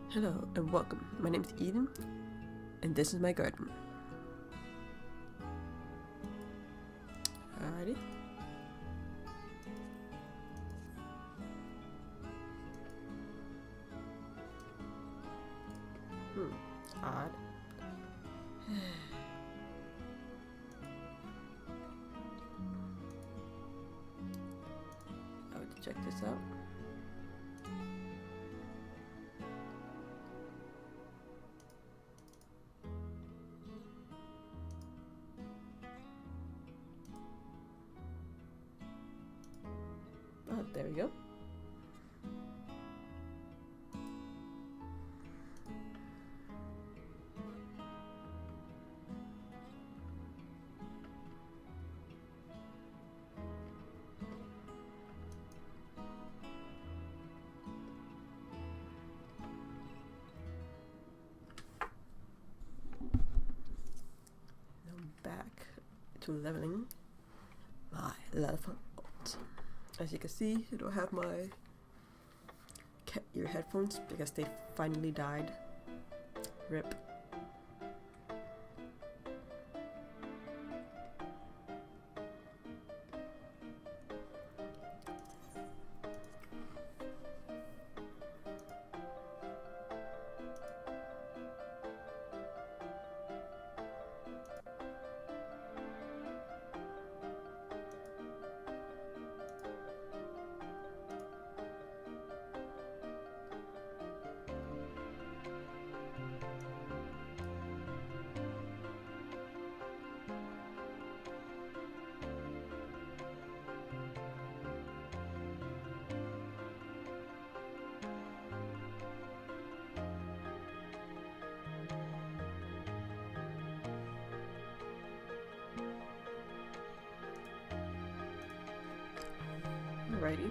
Hello and welcome. My name is Eden, and this is my garden. Alrighty. Odd. I would check this out. Oh, there we go. Now back to leveling my level. As you can see, I don't have my cat ear headphones because they finally died. RIP. Alrighty.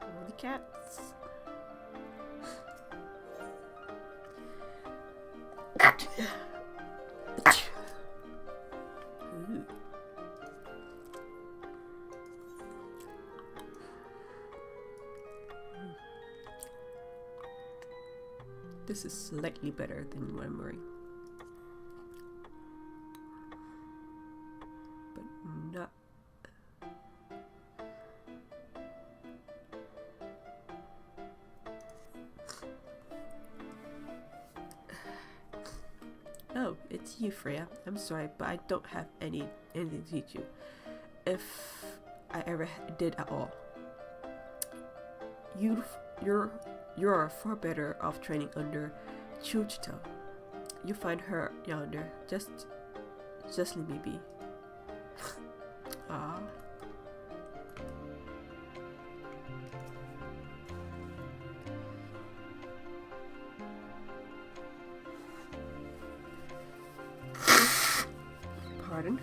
All the cats. Ooh. This is slightly better than what I'm wearing, but not. Oh, it's you, Freya. I'm sorry, but I don't have anything to teach you, if I ever did at all. You're far better off training under Chuchito. You find her yonder. Just leave me be. Ah. Pardon?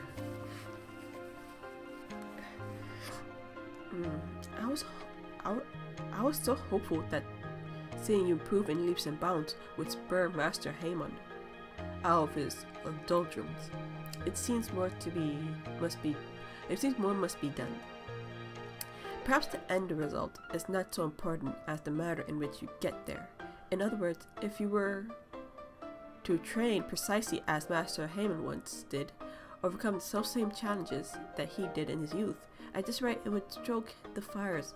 I was so hopeful that seeing you improve in leaps and bounds would spur Master Haemon out of his doldrums. It seems more must be done. Perhaps the end result is not so important as the manner in which you get there. In other words, if you were to train precisely as Master Haemon once did, overcome the self-same challenges that he did in his youth, at this rate it would stoke the fires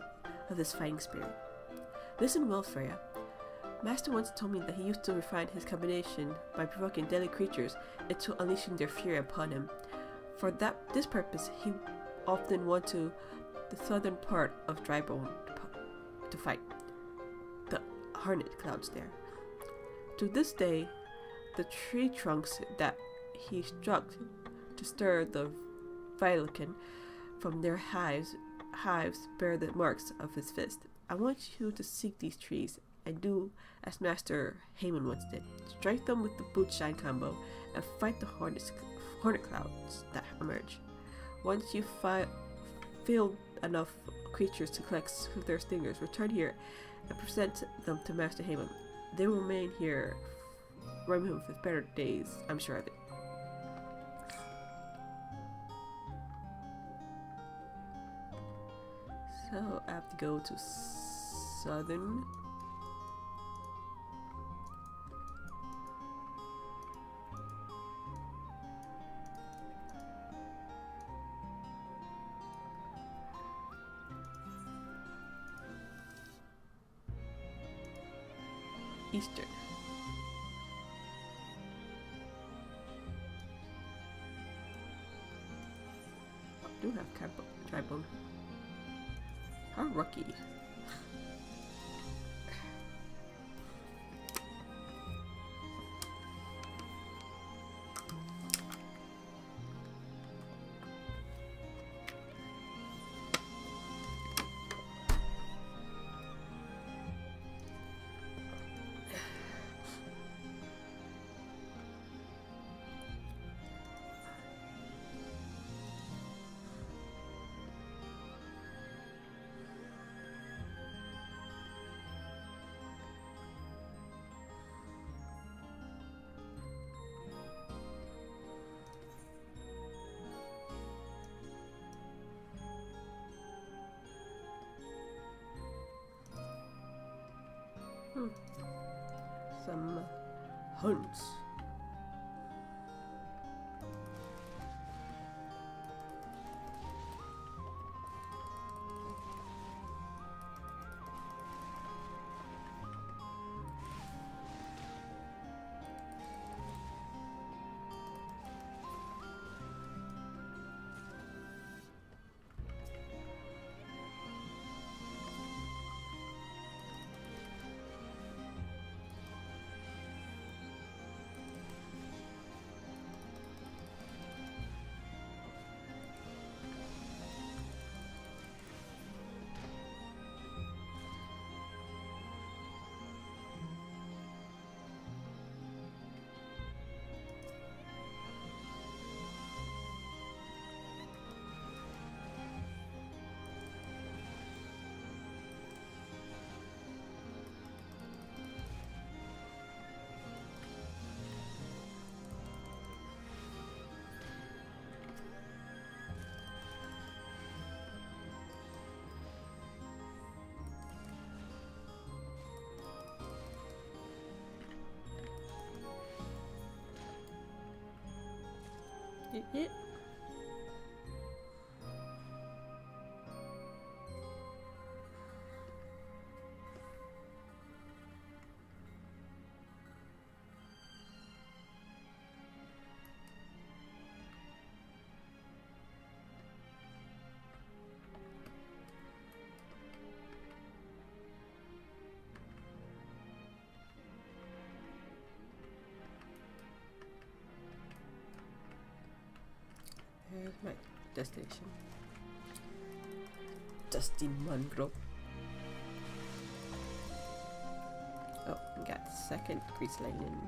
of his fighting spirit. Listen well, Freya. Master once told me that he used to refine his combination by provoking deadly creatures into unleashing their fury upon him. For this purpose, he often went to the southern part of Drybone to fight the hornet clouds there. To this day, the tree trunks that he struck to stir the Vilekin from their hives bear the marks of his fist. I want you to seek these trees and do as Master Haemon once did. Strike them with the boot shine combo and fight the hornet clouds that emerge. Once you filled enough creatures to collect their stingers, return here and present them to Master Haman. They will remain here for better days, I'm sure of it. So I have to go to southern. Eastern. I do have tribal. How lucky. Some hunts. Yeah. Here's my destination. Dusty Mangrove. Oh, we got second grease lightning.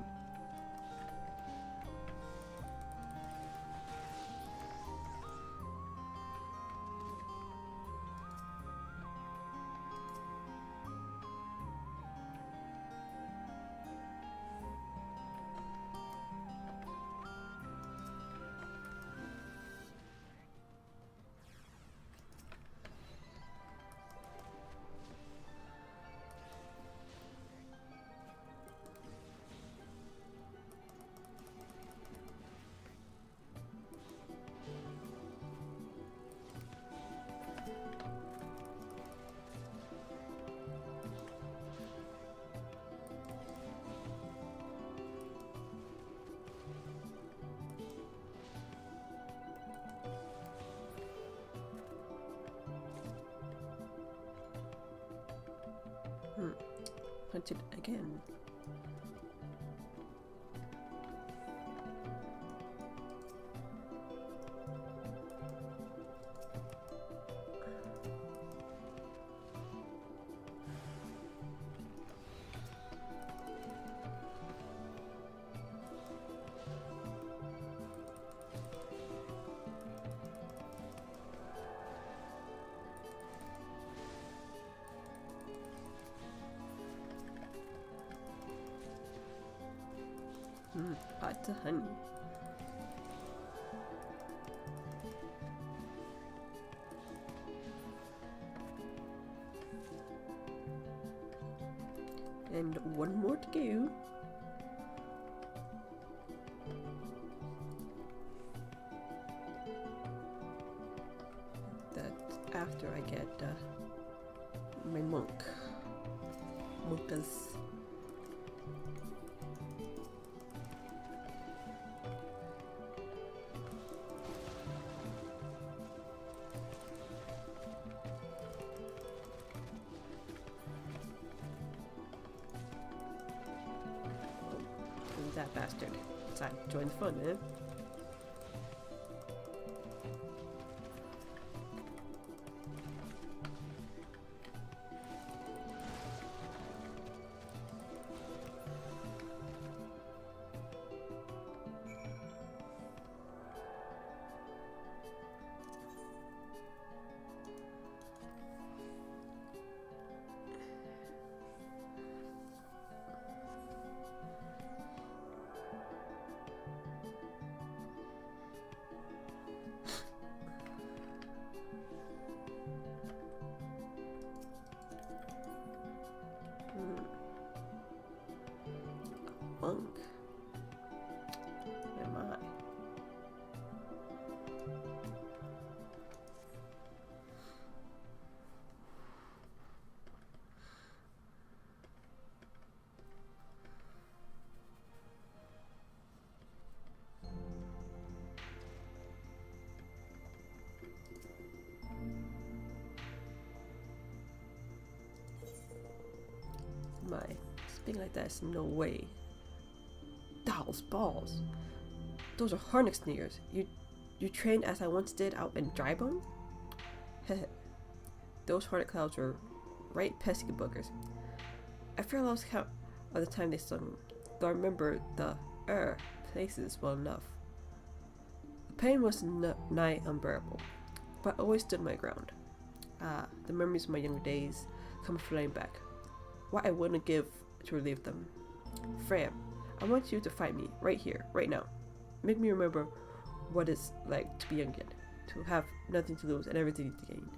Hunted again. lots of honey. And one more to go. That's after I get my monkas. That bastard. Decided to join the fun, man. Monk. Am I? My speaking like that is no way. Doll's balls. Those are hornet sneakers. You trained as I once did out in Drybone? Those hornet clouds were right pesky boogers. I fear I lost count of the time they stung, though I remember the places well enough. The pain was nigh unbearable, but I always stood my ground. The memories of my younger days come flooding back. What I wouldn't give to relive them. Freya, I want you to fight me right here, right now. Make me remember what it's like to be young again, to have nothing to lose and everything to gain.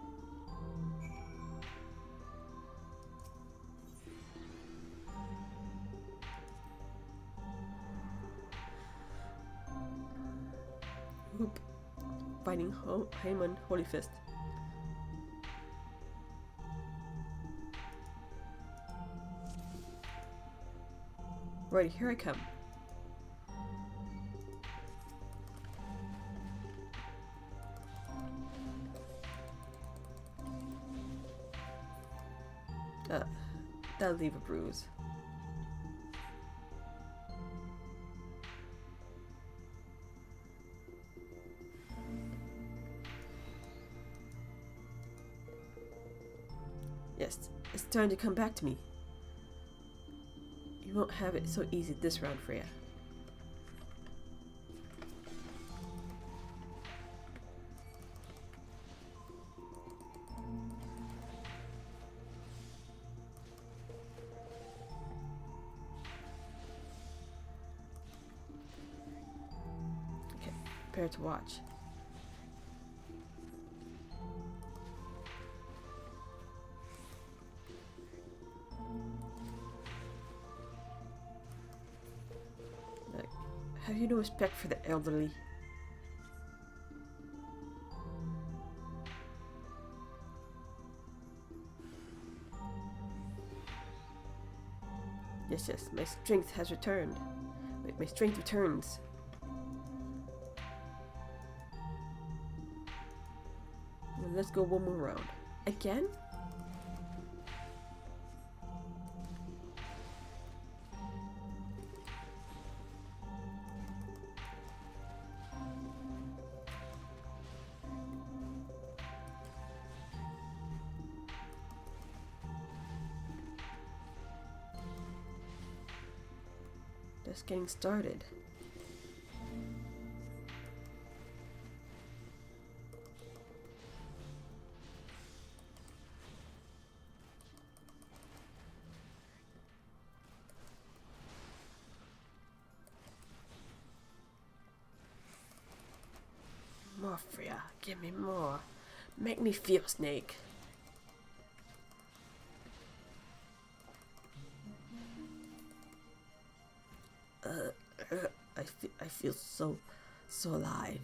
Oop. Fighting Haemon Holy Fist. Right, here I come. That'll leave a bruise. Yes, it's starting to come back to me. You won't have it so easy this round, Freya. Okay, prepare to watch. Have you no respect for the elderly? Yes, my strength has returned. My strength returns. Well, let's go one more round. Again? Just getting started. more, Freya. Give me more. Make me feel, Snake. I feel so alive.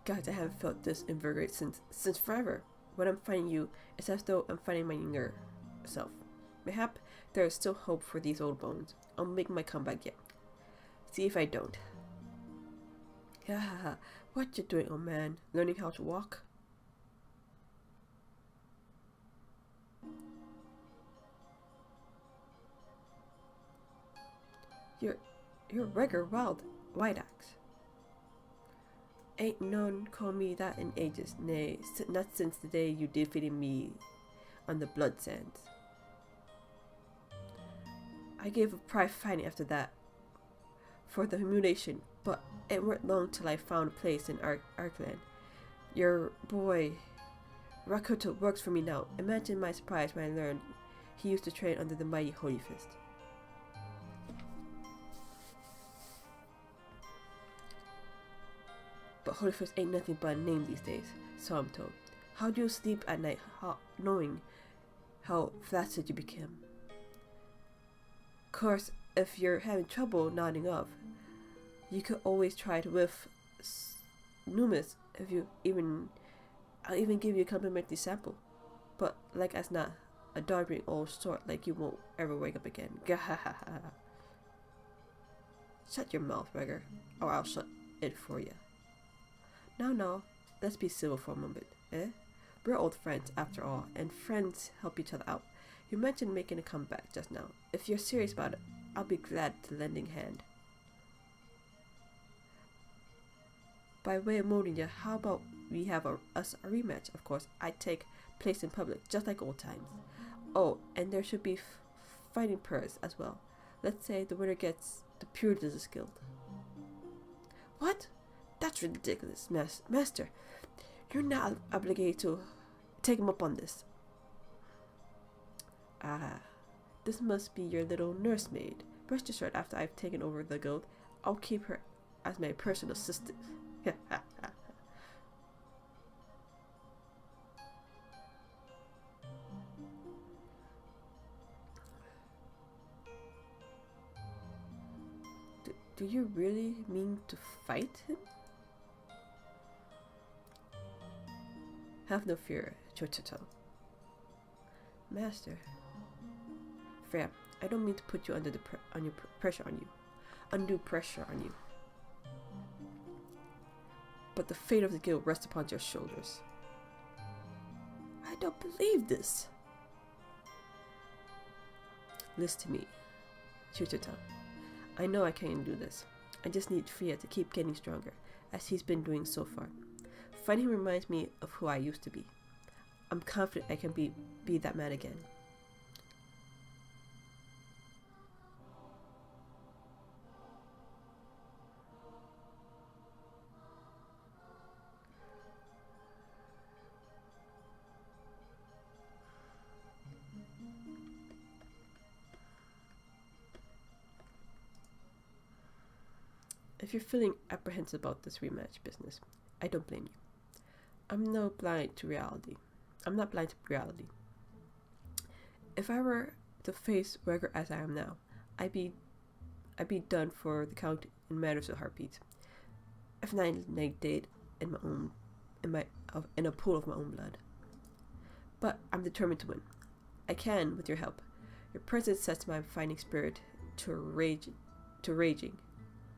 God, I haven't felt this invigorated since forever. When I'm finding you, it's as though I'm finding my younger self. Mayhap there is still hope for these old bones. I'll make my comeback yet. See if I don't. What you doing, old man? Learning how to walk? You're Regger White Axe. Ain't none call me that in ages, nay, not since the day you defeated me on the blood sands. I gave a prize fighting after that for the humiliation, but it weren't long till I found a place in Arkland. Your boy Rakuto works for me now. Imagine my surprise when I learned he used to train under the mighty Holy Fist. But Holy Fist ain't nothing but a name these days, so I'm told. How do you sleep at night knowing how flaccid you became? Of course, if you're having trouble nodding off, you could always try to whiff Numis if you I'll even give you a complimentary sample. But like as not, a doddering old sort like you won't ever wake up again. Gahahaha. Shut your mouth, Regger, or I'll shut it for you. No, let's be civil for a moment, eh? We're old friends after all, and friends help each other out. You mentioned making a comeback just now. If you're serious about it, I'll be glad to lending hand. By way of molding you, how about we have us a rematch? Of course, I'd take place in public, just like old times. Oh, and there should be fighting purse as well. Let's say the winner gets the Puritans Guild. What? That's ridiculous, Master. You're not obligated to take him up on this. This must be your little nursemaid. Rest assured, after I've taken over the guild, I'll keep her as my personal assistant. Do you really mean to fight him? Have no fear, Chochoto. Master. Freya, I don't mean to put you under pressure on you. Undue pressure on you. But the fate of the guild rests upon your shoulders. I don't believe this. Listen to me, Chochoto. I know I can do this. I just need Freya to keep getting stronger, as he's been doing so far. Fighting him reminds me of who I used to be. I'm confident I can be that man again. If you're feeling apprehensive about this rematch business, I don't blame you. I'm not blind to reality. If I were to face Regger as I am now, I'd be done for the count in matters of heartbeats. If not dead in a pool of my own blood. But I'm determined to win. I can with your help. Your presence sets my fighting spirit to raging,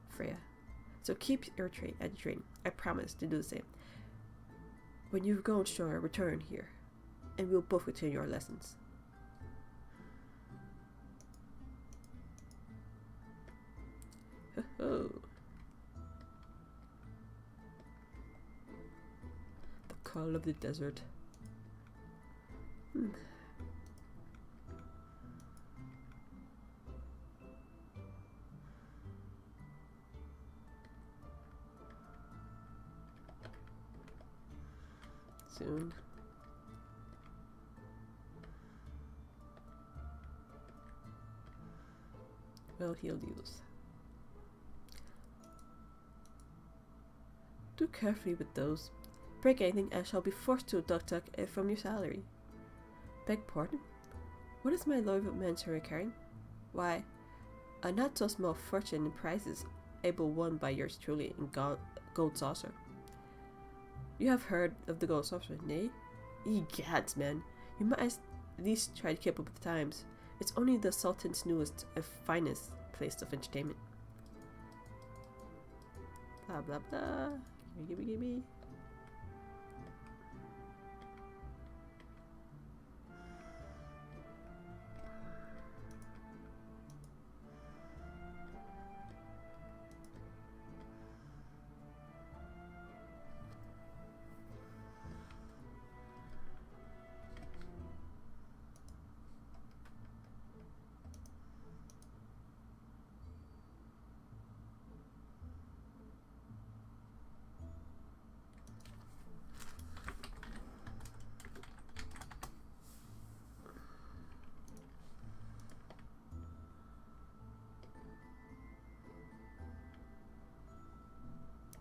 Freya. So keep your training. I promise to do the same. When you've grown stronger, return here, and we'll both continue our lessons. The call of the desert. soon. Well healed use. Do carefully with those. Break anything and shall be forced to deduct it from your salary. Beg pardon? What is my loyal mentor carrying? Why, a not so small fortune in prizes, able won by yours truly in gold saucer. You have heard of the gold saucer, nay? Egads, man. You might at least try to keep up with the times. It's only the Sultan's newest and finest place of entertainment. Blah blah blah. Gimme.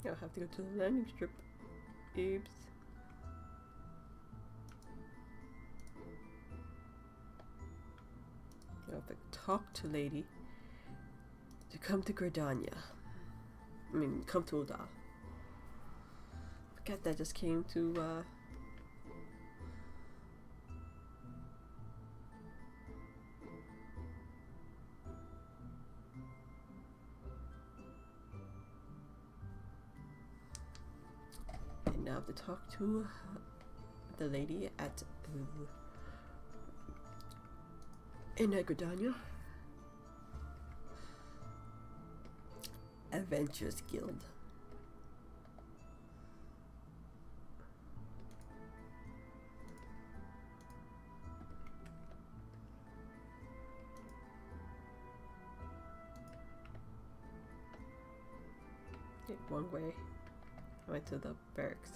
I'll have to go to the landing strip. Oops. I'll have to talk to lady to come to Gridania. Come to Ul'dah. Forget that just came to and now I have to talk to the lady at in Gridania. Adventurers Guild. Okay, one way. I went to the barracks.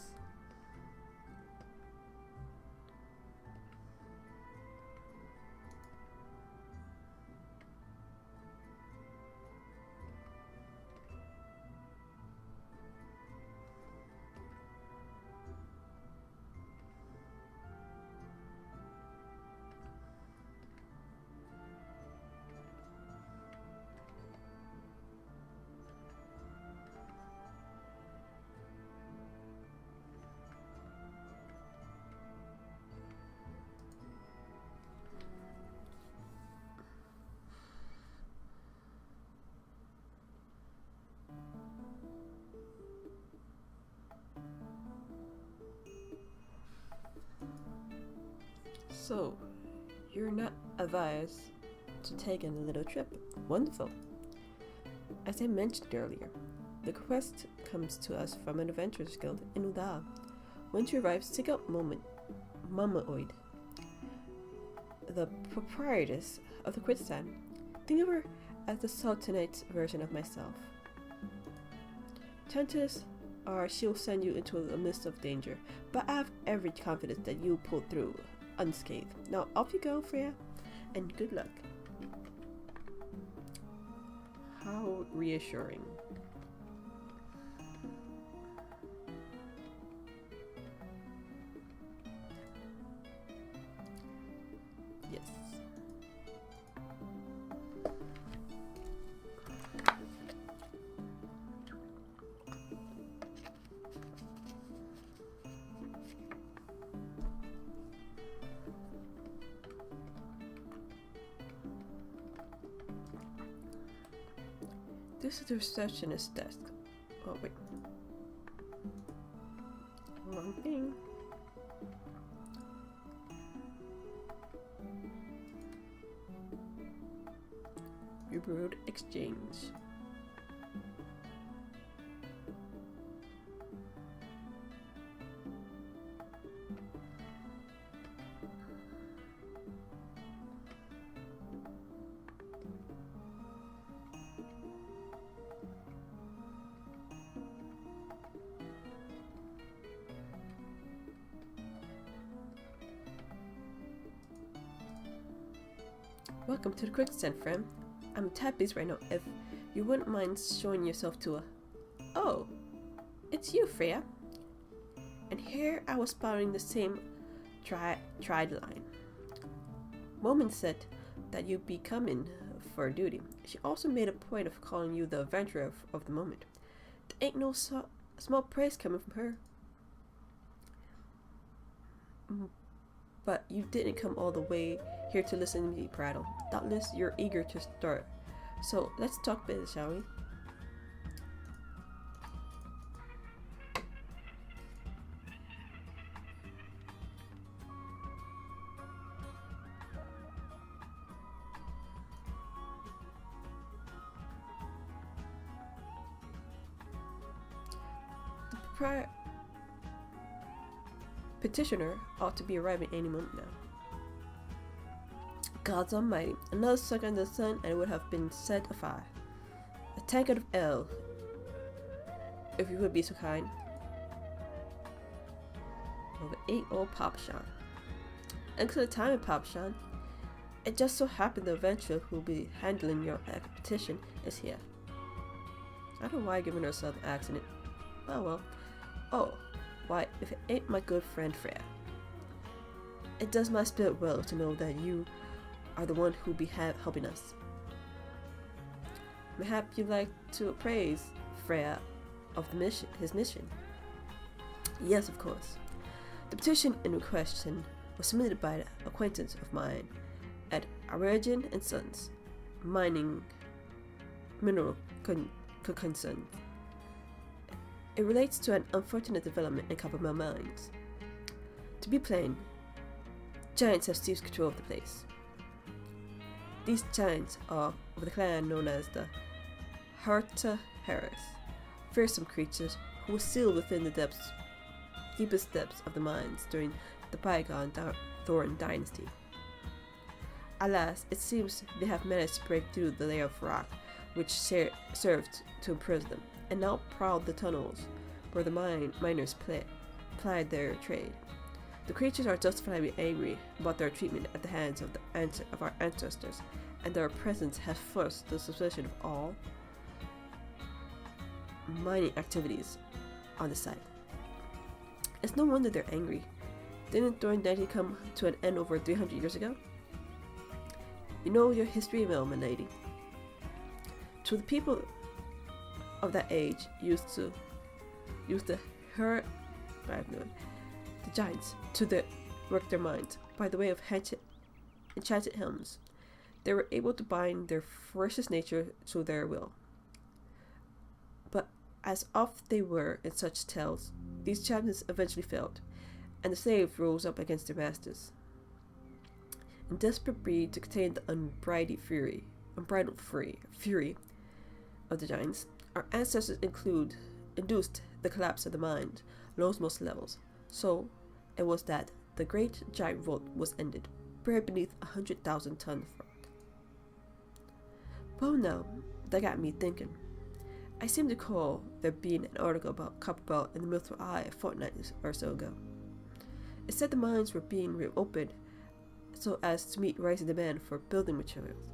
So, you're not advised to take a little trip. Wonderful. As I mentioned earlier, the quest comes to us from an adventurers guild in Ul'dah. Once you arrive, seek out Mamaoid, the proprietress of the Quitstan. Think of her as the Sultanate version of myself. Chances are she'll send you into a mist of danger, but I have every confidence that you'll pull through unscathed. Now off you go, Freya, and good luck. How reassuring. Yes. This is the receptionist's desk. Oh, wait. Wrong thing. Road exchange. Welcome to the quicksand, friend. I'm tad busy right now. If you wouldn't mind showing yourself to a... Oh, it's you, Freya. And here I was spouting the same tried line. Woman said that you'd be coming for duty. She also made a point of calling you the adventurer of the moment. There ain't no small praise coming from her. But you didn't come all the way here to listen to me prattle. Doubtless you're eager to start. So let's talk business, shall we? The petitioner ought to be arriving any moment now. Gods almighty, another suck under the sun and it would have been set afire. A tankard of ale, if you would be so kind. Over 8 old Papshan. Excellent time, Papshan. It just so happened the adventurer who will be handling your petition is here. I don't know why giving her a southern accent. Oh well. Oh, why, if it ain't my good friend Freya. It does my spirit well to know that you are the one who'll be helping us. Mayhap you'd like to praise Freya of the his mission. Yes, of course. The petition in question was submitted by an acquaintance of mine at Aragin and Sons, mineral concern. It relates to an unfortunate development in Coppermill mines. To be plain, giants have seized control of the place. These giants are of the clan known as the Harta Harris, fearsome creatures who were sealed within the deepest depths of the mines during the bygone Thorin dynasty. Alas, it seems they have managed to break through the layer of rock which served to imprison them, and now prowl the tunnels where the miners plied their trade. The creatures are justifiably angry about their treatment at the hands of our ancestors, and their presence has forced the suspicion of all mining activities on the site. It's no wonder they're angry. Didn't Thorin dynasty come to an end over 300 years ago? You know your history, well, my lady. To the people of that age used the giants to work their minds by the way of enchanted helms. They were able to bind their ferocious nature to their will. But as oft they were in such tales, these champions eventually failed, and the slaves rose up against their masters. In desperate breed to contain the unbridled fury of the giants, our ancestors induced the collapse of the mine lowest levels. So it was that the great giant revolt was ended, buried beneath 100,000-ton rock. Well now, that got me thinking. I seem to recall there being an article about Copperbelt in the Milford Eye a fortnight or so ago. It said the mines were being reopened so as to meet rising demand for building materials.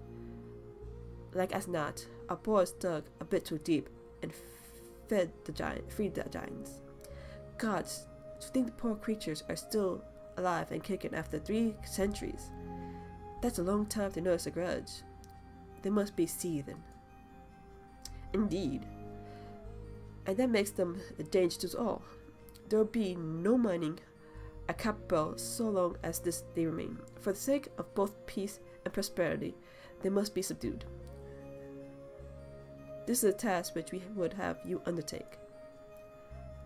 Like as not, our boys dug a bit too deep and freed the giants. Gods, to think the poor creatures are still alive and kicking after 3 centuries. That's a long time to notice a grudge. They must be seething. Indeed. And that makes them a danger to us all. There will be no mining at Copperbelt so long as they remain. For the sake of both peace and prosperity, they must be subdued. This is a task which we would have you undertake.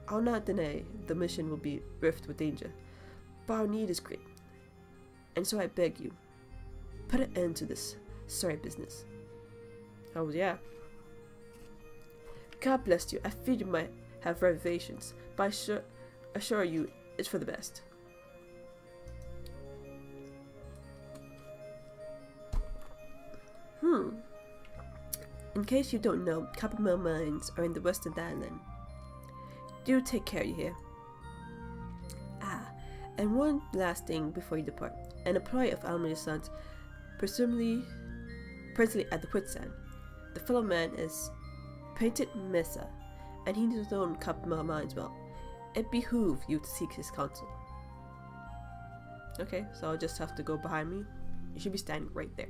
I'll not deny the mission will be rift with danger, but our need is great. And so I beg you, put an end to this sorry business. Oh yeah. God bless you. I fear you might have reservations, but I assure you it's for the best. In case you don't know, Coppermill mines are in the western island. Do take care, you hear? And one last thing before you depart. An employee of Almighty Sons presently at the quicksand. The fellow man is Painted Mesa, and he knows his own Kapama mines well. It behooves you to seek his counsel. Okay, so I'll just have to go behind me. You should be standing right there.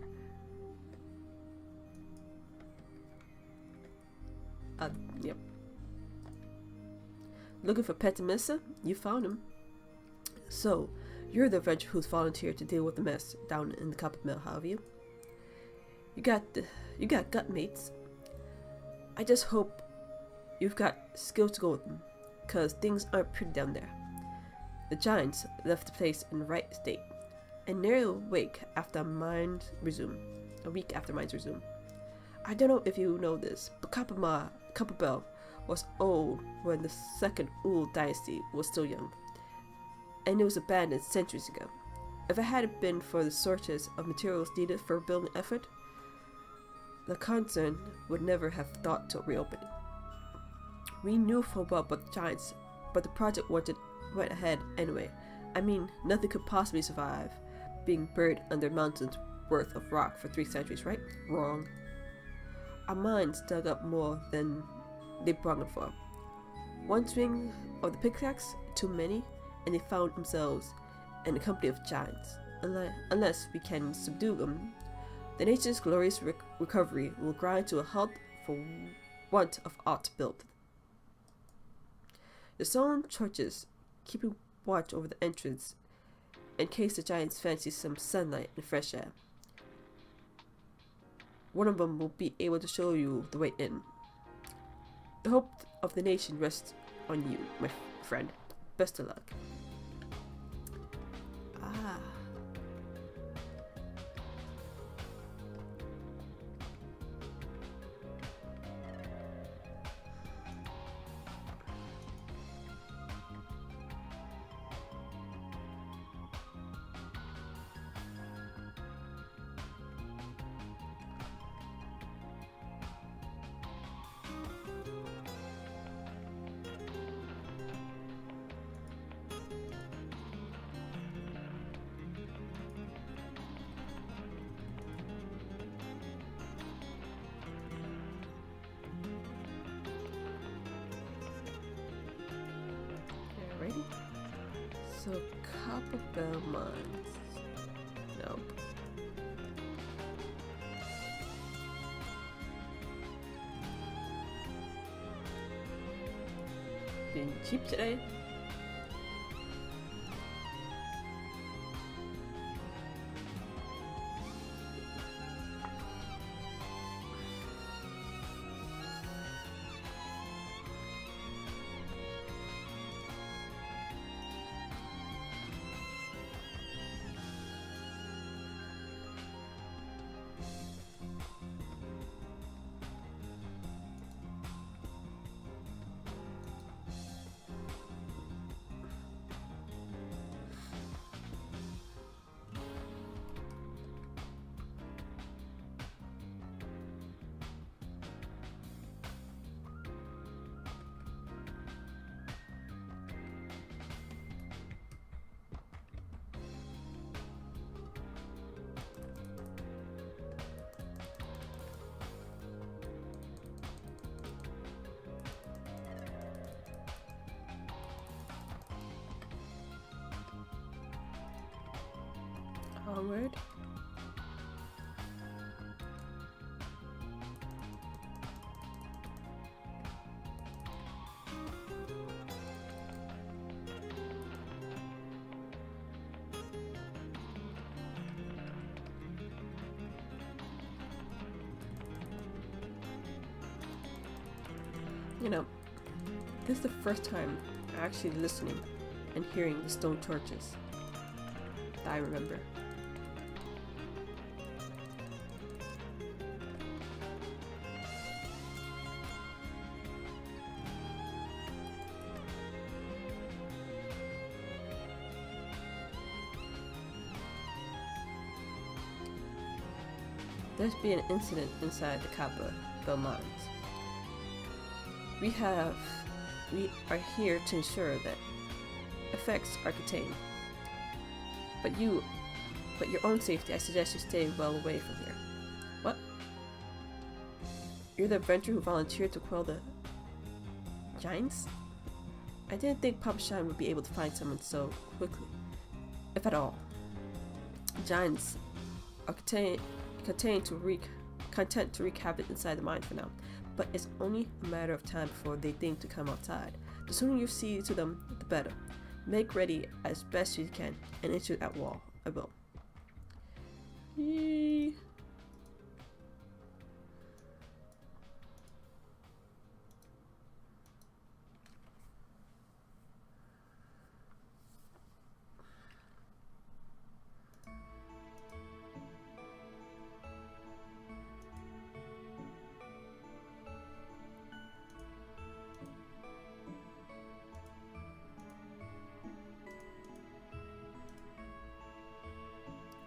Yep. Looking for Petimissa? You found him. So, you're the adventurer who's volunteered to deal with the mess down in the copper mill, have you? You got gut mates. I just hope you've got skills to go with them, cause things aren't pretty down there. The giants left the place in the right state, and nearly a week after mines resume. I don't know if you know this, but Copper Bell was old when the second Ul dynasty was still young, and it was abandoned centuries ago. If it hadn't been for the shortage of materials needed for a building effort, the concern would never have thought to reopen it. We knew full well about the giants, but the project went ahead anyway. I mean, nothing could possibly survive being buried under mountains worth of rock for 3 centuries, right? Wrong. Our mines dug up more than they bargained for. One swing of the pickaxe too many, and they found themselves in a company of giants. Unless we can subdue them, the nation's glorious recovery will grind to a halt for want of aught to build. The stone churches keeping watch over the entrance in case the giants fancy some sunlight and fresh air. One of them will be able to show you the way in. The hope of the nation rests on you, my friend. Best of luck. Ah. Ready? So, Copper Bell Mines. Nope. Being cheap today. Onward. You know, this is the first time I'm actually listening and hearing the stone torches that I remember. There's been an incident inside the Copper Bell Mines. We are here to ensure that effects are contained. But you But your own safety, I suggest you stay well away from here. What? You're the adventurer who volunteered to quell the giants? I didn't think Papa Shine would be able to find someone so quickly, if at all. Giants are content to wreak havoc inside the mine for now, but it's only a matter of time before they think to come outside. The sooner you see to them, the better. Make ready as best you can and enter that wall. I will. Yee.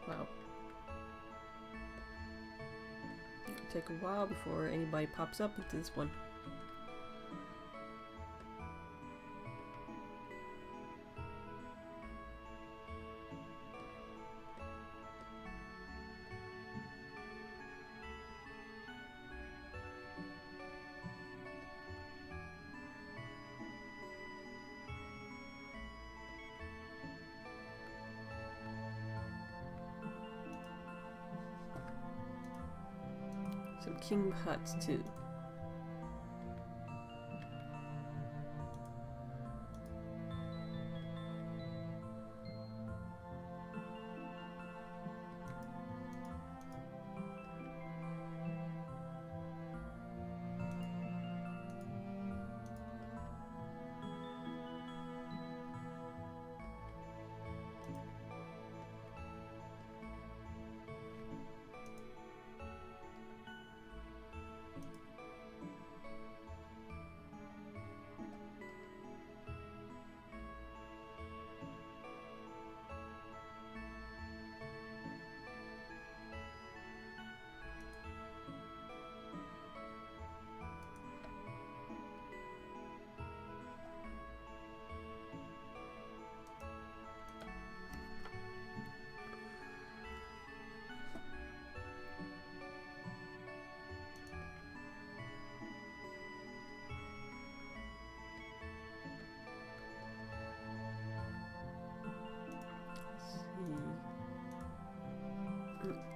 Wow. It'll take a while before anybody pops up into this one. Some king huts too.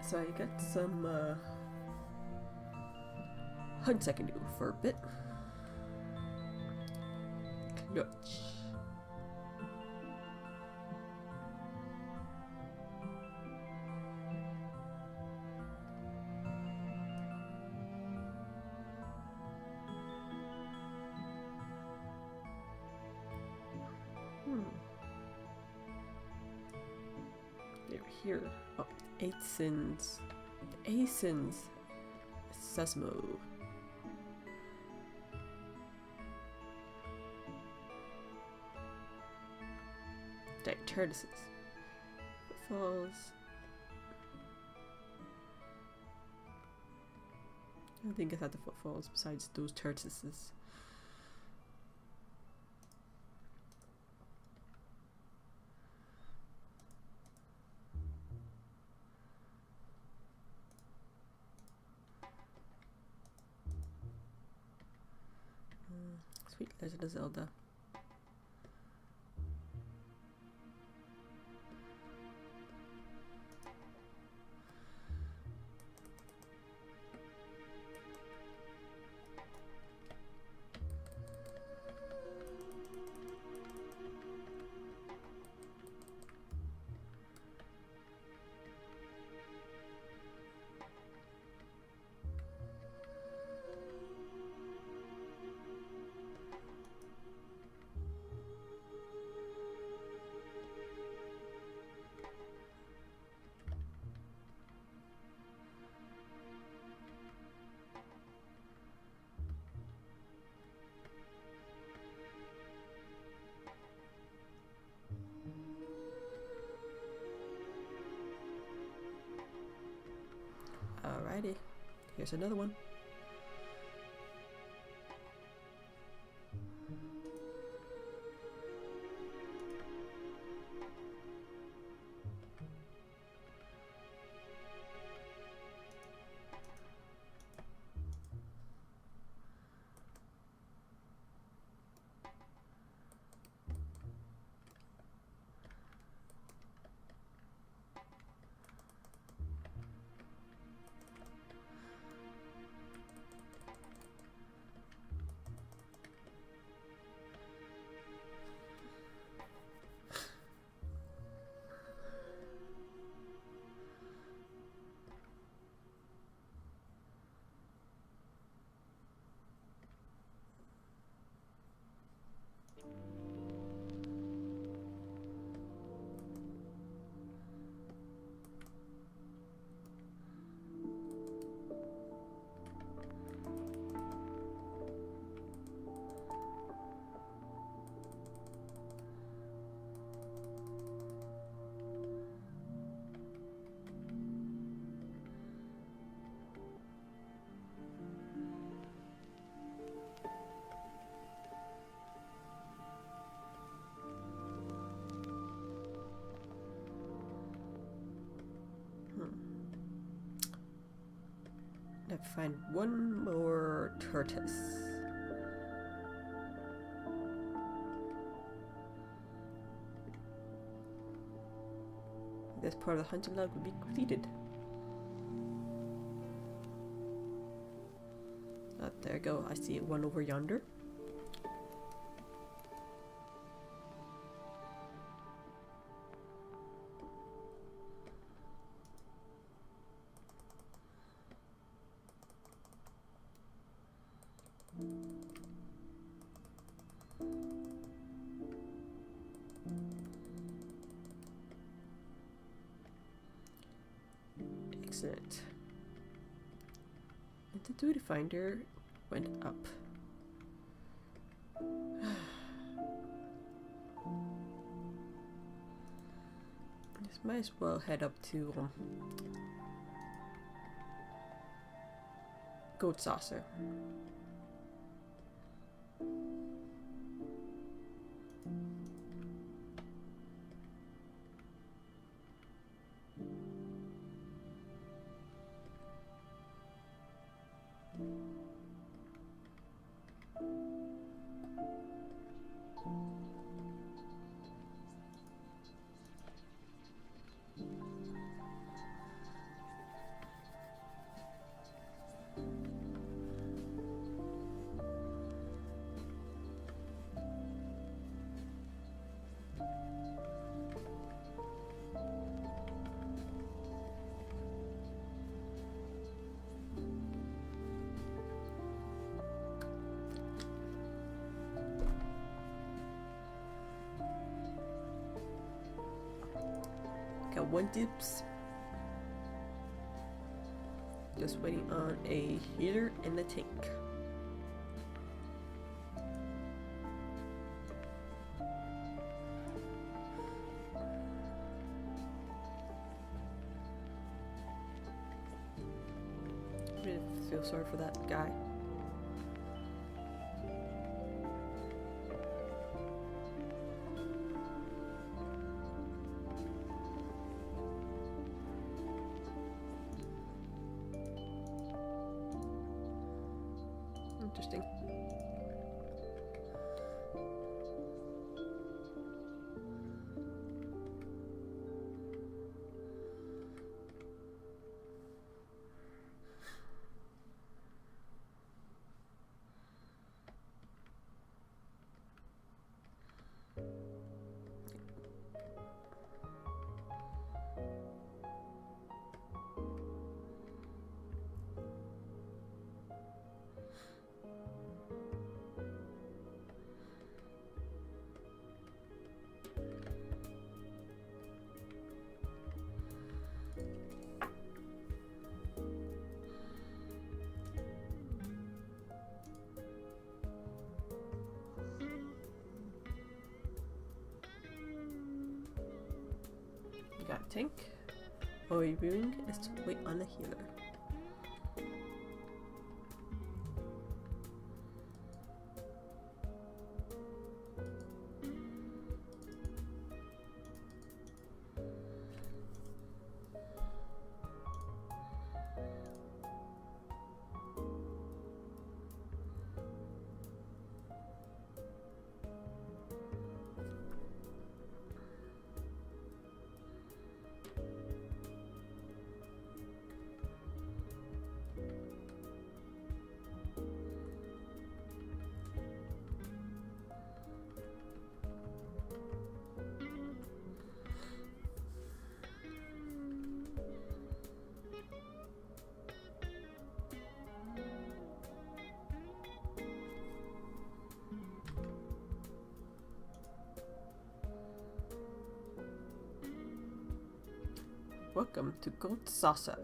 So I got some hunts I can do for a bit. Clutch. They're here. Oh, Asins. Asins. Sesamo. Tortoises. Footfalls. I think I had the footfalls besides those tortoises. Sweet Legend of Zelda. Alrighty, here's another one. find one more tortoise. This part of the hunting log will be completed. Oh, there you go. I see one over yonder. Excellent. And the duty finder went up. This might as well head up to Goat Saucer. Got one dips. Just waiting on a healer and a tank. I really feel sorry for that guy. Interesting. Got a tank. All we're doing is to wait on a healer. Welcome to Goat Saucer.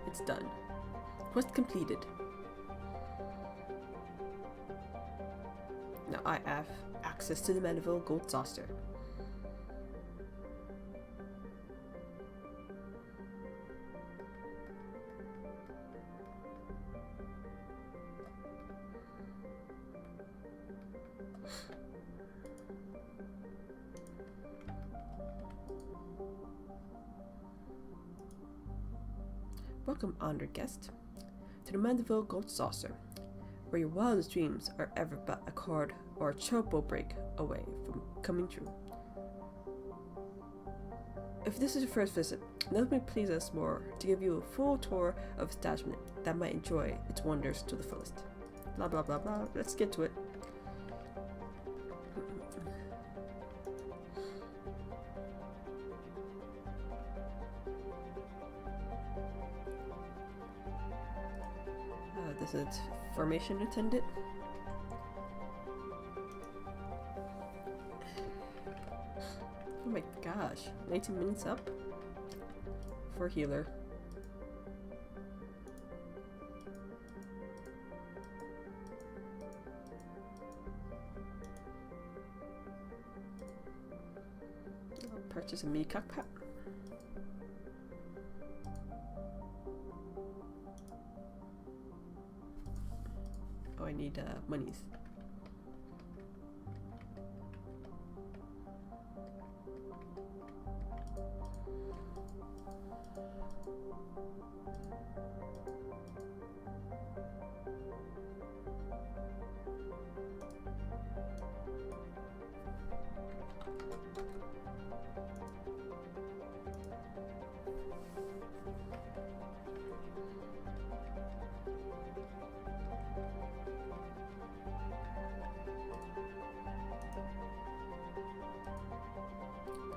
It's done. Quest completed. Now I have access to the Mandeville Gold Saucer. Welcome, honored guest, to the Mandeville Gold Saucer, where your wildest dreams are ever but a chord or a chopo break away from coming true. If this is your first visit, let me please us more to give you a full tour of establishment that might enjoy its wonders to the fullest. Blah blah blah blah. Let's get to it. This is formation attendant. Oh my gosh, 19 minutes up for healer. I'll purchase a mini cockpit. Oh, I need monies.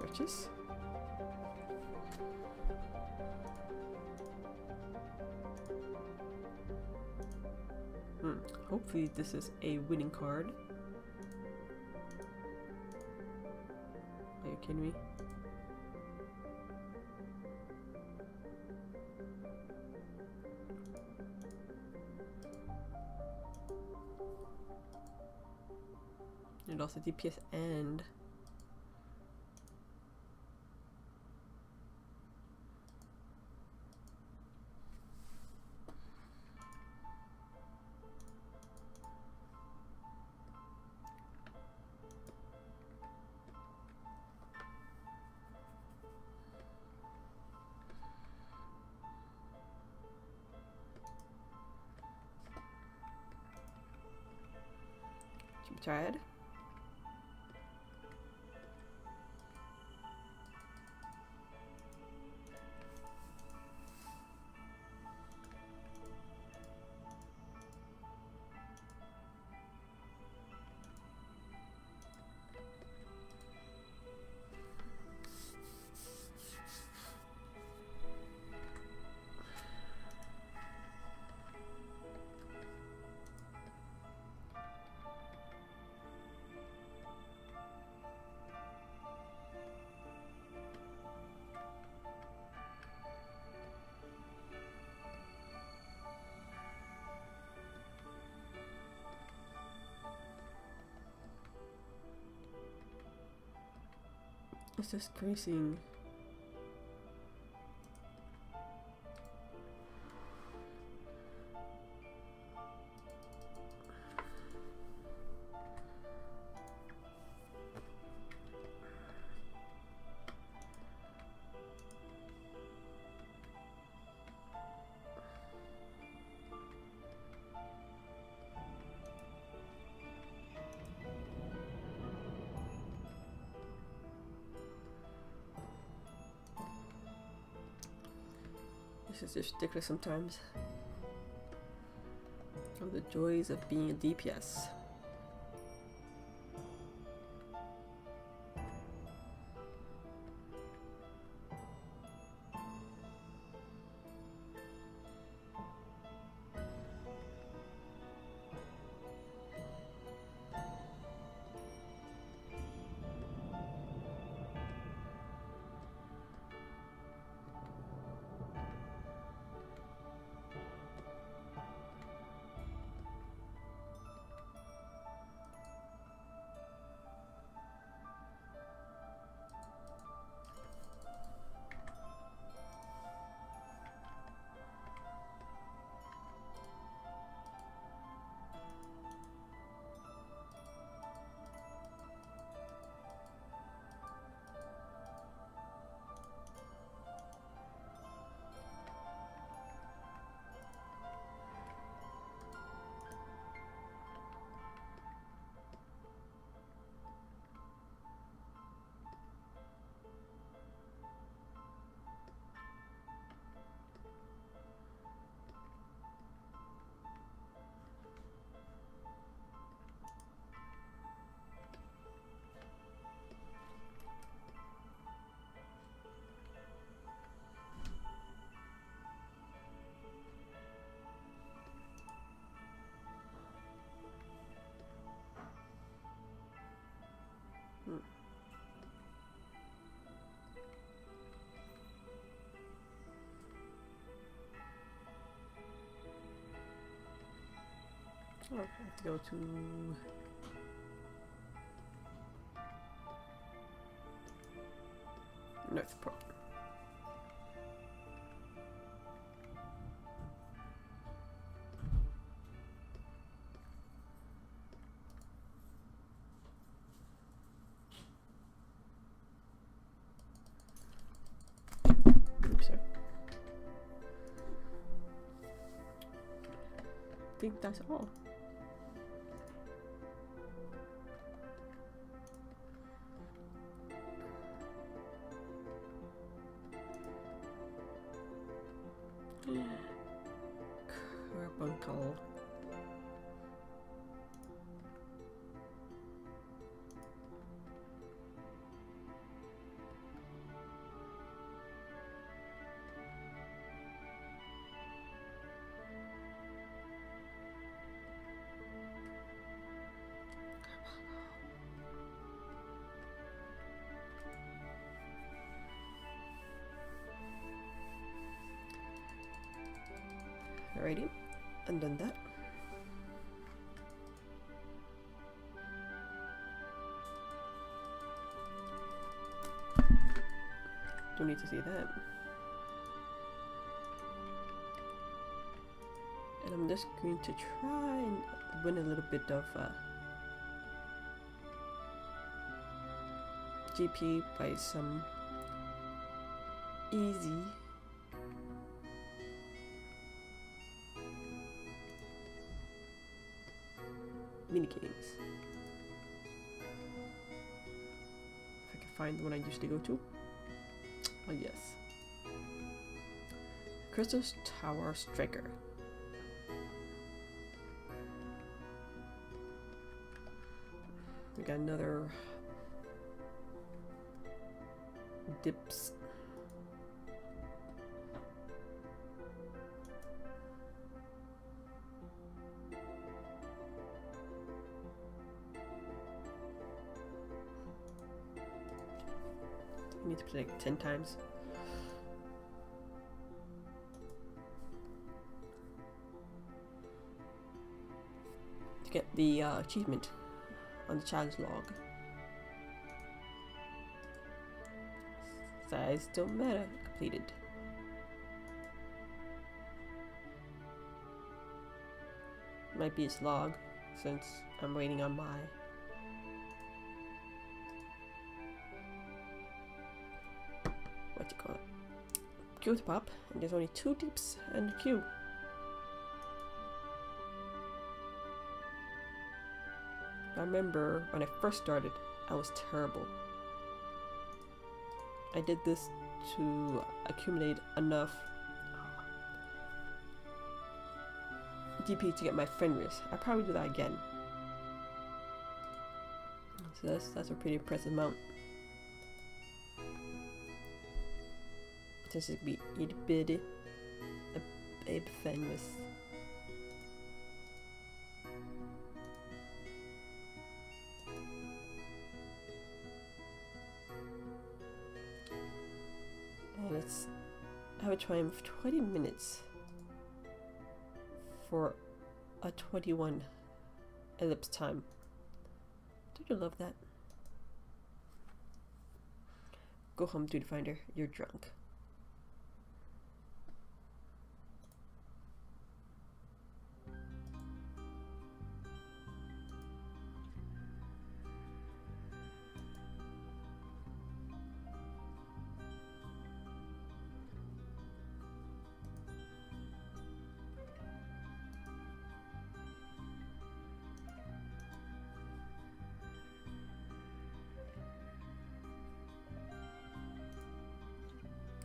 Purchase. Hopefully this is a winning card. Are you kidding me? And also DPS and tried. It's just gracing. This is just ridiculous sometimes. Oh, the joys of being a DPS. Oh, I have to go to Northport. Oops, sorry. I think that's all. Carbuncle. Alrighty, and done that. Don't need to see that. And I'm just going to try and win a little bit of GP by some easy minigames. If I can find the one I usually go to. Oh yes. Crystal Tower Striker. We got another dips. I need to play like 10 times. To get the achievement on the challenge log. Size don't matter. Completed. Might be its log since I'm waiting on my what you call it? Queue to pop, and there's only 2 dips and a queue. I remember when I first started, I was terrible. I did this to accumulate enough DP to get my friend risk. I'll probably do that again. So that's a pretty impressive amount. This would be itty bitty. A babe famous. And let's have a time of 20 minutes for a 21 ellipse time. Don't you love that? Go home, dude finder. You're drunk.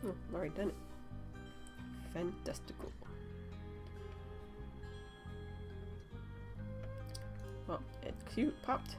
Oh, already done it. Fantastical. Well, it's cute. Popped.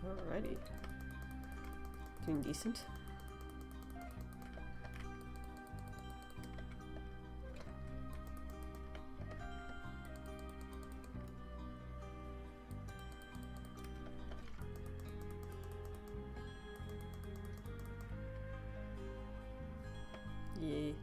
Alrighty. Doing decent. Yay.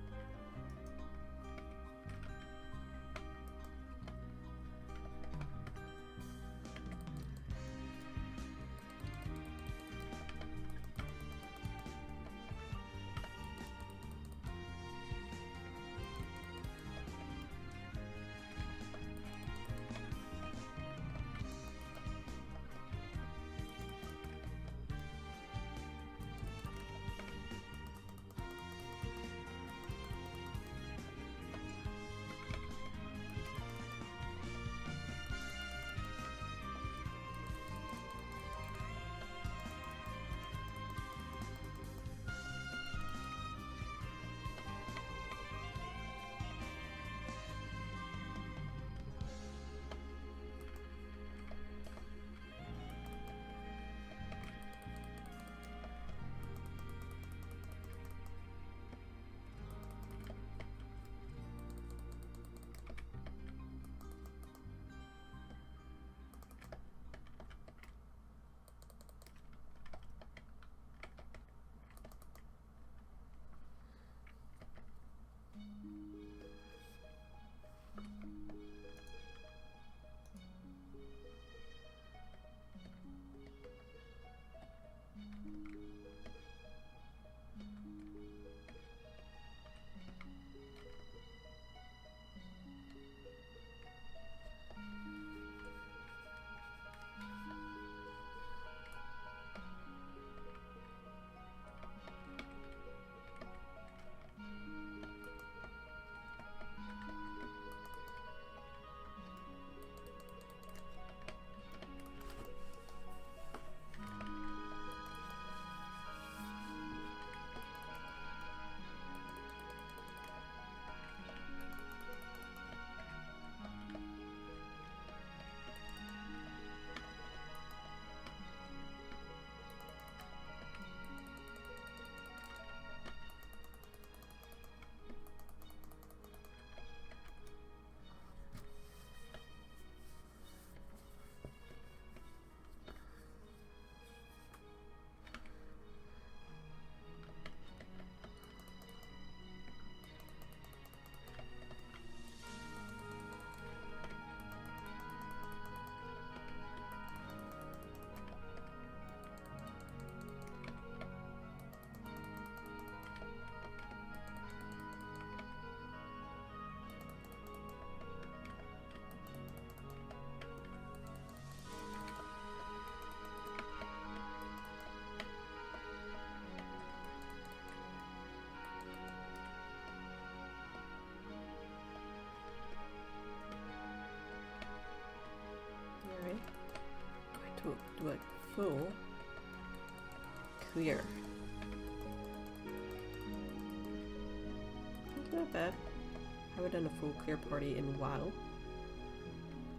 to do like full clear. Not bad. Haven't done a full clear party in a while.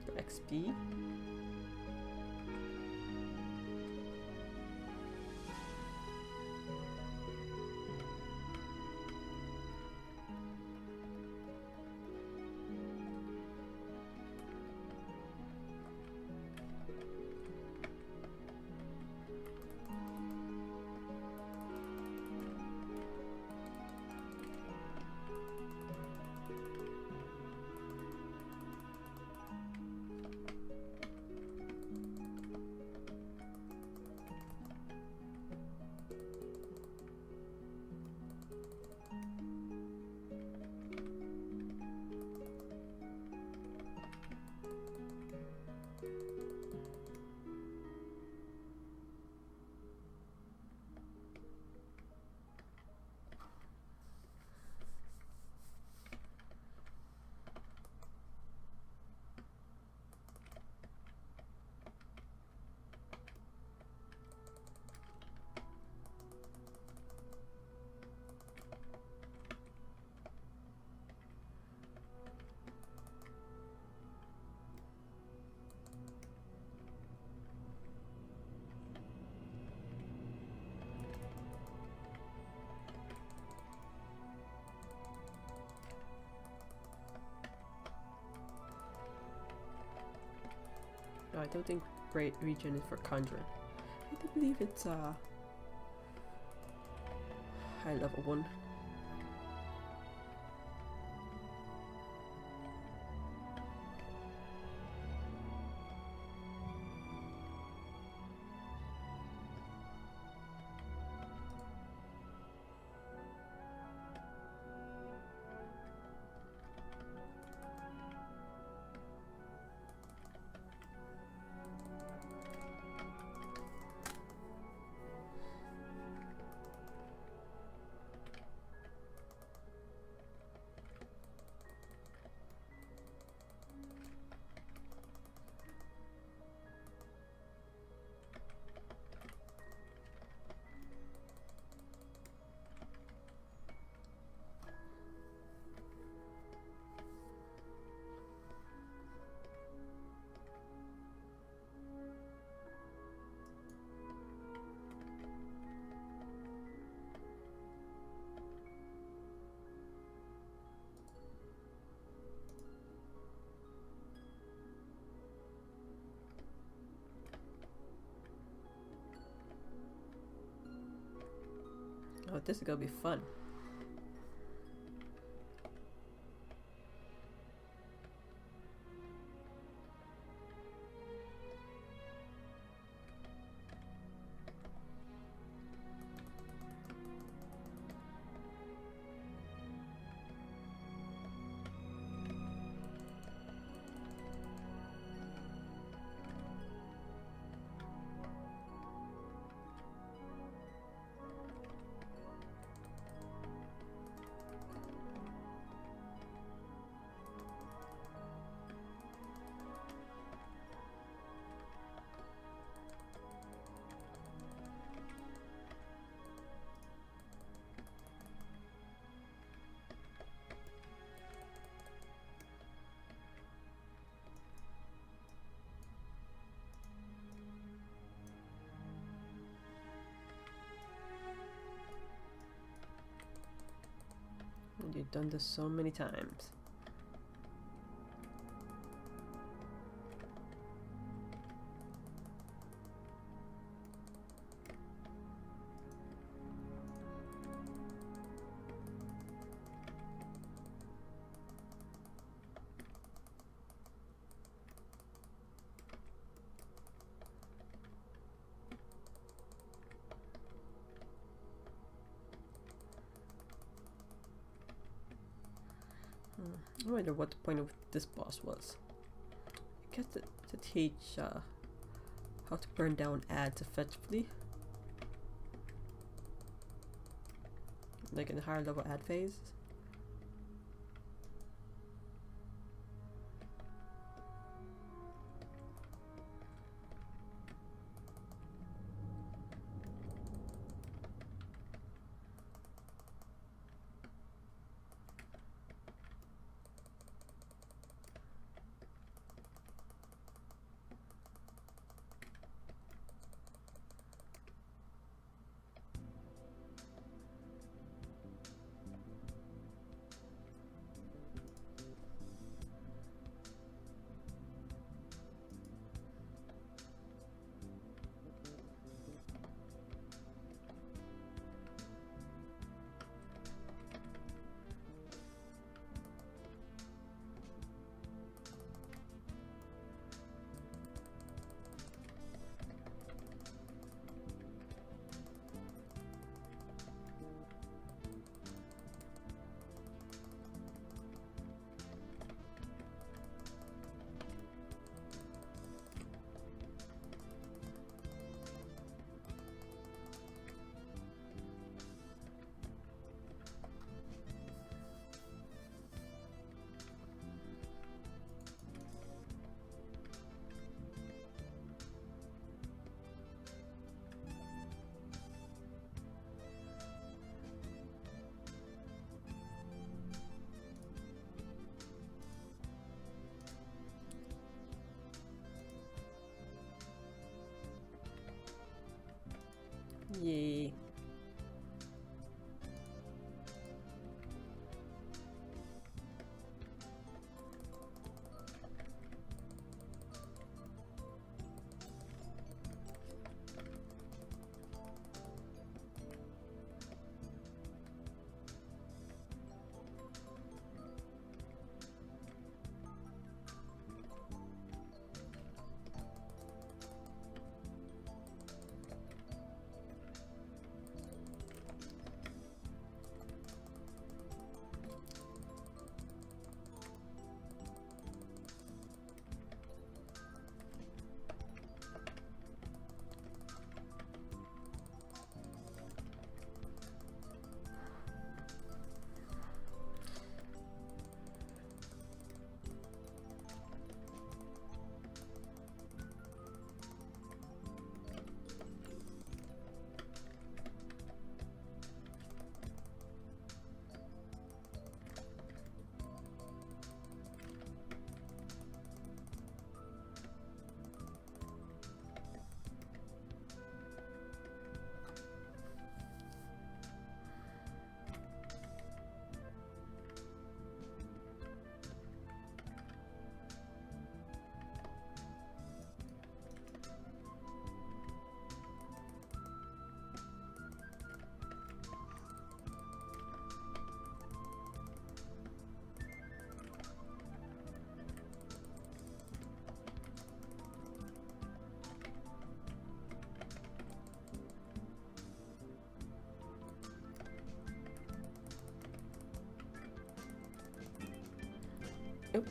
For XP. No, I don't think Great Region is for Conjuring. I believe it's high level one. Oh, this is gonna be fun. And you've done this so many times. I wonder what the point of this boss was. I guess to teach how to burn down ads effectively. Like in the higher level ad phase. Yay. Oop.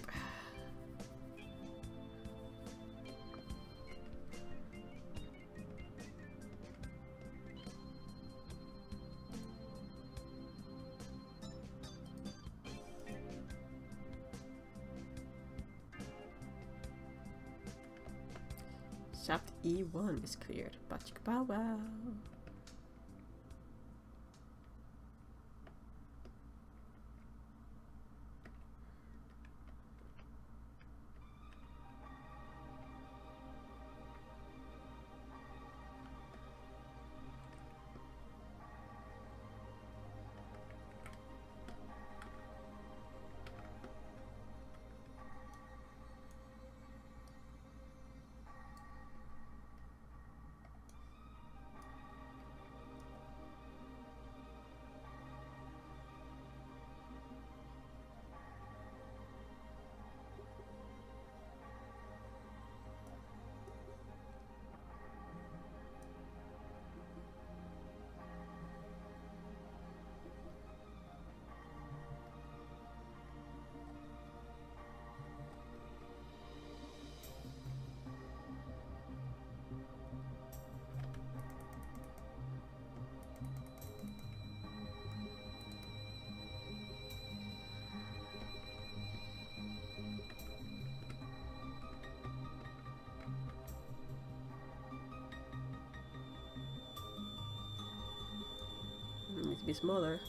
Shaft E1 is cleared. Bachika bow wow. Needs to be smaller.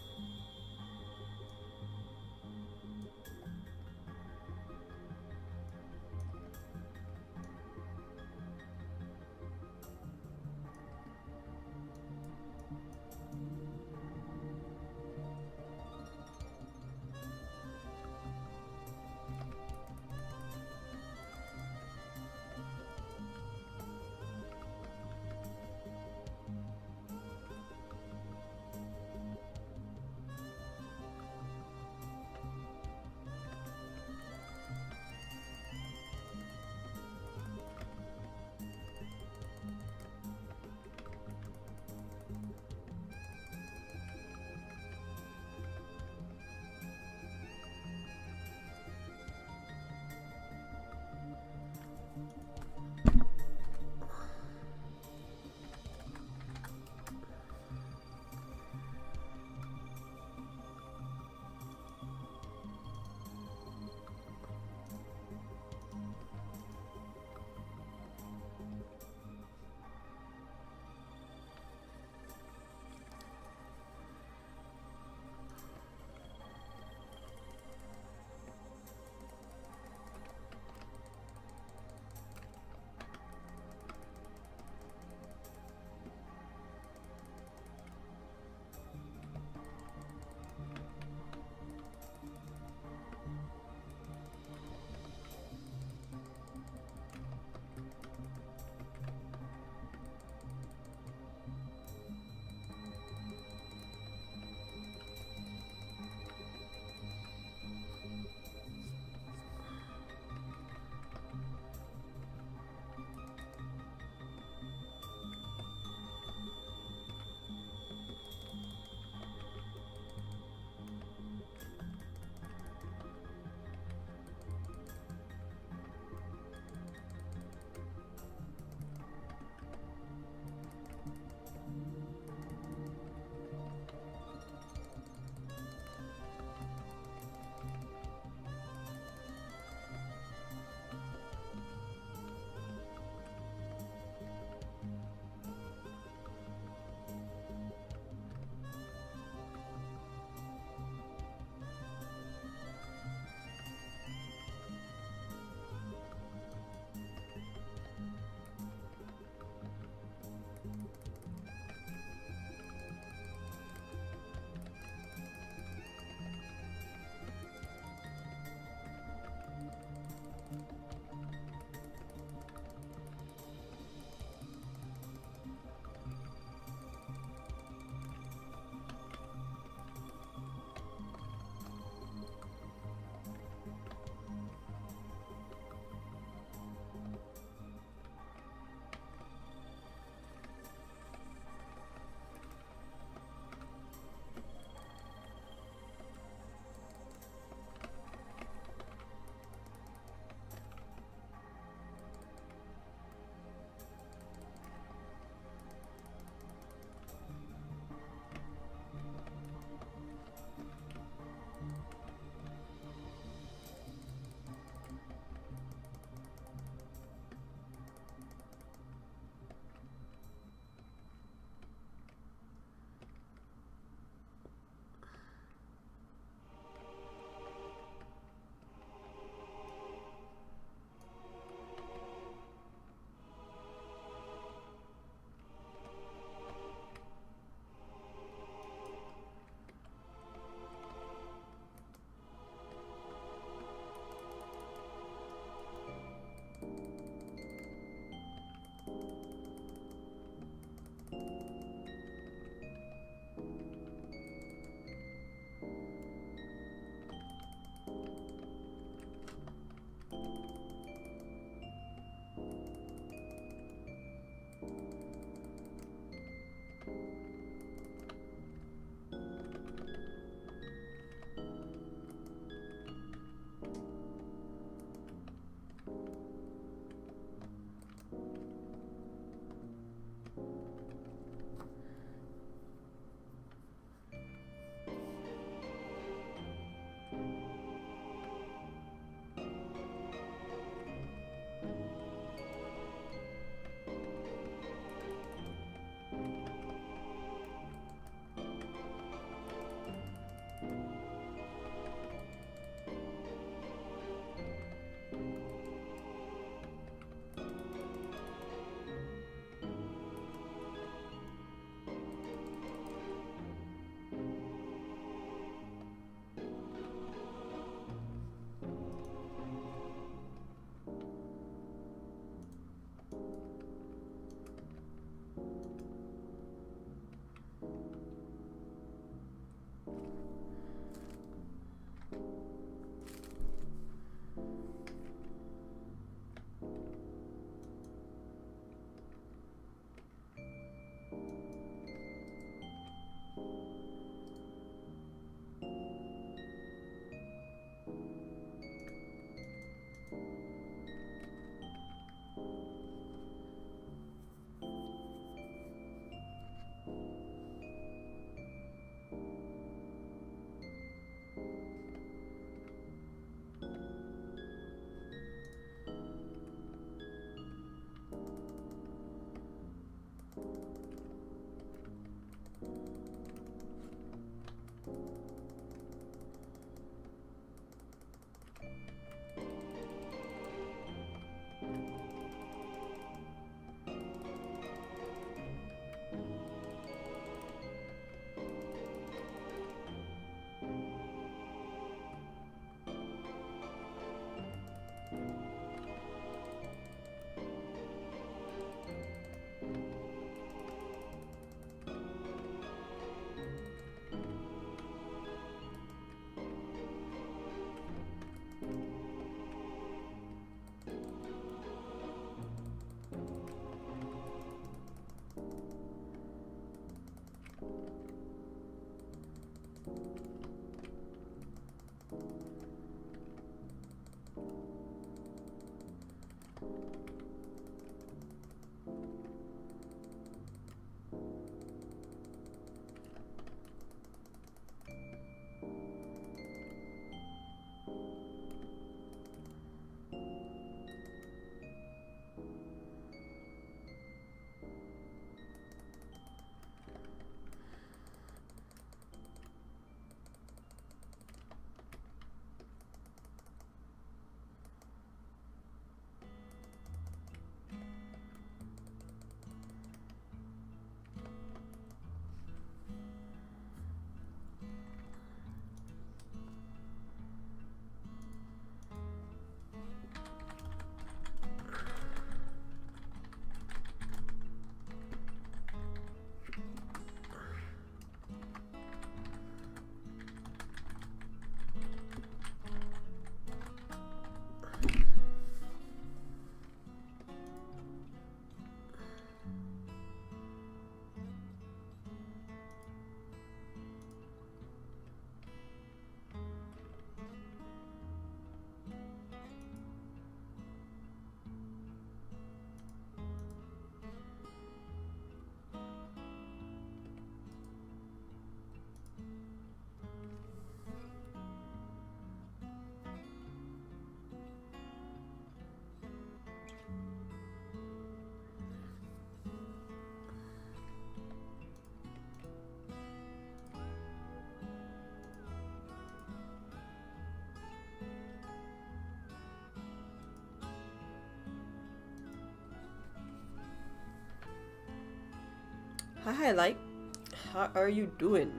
Hi, Light. How are you doing?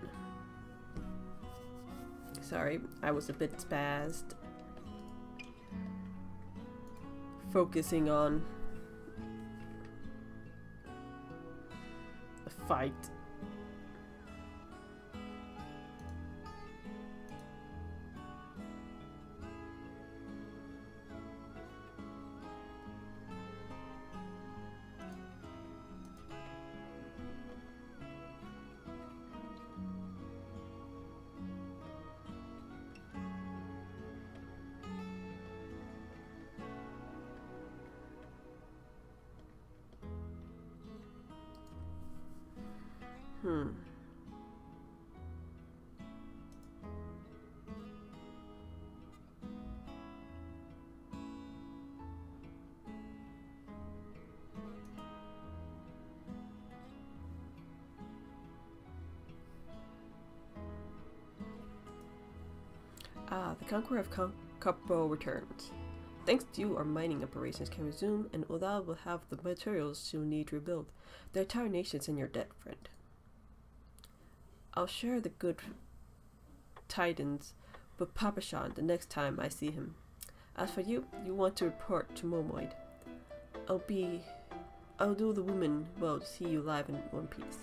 Sorry, I was a bit spazzed. Focusing on the fight. The Conqueror of Capo returns. Thanks to you, our mining operations can resume, and Odal will have the materials she'll need to rebuild. The entire nation's in your debt, friend. I'll share the good tidings with Papashan the next time I see him. As for you, you want to report to Momoid. I'll do the woman well to see you live in one piece.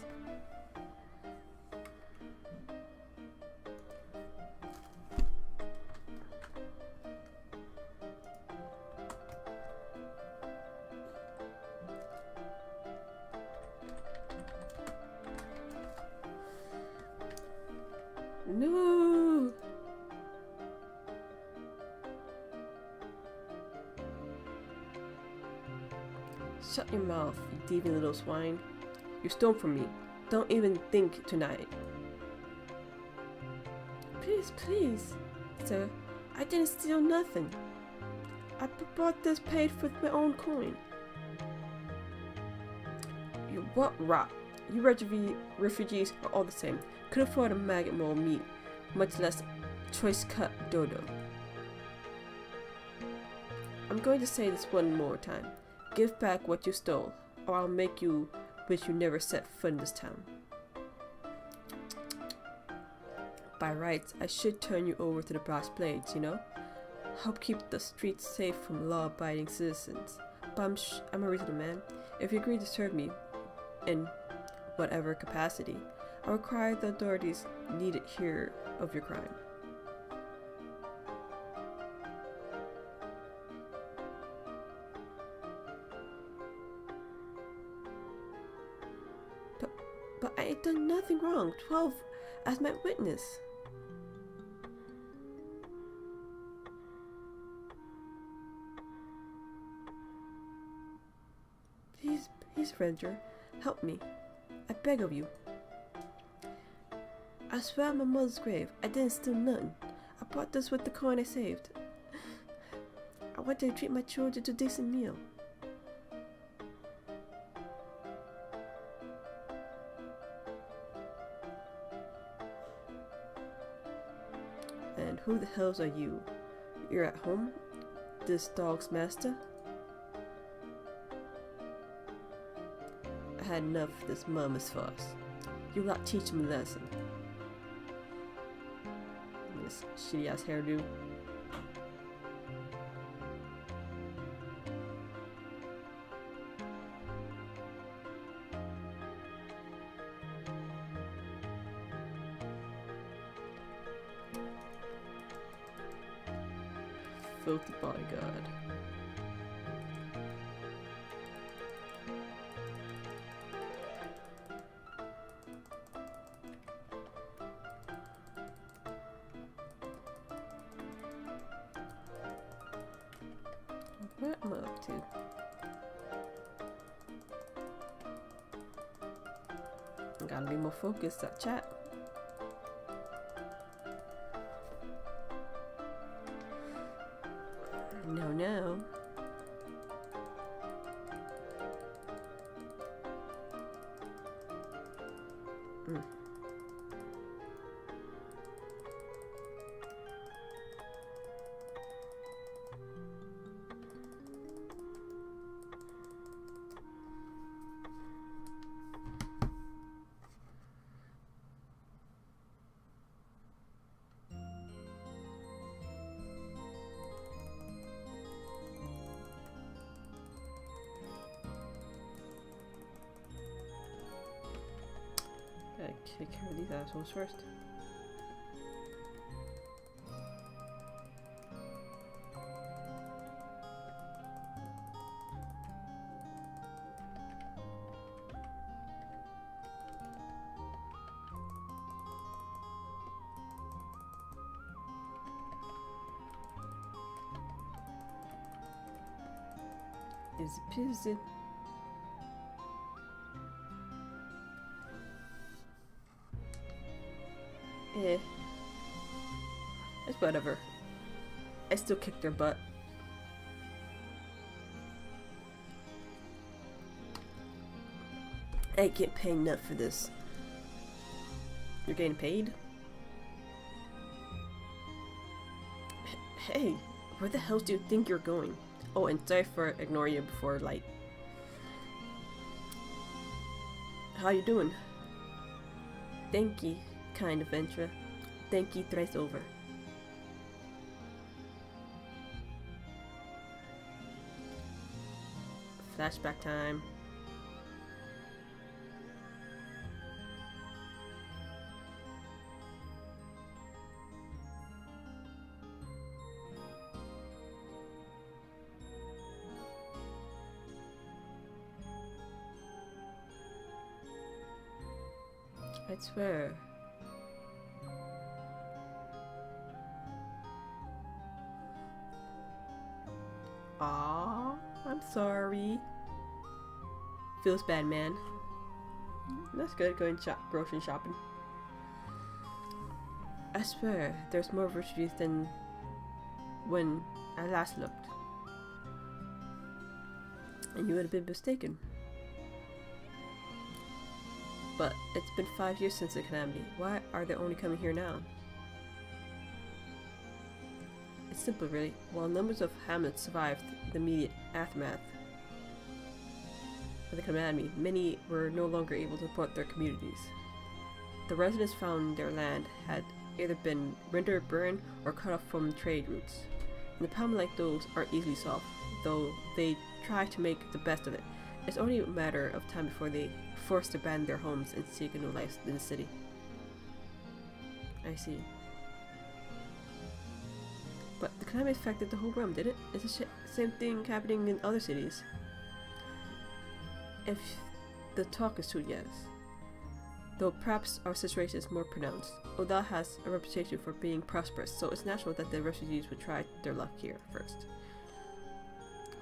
No! Shut your mouth, you thieving little swine. You stole from me. Don't even think tonight. Please, sir. I didn't steal nothing. I bought this paid with my own coin. You what rot? You refugees are all the same. Could afford a maggot mole meat, much less choice cut dodo. I'm going to say this one more time. Give back what you stole, or I'll make you wish you never set foot in this town. By rights, I should turn you over to the brass blades, you know? Help keep the streets safe from law-abiding citizens. But I'm a reasonable man. If you agree to serve me in whatever capacity, I require the authorities needed hear of your crime. But I ain't done nothing wrong. 12 as my witness. Please, Ranger, help me. I beg of you. I swear on my mother's grave, I didn't steal nothing. I bought this with the coin I saved. I want to treat my children to a decent meal. And who the hells are you? You're at home? This dog's master? I had enough of this mama's farce. You will not teach him a lesson. This shitty ass hairdo. Filthy bodyguard. What am I up to? I gotta be more focused at chat. No. take care of these assholes first. Easy peasy. Eh. It's whatever. I still kicked their butt. I ain't get paid enough for this. You're getting paid? Hey, where the hell do you think you're going? Oh, and sorry for ignoring you before, like... How you doing? Thank you, kind adventurer. Thank you thrice over. Flashback time. I swear. Aww, I'm sorry. Feels bad, man. That's good, going grocery shopping. I swear, there's more refugees than when I last looked. And you would have been mistaken. But it's been 5 years since the calamity. Why are they only coming here now? It's simple, really. While numbers of hamlets survived the immediate aftermath of the calamity, many were no longer able to support their communities. The residents found their land had either been rendered barren or cut off from trade routes. And the problems like those aren't easily solved, though they try to make the best of it. It's only a matter of time before they forced to abandon their homes and seek a new life in the city. I see. But the climate affected the whole realm, did it? It's the same thing happening in other cities. If the talk is true, yes. Though perhaps our situation is more pronounced. Odal has a reputation for being prosperous, so it's natural that the refugees would try their luck here first.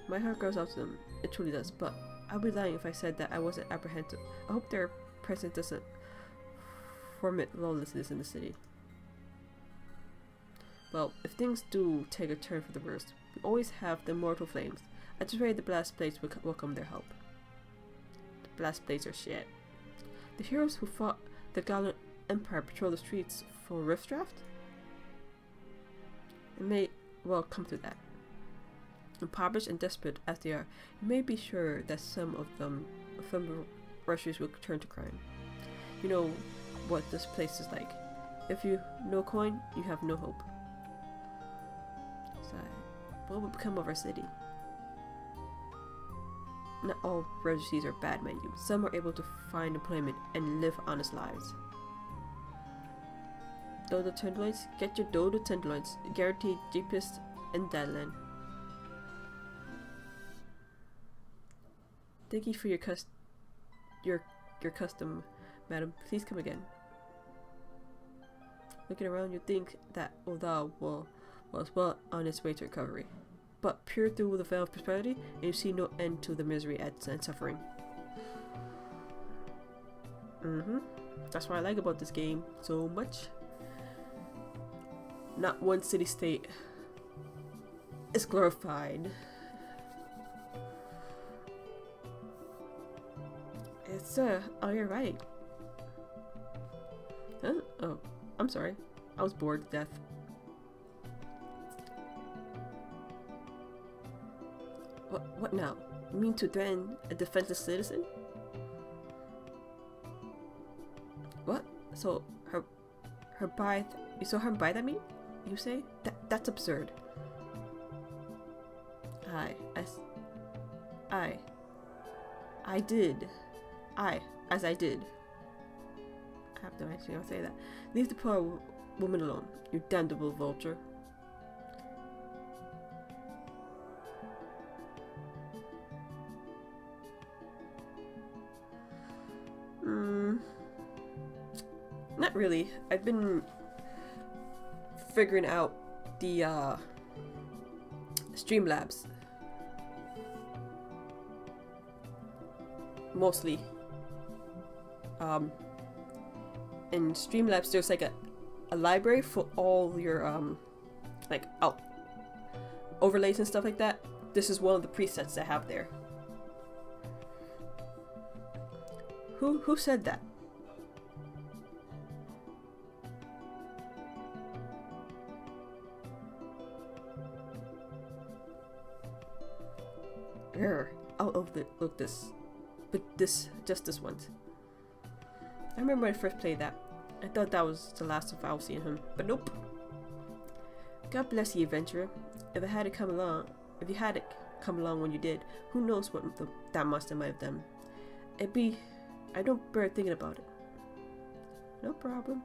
My heart goes out to them, it truly does, but I'd be lying if I said that I wasn't apprehensive. I hope their presence doesn't foment lawlessness in the city. Well, if things do take a turn for the worst, we always have the mortal flames. I just pray the blast blades will welcome their help. The blast blades are shit. The heroes who fought the gallant empire patrol the streets for Riftdraft? It may well come to that. Impoverished and desperate as they are, you may be sure that some of the rushers will turn to crime. You know what this place is like. If you no coin, you have no hope. So, what will become of our city? Not all refugees are bad, mind you. Some are able to find employment and live honest lives. Dodo tenderloins, get your dodo tenderloins, guaranteed cheapest in Deadland. Thank you for your custom, madam. Please come again. Looking around, you think that Odal was well on its way to recovery. But peer through the veil of prosperity, and you see no end to the misery and suffering. That's what I like about this game so much. Not one city-state is glorified. It's, oh, you're right. Huh? Oh, I'm sorry. I was bored to death. What now? You mean to threaten a defenseless citizen? What? So, her buy... You saw her buy that meat? You say? That's absurd. I did. I have no idea how to say that. Leave the poor woman alone, you damnable vulture. Not really. I've been figuring out the Streamlabs mostly. In Streamlabs there's like a library for all your like overlays and stuff like that. This is one of the presets I have there. Who said that? I'll overlook this, but just this once. I remember when I first played that. I thought that was the last of I'll see him, but nope. God bless you, adventurer. If you had it come along when you did, who knows what that monster might have done. I don't bear thinking about it. No problem.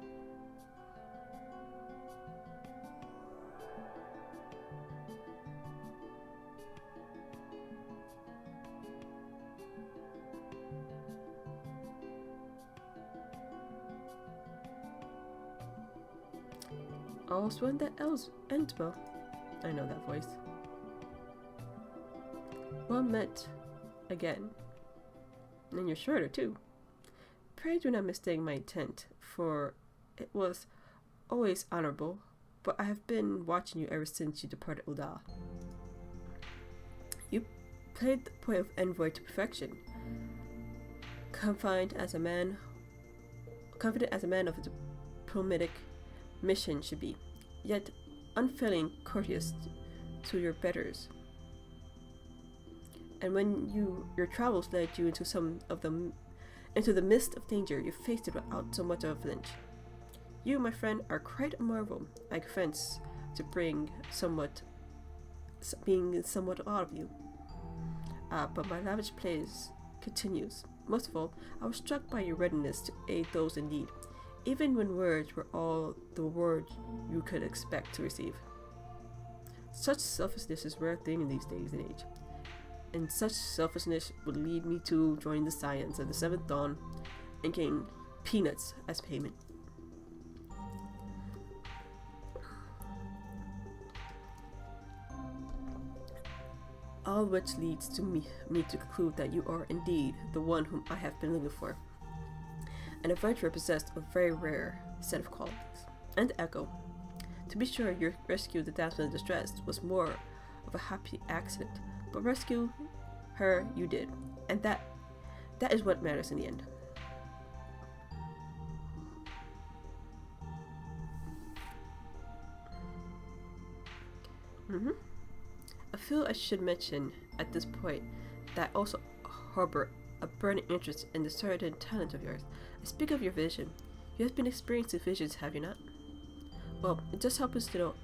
All's one that else ends well. I know that voice. Well met again. And you're shorter too. Pray do not mistake my intent, for it was always honorable, but I have been watching you ever since you departed Uda. You played the point of envoy to perfection. Confident as a man of a diplomatic mission should be, yet unfailing courteous to your betters. And when your travels led you into into the midst of danger, you faced it without so much of a flinch. You, my friend, are quite a marvel. I confess to being somewhat odd of you. But my lavish praise continues. Most of all, I was struck by your readiness to aid those in need, even when words were all the word you could expect to receive. Such selflessness is a rare thing in these days and age. And such selfishness would lead me to join the Science of the Seventh Dawn and gain peanuts as payment. All which leads to me to conclude that you are indeed the one whom I have been looking for. An adventurer possessed of a very rare set of qualities. And to echo, to be sure, your rescue of the damsel in distress was more of a happy accident, but rescue her you did, and that is what matters in the end. I feel I should mention at this point that I also harbor a burning interest in the certain talent of yours. I speak of your vision. You have been experiencing visions, have you not? Well, it just helps us to know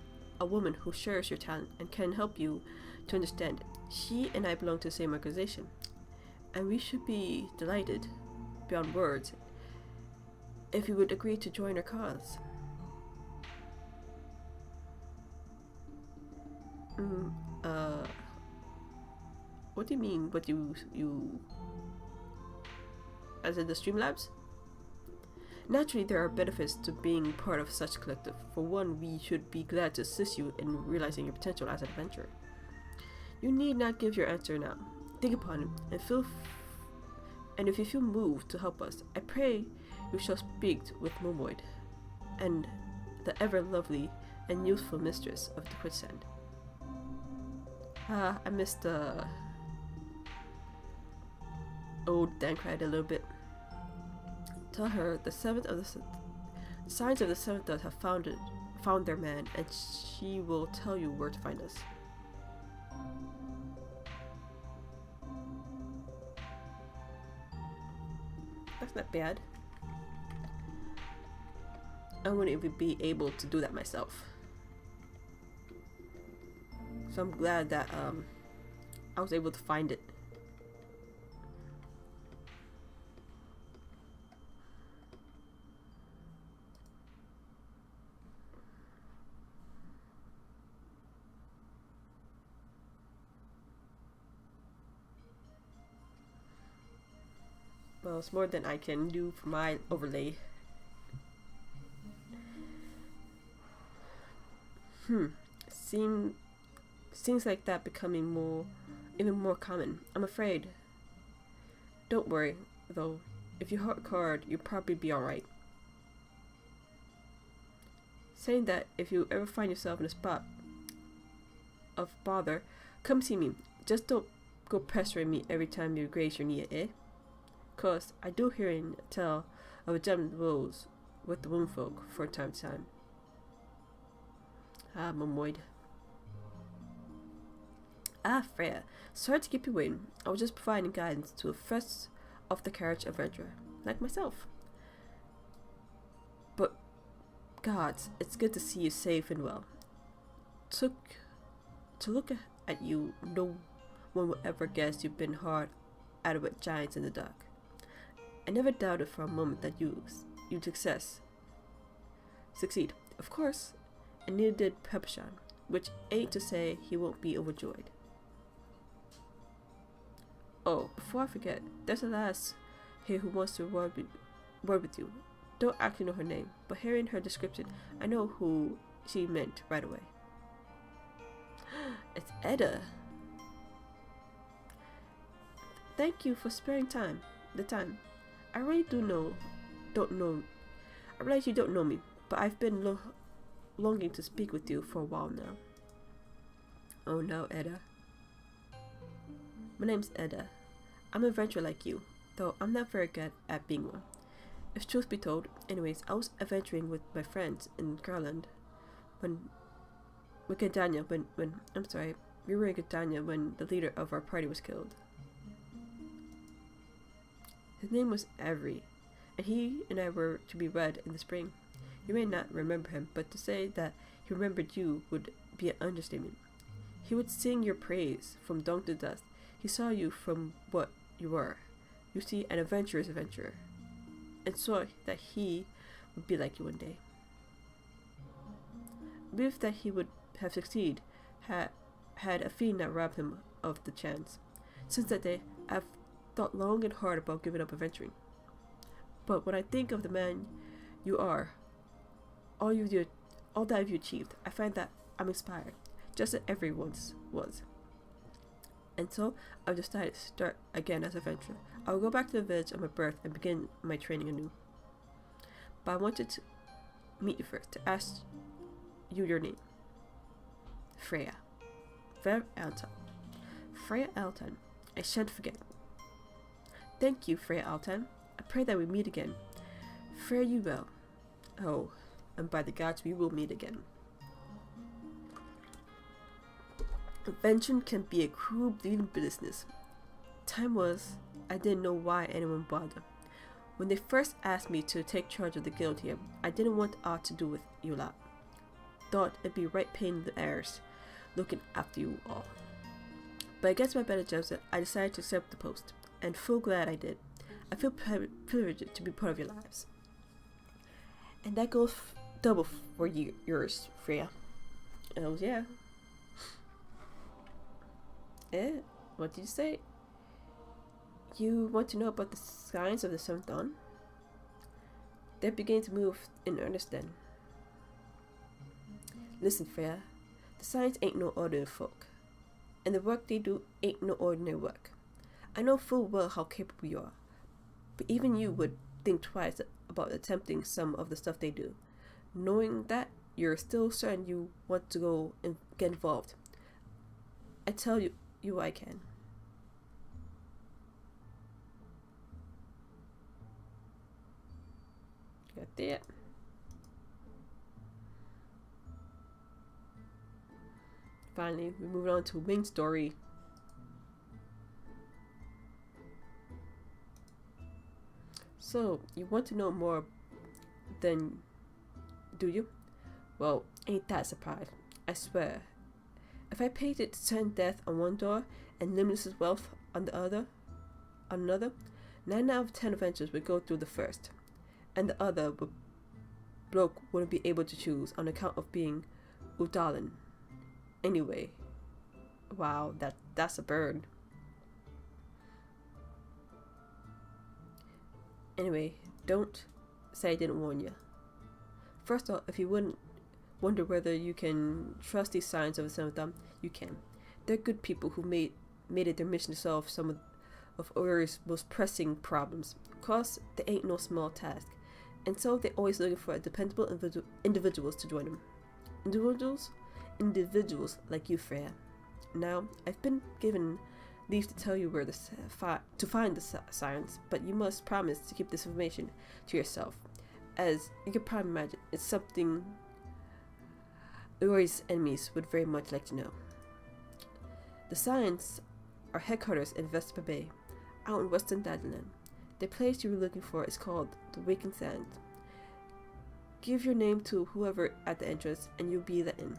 a woman who shares your talent and can help you to understand it. She and I belong to the same organization, and we should be delighted beyond words if you would agree to join our cause. What do you mean? What you as in the Streamlabs? Naturally, there are benefits to being part of such collective. For one, we should be glad to assist you in realizing your potential as an adventurer. You need not give your answer now. Think upon it, and if you feel moved to help us, I pray you shall speak with Momoid, and the ever lovely and youthful mistress of the quicksand. I missed the old Dankrat a little bit. Tell her the signs of the seventh dust have found their man, and she will tell you where to find us. That's not bad. I wouldn't even be able to do that myself. So I'm glad that I was able to find it. Well, it's more than I can do for my overlay. Seem Seems like that becoming even more common. I'm afraid. Don't worry, though. If you work hard, you'll probably be alright. Saying that, if you ever find yourself in a spot of bother, come see me. Just don't go pestering me every time you graze your knee, eh? 'Cause I do hear and tell of a gentleman rules with the womenfolk from time to time. Ah, Momoid. Ah, Freya. Sorry to keep you waiting. I was just providing guidance to a first off the carriage adventurer, like myself. But, gods, it's good to see you safe and well. To look at you, no one would ever guess you've been hard at it with giants in the dark. I never doubted for a moment that you'd succeed. Of course, and neither did Pepshan, which ain't to say he won't be overjoyed. Oh, before I forget, there's a lass here who wants to word with you. Don't actually know her name, but hearing her description, I know who she meant right away. It's Edda. Thank you for sparing the time. I really I realize you don't know me, but I've been longing to speak with you for a while now. Oh no, Edda. My name's Edda. I'm an adventurer like you, though I'm not very good at being one. If truth be told, anyways, I was adventuring with my friends in Garland we were in Gdania when the leader of our party was killed. His name was Avery, and he and I were to be wed in the spring. You may not remember him, but to say that he remembered you would be an understatement. He would sing your praise from dawn to dusk. He saw you from what you were. You see, an adventurer's adventurer, and saw that he would be like you one day. I believe that he would have succeeded had a feeling that robbed him of the chance. Since that day, I've thought long and hard about giving up adventuring. But when I think of the man you are, all that you've achieved, I find that I'm inspired, just as everyone's was. And so I've decided to start again as an adventurer. I will go back to the village of my birth and begin my training anew. But I wanted to meet you first, to ask you your name. Freya. Freya Altan. Freya Altan. I shan't forget. Thank you, Freya Altan. I pray that we meet again. Fare you well. Oh, and by the gods, we will meet again. Adventuring can be a cruel, bleeding business. Time was, I didn't know why anyone bothered. When they first asked me to take charge of the guild here, I didn't want aught to do with you lot. Thought it'd be right pain in the airs, looking after you all. But against my better judgment, I decided to accept the post, and full glad I did. I feel privileged to be part of your lives. And that goes double for yours, Freya. Oh yeah. What did you say? You want to know about the signs of the seventh dawn? They're beginning to move in earnest then. Listen, Freya, the signs ain't no ordinary folk, and the work they do ain't no ordinary work. I know full well how capable you are, but even you would think twice about attempting some of the stuff they do, knowing that you're still certain you want to go and get involved. I tell you I can. Got that. Finally, we move on to main story. So, you want to know more than do you? Well, ain't that surprised. I swear. If I painted certain death on one door and limitless wealth on the another, 9 out of 10 adventures would go through the first, and the other bloke wouldn't be able to choose on account of being Udalin. Anyway, wow, that's a bird. Anyway, don't say I didn't warn you. First off, if you wouldn't wonder whether you can trust these signs over some of them, you can. They're good people who made it their mission to solve some of Earth's most pressing problems. Of course, they ain't no small task, and so they're always looking for dependable individuals to join them. Individuals like you, Freya. Now, I've been given leave to tell you where to find the science, but you must promise to keep this information to yourself. As you can probably imagine, it's something Uri's enemies would very much like to know. The Science are headquarters in Vespa Bay, out in western Dagenland. The place you were looking for is called the Waking Sands. Give your name to whoever at the entrance, and you'll be let in.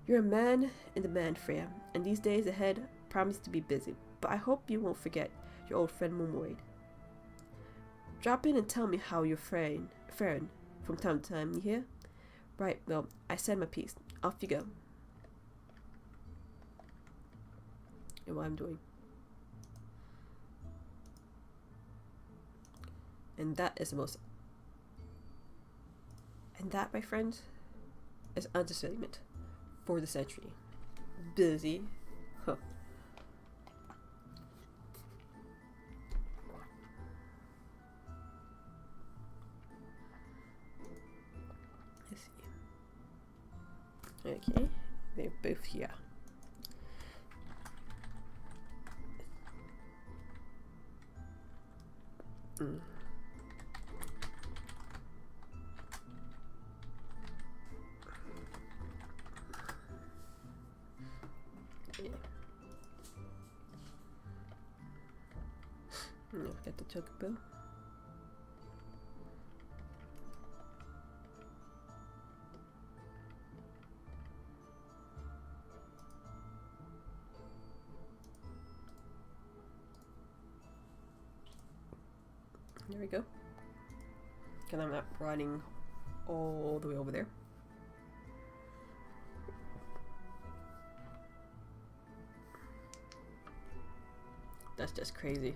You're a man in demand, Freya, and these days ahead promise to be busy, but I hope you won't forget your old friend Momoid. Drop in and tell me how you're faring from time to time, you hear? Right, well, I said my piece. Off you go. And what I'm doing. And that, my friends, is understatement for the century. Busy. Huh. Let's see. Okay, they're both here. No, get the chocobo. There we go. Because I'm not running all the way over there. That's just crazy.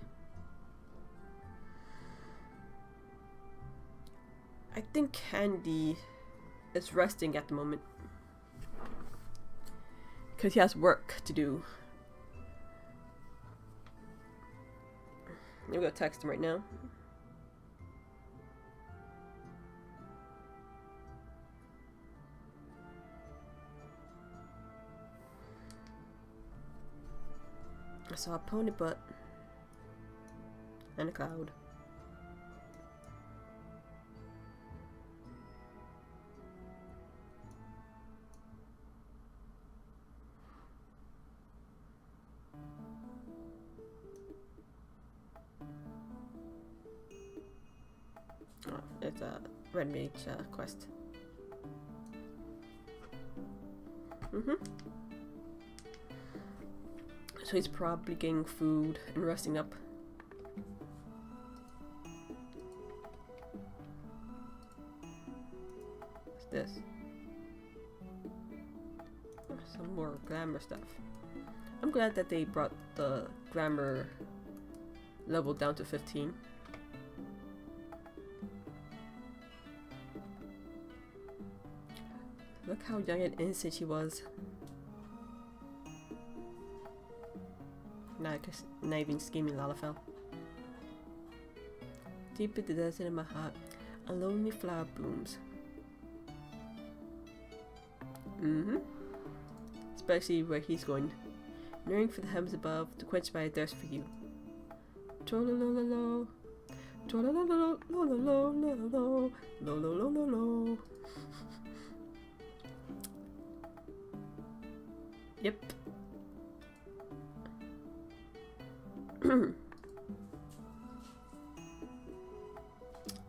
I think Candy is resting at the moment. Because he has work to do. I'm gonna text him right now. I saw a pony butt and a cloud. Oh, it's a red mage quest. So he's probably getting food and resting up. What's this? Oh, some more glamour stuff. I'm glad that they brought the glamour level down to 15. Look how young and innocent she was. Not even scheming Lalafell. Deep in the desert in my heart, a lonely flower blooms. Especially where he's going. Yearning for the heavens above, to quench my thirst for you. Trololololo. Trololololo. Lololololo. Yep.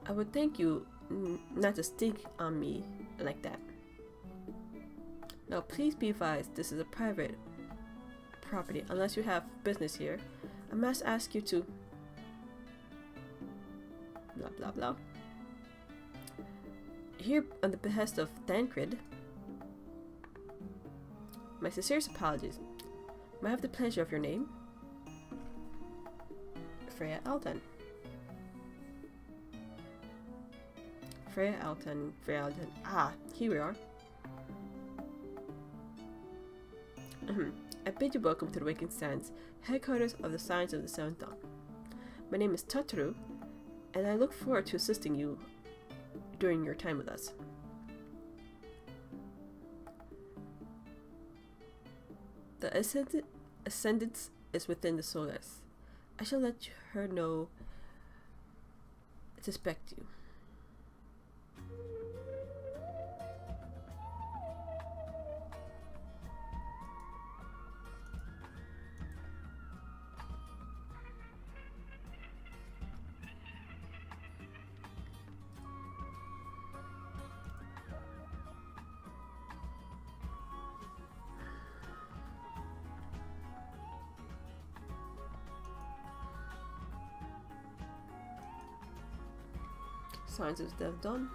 I would thank you not to stick on me like that. Now please be advised, this is a private property. Unless you have business here, I must ask you to blah blah blah. Here on the behest of Thancred, my sincerest apologies. May I have the pleasure of your name? Freya Alden. Freya Altan, Freya Altan. Ah, here we are. I bid you welcome to the Waking Sands, headquarters of the Science of the Seventh Dawn. My name is Tataru, and I look forward to assisting you during your time with us. The Ascendance is within the Solaris. I shall let her know to suspect you. Signs of the dawn.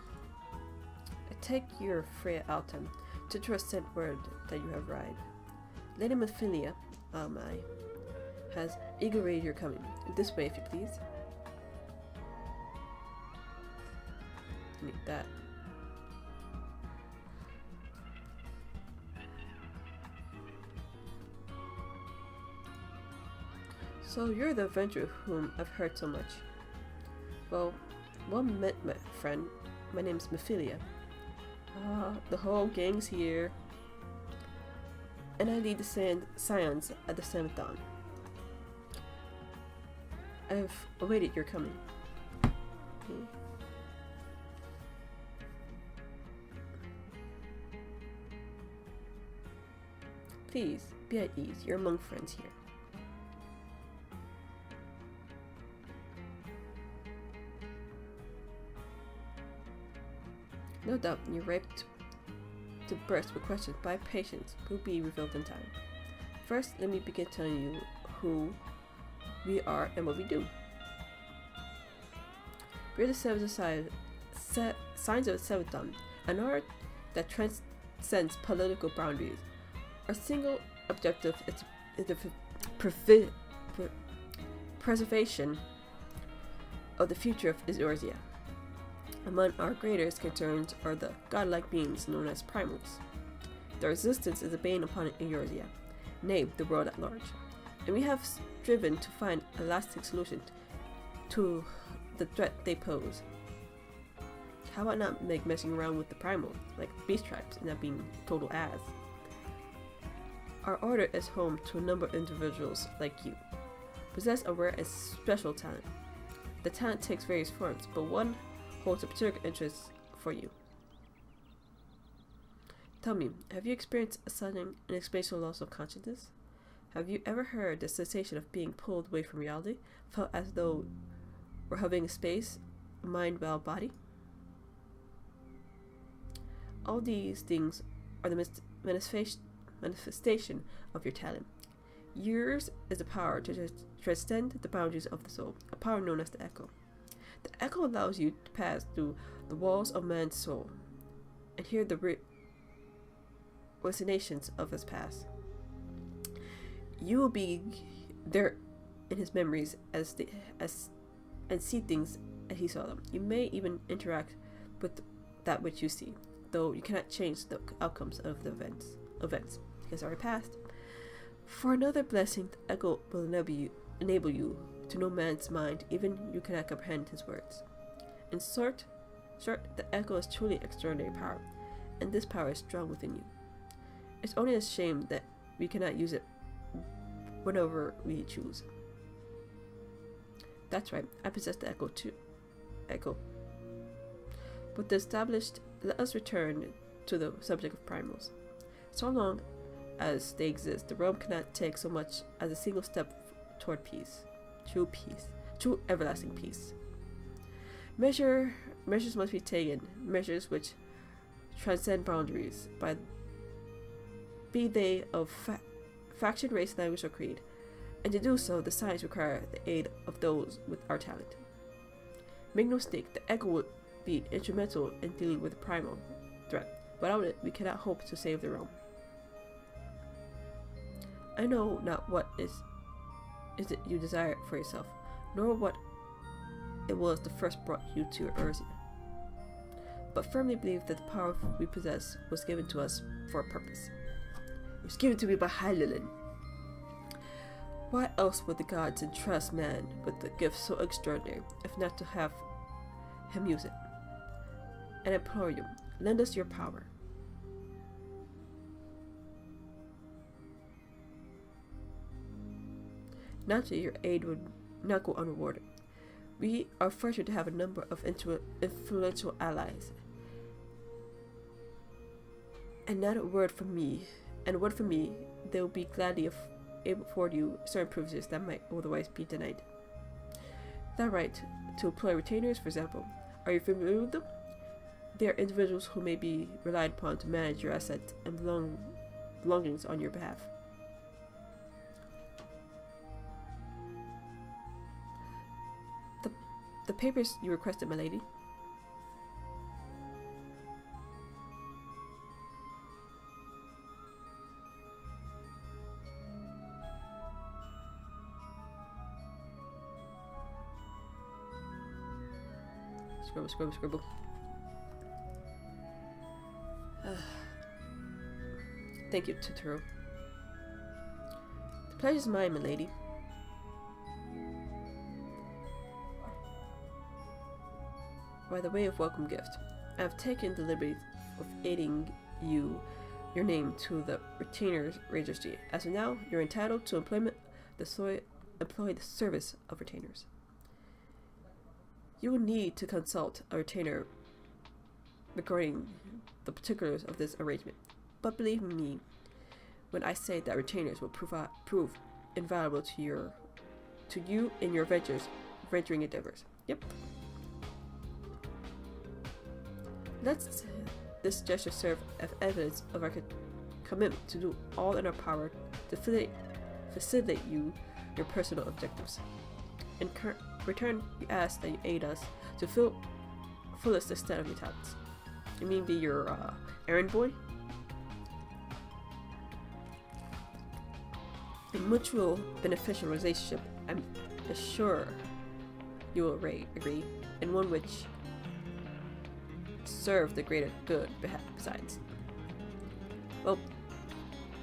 I take your Freya Altan to trust sent word that you have arrived. Lady Mephilia, has eager awaited your coming. This way, if you please. Need that. So you're the adventurer whom I've heard so much. Well met, my friend. My name's Mephilia. The whole gang's here. And I lead the scions at the Seventh Dawn. I've awaited your coming. Please, be at ease. You're among friends here. No doubt you're raped to burst with questions by patience will be revealed in time. First, let me begin telling you who we are and what we do. We're the Signs of the Seventh Dawn, an art that transcends political boundaries. Our single objective is the preservation of the future of Eorzea. Among our greatest concerns are the godlike beings known as primals. Their existence is a bane upon Eorzea, nay, the world at large, and we have striven to find a lasting solution to the threat they pose. How about not messing around with the primal, like beast tribes, and not being total ass? Our order is home to a number of individuals like you, possess a rare and special talent. The talent takes various forms, but one holds a particular interest for you. Tell me, have you experienced a sudden and inexplicable loss of consciousness? Have you ever heard the sensation of being pulled away from reality, felt as though we're hovering in space, mind, well, body? All these things are the manifestation of your talent. Yours is the power to transcend the boundaries of the soul, a power known as the Echo. The Echo allows you to pass through the walls of man's soul and hear the resonations of his past. You will be there in his memories and see things as he saw them. You may even interact with that which you see, though you cannot change the outcomes of the events because already passed. For another blessing, the Echo will enable you to know man's mind, even you cannot comprehend his words. In short, the Echo is truly extraordinary power, and this power is strong within you. It's only a shame that we cannot use it whenever we choose. That's right, I possess the Echo too. But the established, let us return to the subject of primals. So long as they exist, the realm cannot take so much as a single step toward peace. True everlasting peace. Measures must be taken, measures which transcend boundaries, be they of faction, race, language, or creed. And to do so, the science require the aid of those with our talent. Make no mistake, the Echo would be instrumental in dealing with the primal threat. Without it, we cannot hope to save the realm. I know not what is it you desire for yourself, nor what it was that first brought you to Eorzea. but firmly believe that the power we possess was given to us for a purpose. It was given to me by Heililin. Why else would the gods entrust man with a gift so extraordinary, if not to have him use it? And I implore you, lend us your power. Naturally, your aid would not go unrewarded. We are fortunate to have a number of influential allies. And not a word from me, they will be gladly able to afford you certain privileges that might otherwise be denied. That right to employ retainers, for example, are you familiar with them? They are individuals who may be relied upon to manage your assets and belongings on your behalf. The papers you requested, my lady. Scribble, scribble, scribble. Thank you, Totoro. The pleasure's mine, my lady. By the way of welcome gift, I have taken the liberty of aiding your name to the retainer's registry. As of now, you're entitled to employ the service of retainers. You will need to consult a retainer regarding the particulars of this arrangement, but believe me when I say that retainers will prove invaluable to you in your venturing endeavors. Yep. Let this gesture serve as evidence of our commitment to do all in our power to facilitate your personal objectives. In return, we ask that you aid us to fullest extent of your talents. You mean be your errand boy? A mutual beneficial relationship, I'm sure you will agree, and one which serve the greater good besides. Well,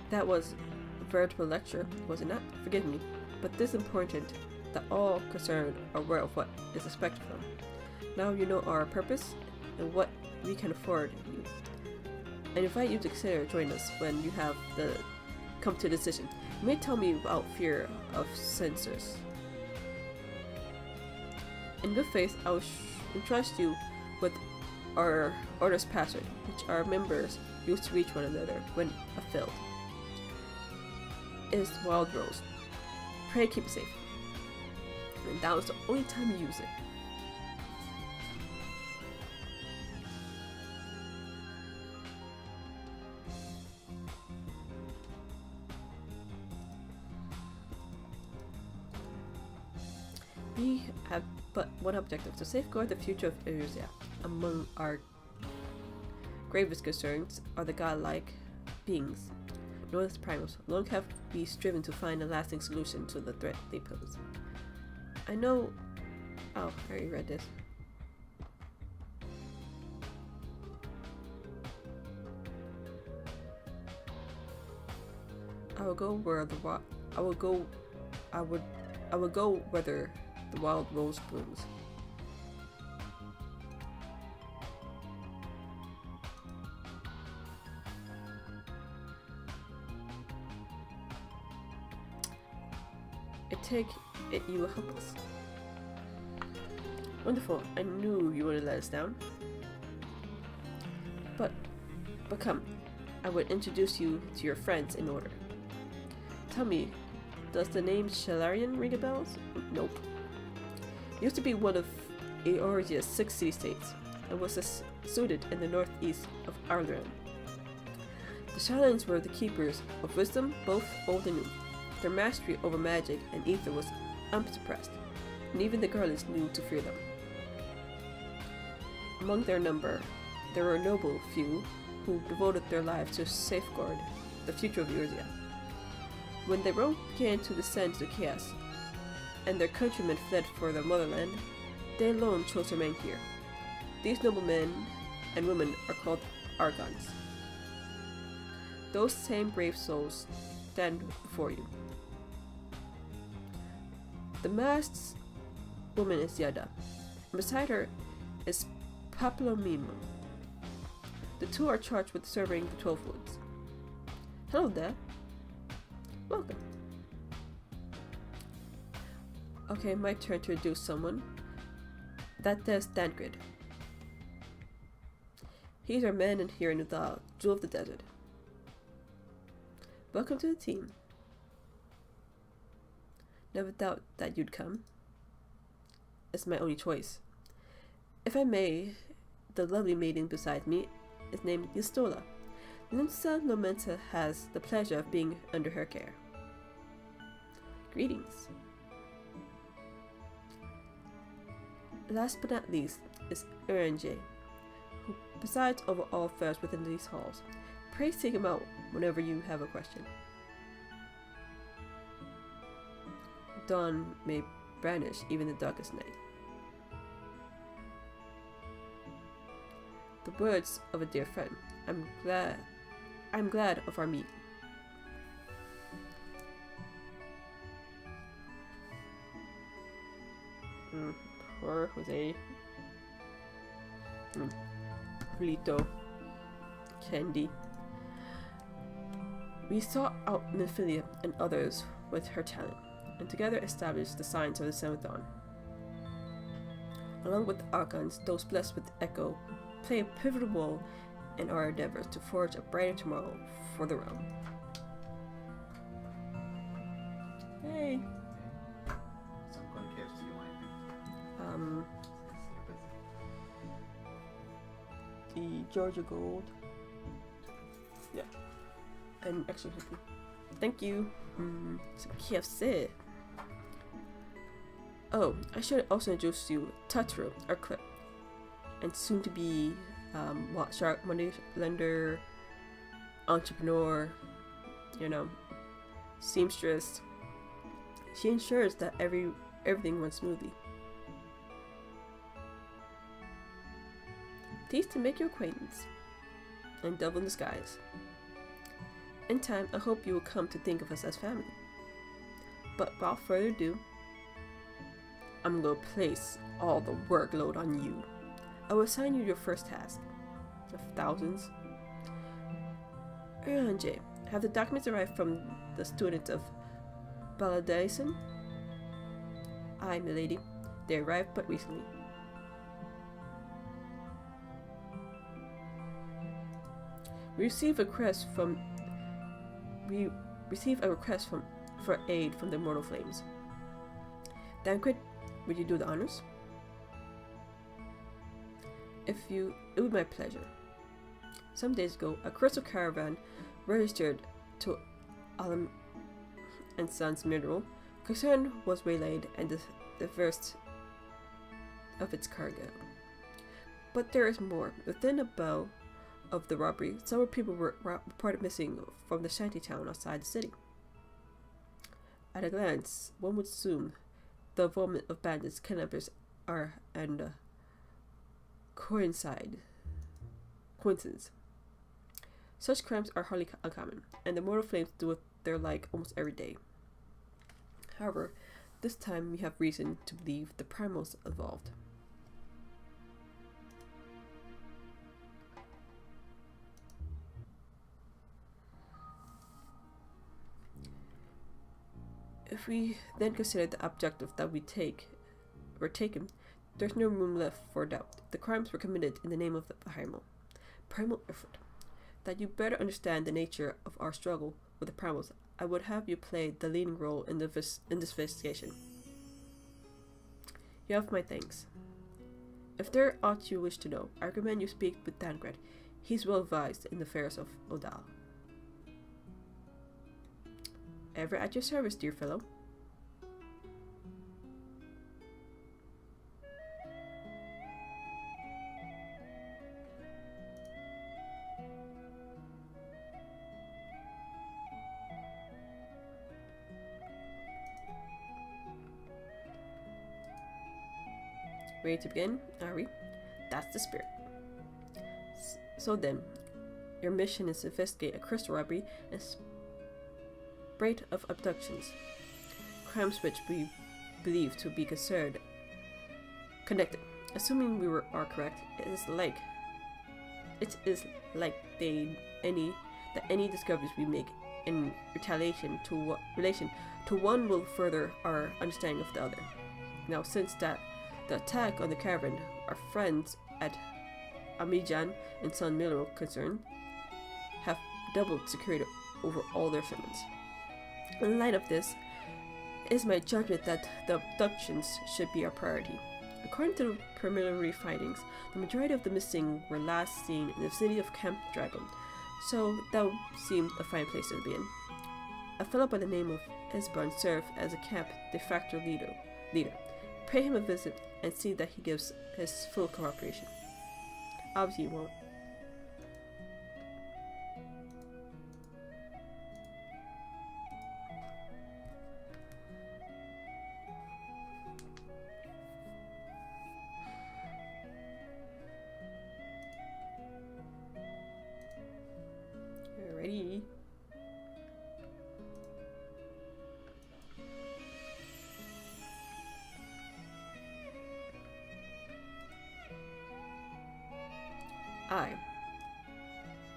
that was a veritable lecture, was it not? Forgive me, but this is important that all concerned are aware of what is expected from them. Now you know our purpose and what we can afford you. I invite you to consider joining us when you have come to a decision. You may tell me without fear of censors. In good faith, I will entrust you with our order's password, which our members use to reach one another when fulfilled. It is Wild Rose. Pray keep it safe. And that was the only time you use it. We have but one objective: to safeguard the future of Eurasia. Among our gravest concerns are the godlike beings, known as primals. Long have we striven to find a lasting solution to the threat they pose. I know. Oh, I already read this. I will go where the wild rose blooms. I take it you will help us. Wonderful. I knew you wouldn't let us down. But come, I would introduce you to your friends in order. Tell me, does the name Shalarian ring a bell? Nope. It used to be one of Eorzea's 6 city-states and was suited in the northeast of Ireland. The Shalarians were the keepers of wisdom, both old and new. Their mastery over magic and ether was unsuppressed, and even the Garlands knew to fear them. Among their number, there were a noble few who devoted their lives to safeguard the future of Eorzea. When the road began to descend to chaos, and their countrymen fled for their motherland, they alone chose to remain here. These noblemen and women are called archons. Those same brave souls stand before you. The masked woman is Yada, and beside her is Papilomimo. The two are charged with serving the 12 Woods. Hello there. Welcome. Okay, my turn to introduce someone. That is Dankrid. He's our man in here in the Jewel of the Desert. Welcome to the team. Never doubt that you'd come. It's my only choice. If I may, the lovely maiden beside me is named Yustola. Limsa Momenta has the pleasure of being under her care. Greetings. Last but not least is Uranjay, who presides over all affairs within these halls. Pray seek him out whenever you have a question. Dawn may brandish even the darkest night. The words of a dear friend. I'm glad of our meeting. Poor Jose. Polito. Candy. We sought out Nymphilia and others with her talent, and together established the Science of the Seventh Dawn. Along with Archons, those blessed with Echo play a pivotal role in our endeavors to forge a brighter tomorrow for the realm. Hey! So I'm going to KFC, you want anything? The Georgia Gold. Yeah. And extra cookie. Thank you. Some KFC. Oh, I should also introduce you Tatro, our clip, and soon to be shark money lender, entrepreneur, seamstress. She ensures that everything runs smoothly. Pleased to make your acquaintance and delve in the skies. In time, I hope you will come to think of us as family. But without further ado, I'm going to place all the workload on you. I will assign you your first task. Of thousands. J, have the documents arrived from the students of Baladaison? Aye, milady. They arrived but recently. We receive a request for aid from the Mortal Flames. Dankrid, would you do the honors? It would be my pleasure. Some days ago, a crystal caravan registered to Alam and Sons Mineral. Concern was waylaid and the first of its cargo. But there is more. Within a bell of the robbery, several people were reported missing from the shanty town outside the city. At a glance, one would assume the involvement of bandits, kidnappers, and coincidence. Such crimes are hardly uncommon, and the Mortal Flames do it their like almost every day. However, this time we have reason to believe the primals involved. If we then consider the objective that were taken, there's no room left for doubt. The crimes were committed in the name of the primal effort. That you better understand the nature of our struggle with the primals, I would have you play the leading role in this investigation. You have my thanks. If there aught you wish to know, I recommend you speak with Dankred. He's well advised in the affairs of Odal. Ever at your service, dear fellow. Ready to begin? Are we? That's the spirit. So then, your mission is to investigate a crystal robbery and spate of abductions, crimes which we believe to be connected. Assuming we are correct, it is like any discoveries we make in relation to one will further our understanding of the other. Now, since the attack on the caravan, our friends at Amijan and Sun Mineral Concern have doubled security over all their shipments. In light of this, it is my judgment that the abductions should be our priority. According to the preliminary findings, the majority of the missing were last seen in the vicinity of Camp Dragon, so that seemed a fine place to be in. A fellow by the name of Esbon served as a camp de facto leader. Pay him a visit and see that he gives his full cooperation. Obviously he won't. Alrighty.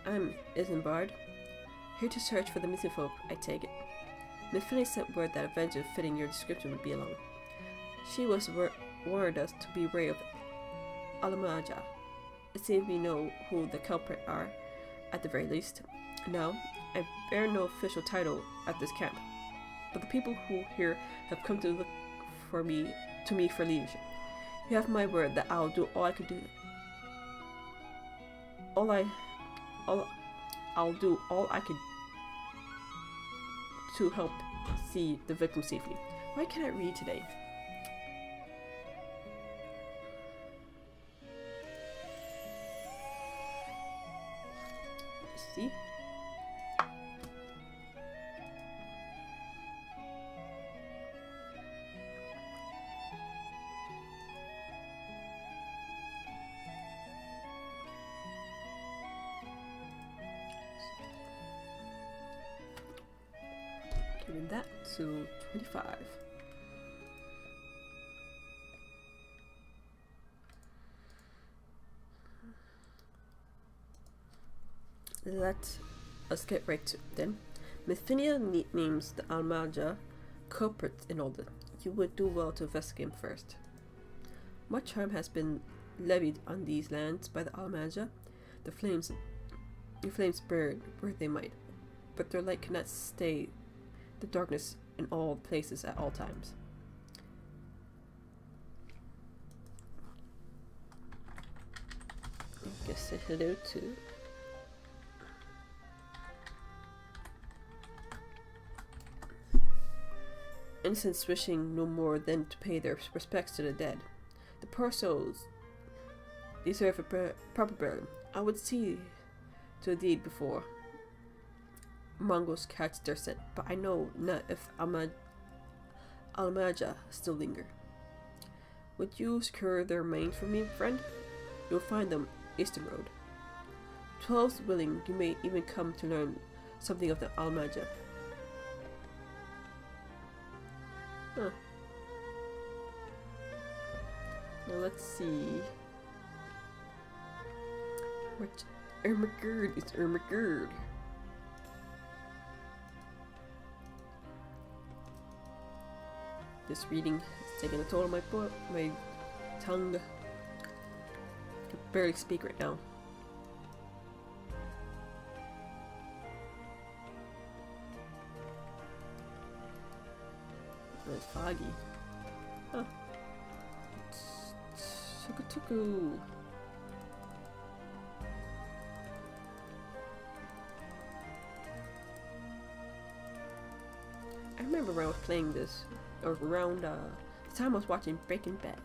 I'm Isambard, here to search for the missing folk, I take it. Mifune sent word that a vengeance fitting your description would be along. She was warned us to be wary of Alamaja. It seems we know who the culprit are, at the very least. Now, I bear no official title at this camp, but the people who here have come to look to me for leadership. You have my word that I'll do all I could do. I'll do all I could to help see the victim safely. Why can't I read today? See? Giving that to 25. Let us get right to it then. Methinia names the Almaja culprit in all this. You would do well to investigate him first. Much harm has been levied on these lands by the Almaja. The flames burn where they might, but their light cannot stay the darkness in all places at all times. I guess say hello to innocents wishing no more than to pay their respects to the dead. The poor souls deserve a proper burial. I would see to the deed before Mongols catch their scent, but I know not if Almaja still linger. Would you secure their remains for me, friend? You'll find them Eastern Road. 12's willing, you may even come to learn something of the Almaja. Huh. Now let's see. What Ermagerd is Ermagerd. This reading is taking a toll on my tongue. I can barely speak right now. It's foggy. Huh. Tuku. I remember when I was playing this, or around the time I was watching Breaking Bad.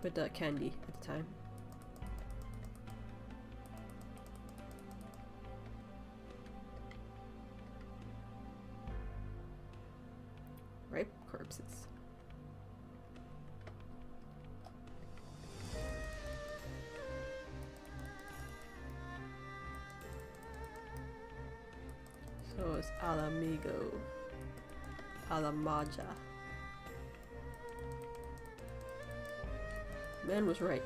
With Candy at the time. Ripe corpses. you go. Alamaja. Man was right.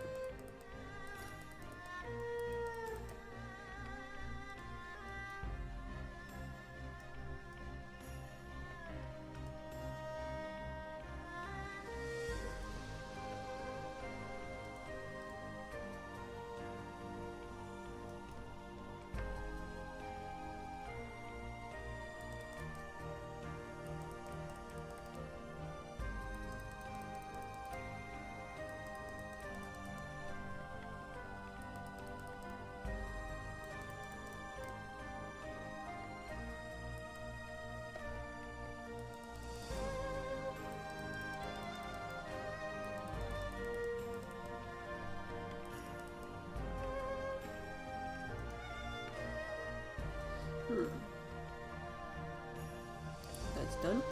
That's done.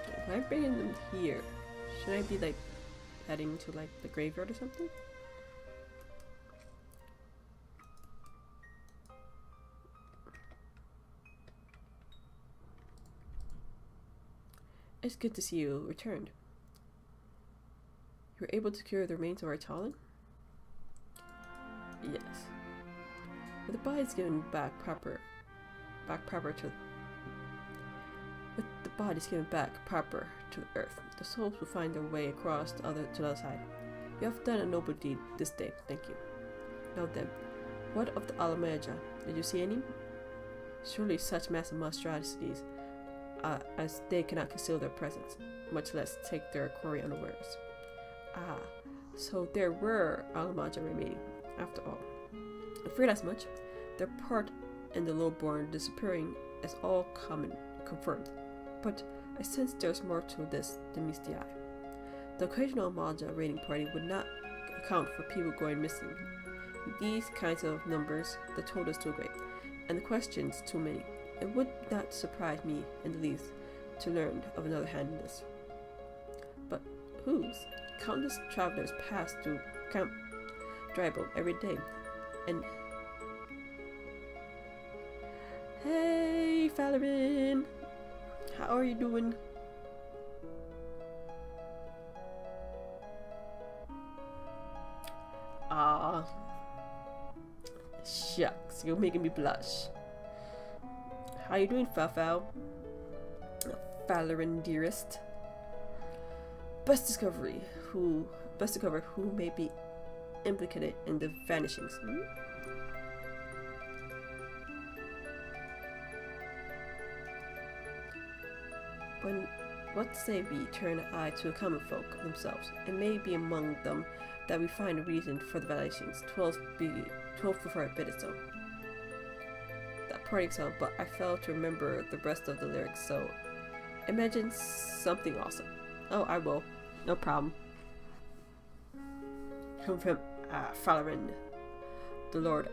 If I bring them here, should I be like heading to like the graveyard or something? It's good to see you returned. You were able to cure the remains of our Talon? Yes. With the bodies given back proper to the earth, the souls will find their way across to the other side. You have done a noble deed this day, thank you. Now then, what of the Alamaja? Did you see any? Surely such massive monstrosities as they cannot conceal their presence, much less take their quarry unawares. Ah, so there were Alamaja remaining, after all. I feared as much. Their part in the lowborn disappearing is all confirmed, but I sense there's more to this than meets the eye. The occasional Alamaja raiding party would not account for people going missing. In these kinds of numbers, the total is too great, and the questions too many. It would not surprise me in the least to learn of another hand in this. But whose? Countless travelers pass through Camp Drybone every day, and hey, Valerin, how are you doing? Ah, shucks, you're making me blush. How you doing, Fafal? Valerin, dearest. Best discover who may be implicated in the vanishings. When what say we turn an eye to the common folk themselves? It may be among them that we find a reason for the vanishings. 12 before I bid it so. That party so, but I failed to remember the rest of the lyrics, so imagine something awesome. Oh, I will. No problem. Come from Valerin, the Lord,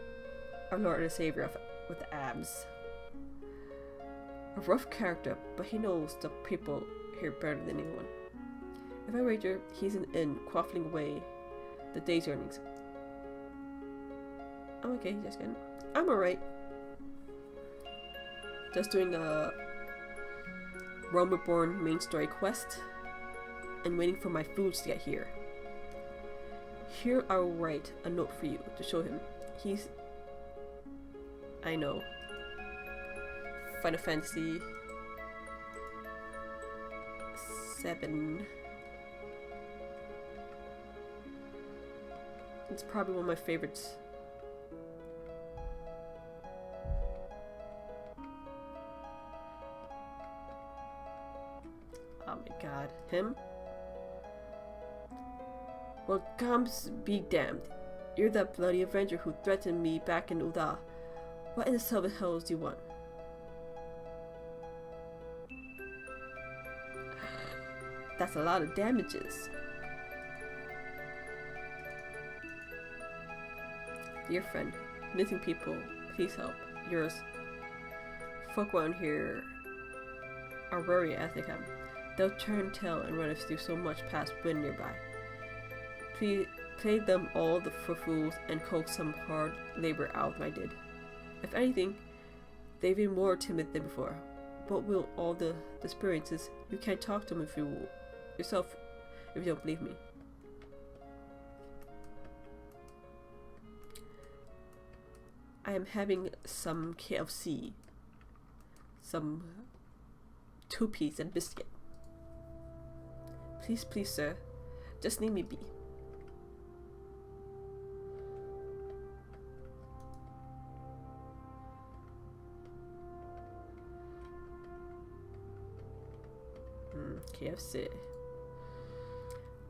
our Lord and Savior with the abs. A rough character, but he knows the people here better than anyone. If I wager, he's in the inn, quaffing away the day's earnings. I'm okay, just kidding. I'm alright. Just doing a Rome Reborn main story quest and waiting for my foods to get here. Here I will write a note for you to show him. I know. Final Fantasy 7. It's probably one of my favorites. Oh my god. Him? Well, Gums be damned. You're that bloody avenger who threatened me back in Uda. What in the seven hells do you want? That's a lot of damages. Dear friend, missing people, please help. Yours. Folk around here are worried as they come. They'll turn tail and run if there's so much past wind nearby. Play them all for fools and coax some hard labor out of my did. If anything, they've been more timid than before. But will all the experiences, you can't talk to them if you don't believe me. I am having some KFC, some 2-piece and biscuit. Please, please, sir, just leave me be. KFC.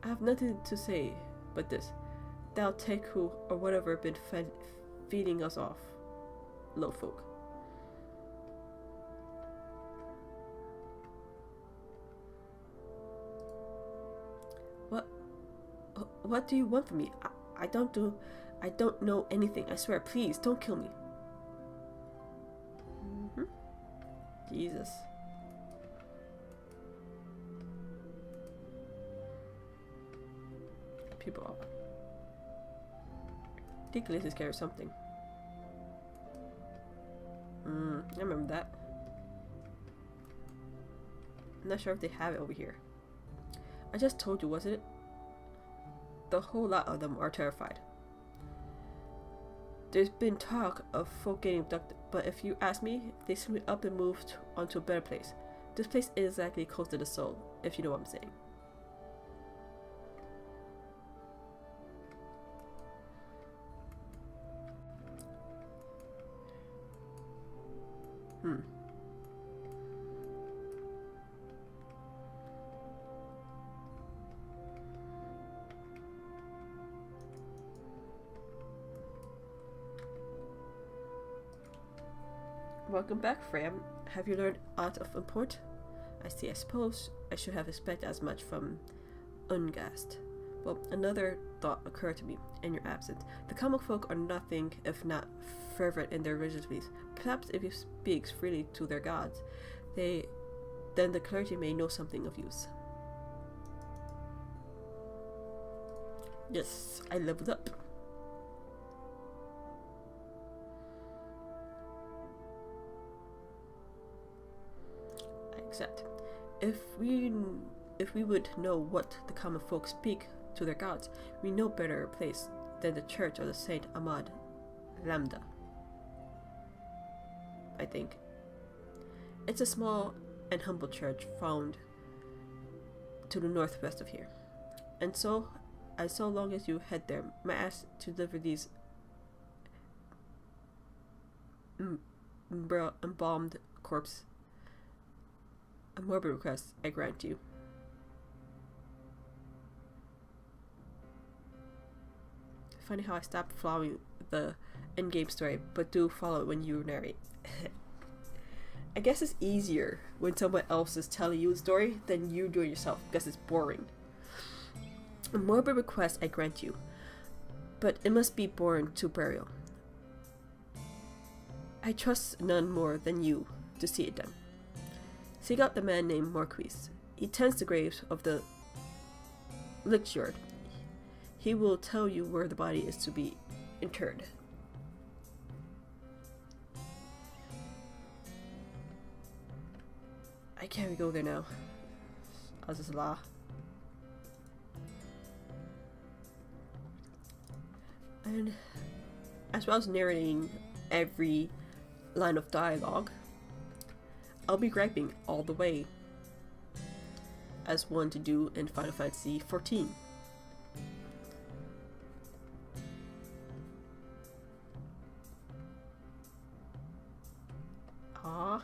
I have nothing to say but this. Thou take who or whatever been feeding us off, low folk. What do you want from me? I don't know anything. I swear, please don't kill me. Jesus. People are ridiculously scared of something. I remember that. I'm not sure if they have it over here. I just told you, wasn't it? The whole lot of them are terrified. There's been talk of folk getting abducted, but if you ask me, they simply up and moved onto a better place. This place is exactly close to the soul, if you know what I'm saying. Welcome back, Fram. Have you learned aught of import? I see. I suppose I should have expected as much from Ungast. Well, another thought occurred to me in your absence. The common folk are nothing if not fervent in their religious beliefs. Perhaps if you speak freely to their gods, then the clergy may know something of use. Yes, I leveled up. Except, if we would know what the common folk speak to their gods, we know better place than the church of the Saint Ahmad Lambda. I think. It's a small and humble church found to the northwest of here. And so long as you head there, may I ask to deliver these embalmed corpse. A morbid request, I grant you. Funny how I stopped following the in-game story, but do follow it when you narrate. I guess it's easier when someone else is telling you the story than you do it yourself, because it's boring. A morbid request, I grant you, but it must be borne to burial. I trust none more than you to see it done. Seek out the man named Marquis. He tends the graves of the lictured. He will tell you where the body is to be interred. I can't go there now. Azazla. And as well as narrating every line of dialogue, I'll be griping all the way, as one to do in Final Fantasy XIV. Ah,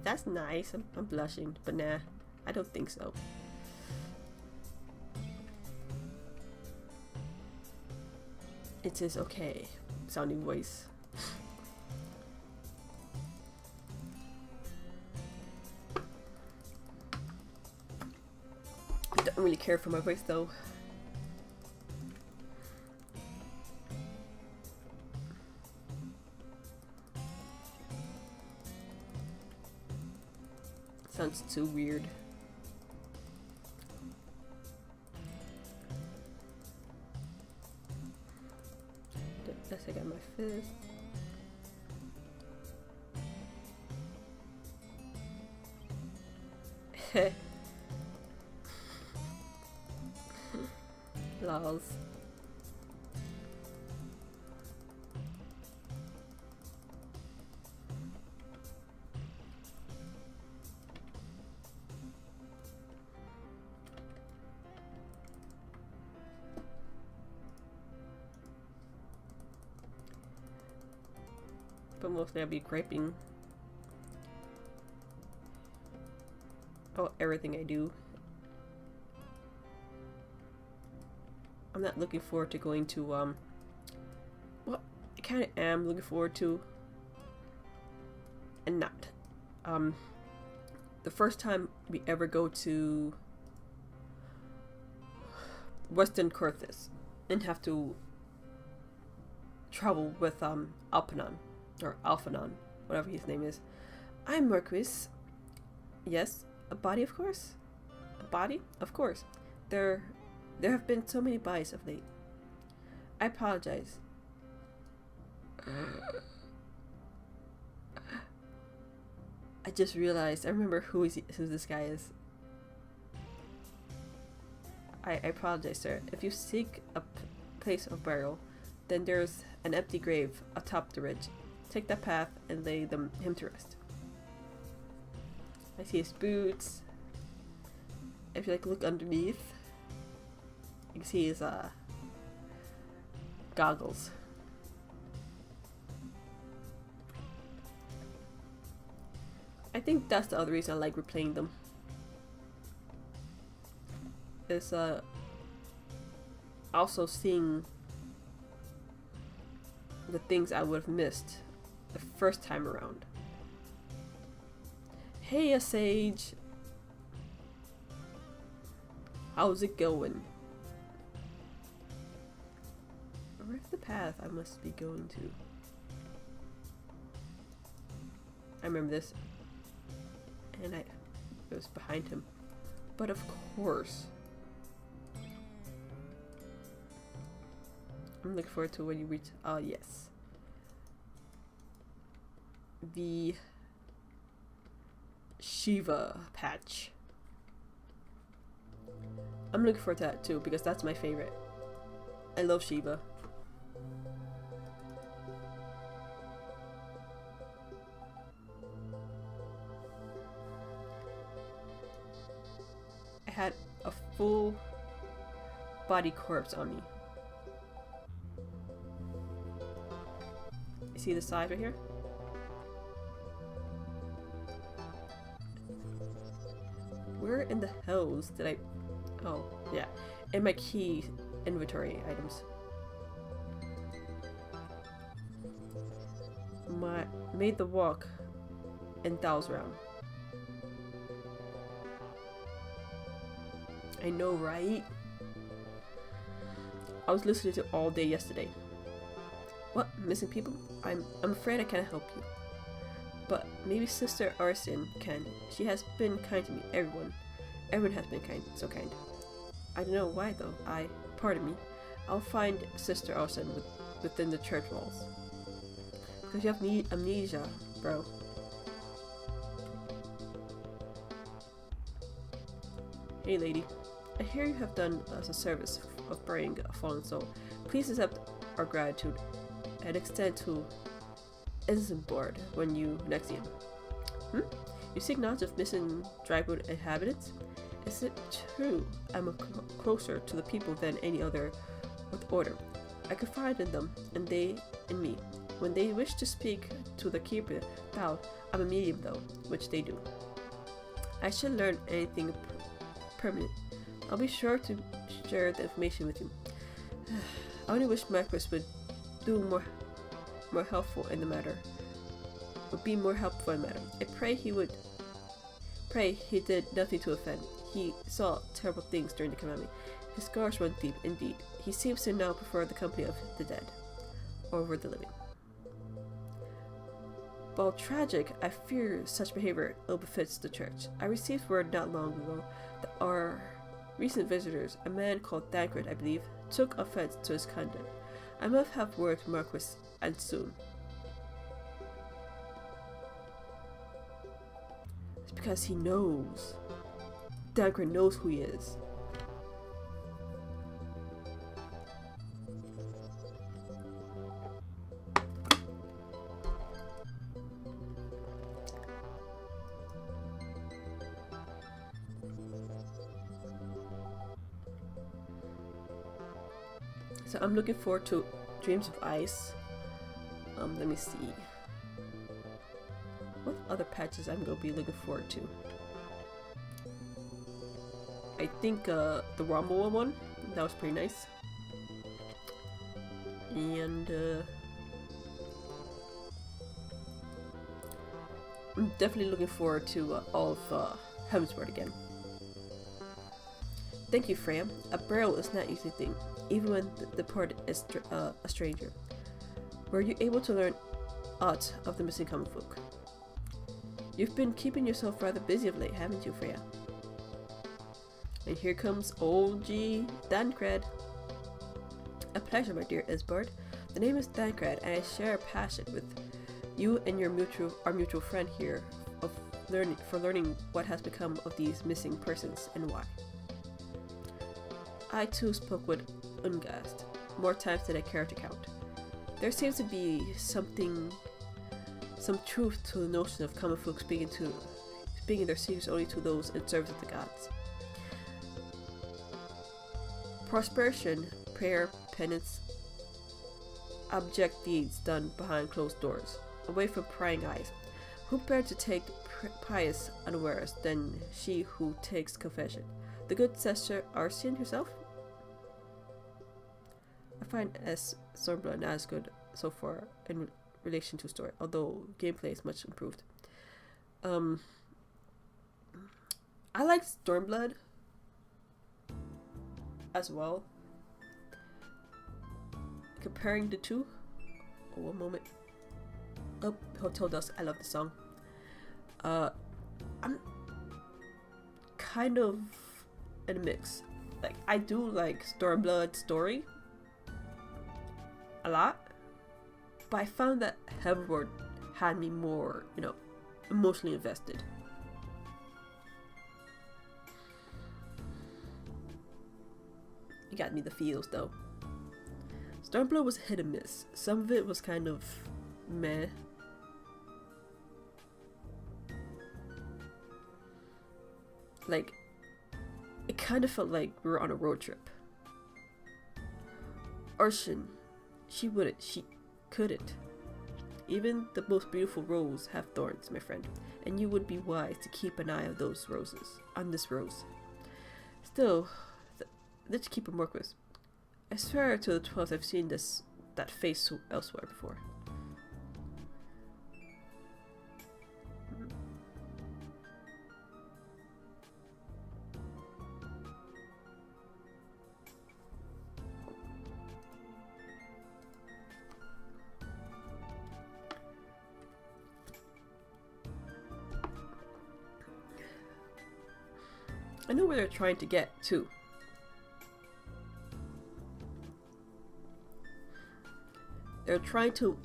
that's nice. I'm blushing, but nah, I don't think so. It's his okay sounding voice. I don't really care for my voice though. Sounds too weird. Let's take out my fist. Lols. But mostly I'll be griping about everything I do. I'm not looking forward to going to, well, I kind of am looking forward to, and not. The first time we ever go to Western Kurthis and have to travel with, Alpanon, or Alphanon, whatever his name is. I'm Merquis. Yes, a body, of course. A body? Of course. There have been so many bodies of late. I apologize. I just realized, I remember who this guy is. I apologize, sir. If you seek a place of burial, then there's an empty grave atop the ridge. Take that path and lay him to rest. I see his boots. If you look underneath, you can see his goggles. I think that's the other reason I like replaying them. Is also seeing the things I would have missed the first time around. Hey, Sage. How's it going? Where's the path I must be going to? I remember this. And it was behind him. But of course. I'm looking forward to when you reach. Oh, yes. The Shiva patch. I'm looking forward to that too because that's my favorite. I love Shiva. I had a full body corpse on me. You see the side right here? Where in the hells did I... Oh, yeah. In my key inventory items. Made the walk in Thao's realm. I know, right? I was listening to all day yesterday. What? Missing people? I'm afraid I can't help you. But maybe Sister Arsen can. She has been kind to me. Everyone has been kind. So kind. I don't know why though. Pardon me. I'll find Sister Arsen within the church walls. Because you have amnesia, bro. Hey lady. I hear you have done us a service of burying a fallen soul. Please accept our gratitude and extend to Ensenboard when you next see him. You seek knowledge of missing Dragwood inhabitants? Is it true I'm closer to the people than any other with order? I confide in them, and they in me. When they wish to speak to the keeper, I'm a medium though, which they do. I should learn anything permanent. I'll be sure to share the information with you. I only wish Marcus would do more helpful in the matter. Would be more helpful in the matter. I pray he did nothing to offend. He saw terrible things during the calamity. His scars run deep, indeed. He seems to now prefer the company of the dead over the living. While tragic, I fear such behavior ill befits the church. I received word not long ago that our recent visitors, a man called Thancred, I believe, took offense to his conduct. I must have word with Marquis, and soon. It's because he knows. Dancred knows who he is. So I'm looking forward to Dreams of Ice. Let me see. What other patches I'm gonna be looking forward to? I think the Rumble one, that was pretty nice. And I'm definitely looking forward to all of Heavensward again. Thank you, Freya. A burial is not an easy thing, even when the departed is a stranger. Were you able to learn aught of the missing common folk? You've been keeping yourself rather busy of late, haven't you, Freya? And here comes old G. Dancred. A pleasure, my dear Isbard. The name is Dancred, and I share a passion with you and our mutual friend here of learning what has become of these missing persons and why. I too spoke with Ungast, more times than I care to count. There seems to be some truth to the notion of common folk speaking their secrets only to those in service of the gods. Prosperity, prayer, penance, abject deeds done behind closed doors, away from prying eyes. Who better to take pious unawares than she who takes confession? The good sister Arsian herself? I find Stormblood not as good so far in relation to story, although gameplay is much improved. I like Stormblood as well. Comparing the two. Oh, one moment. Oh, Hotel Dusk. I love the song. I'm kind of in a mix. Like, I do like Stormblood story a lot, but I found that Heavenward had me more, emotionally invested. It got me the feels though. Stormblood was hit and miss. Some of it was kind of meh. Like, it kind of felt like we were on a road trip. Urshan, she couldn't. Even the most beautiful rose have thorns, my friend, and you would be wise to keep an eye on those roses, on this rose. Still, let's keep him work with. I swear to the 12th I've seen that face elsewhere before. I know where they're trying to get to. They're trying to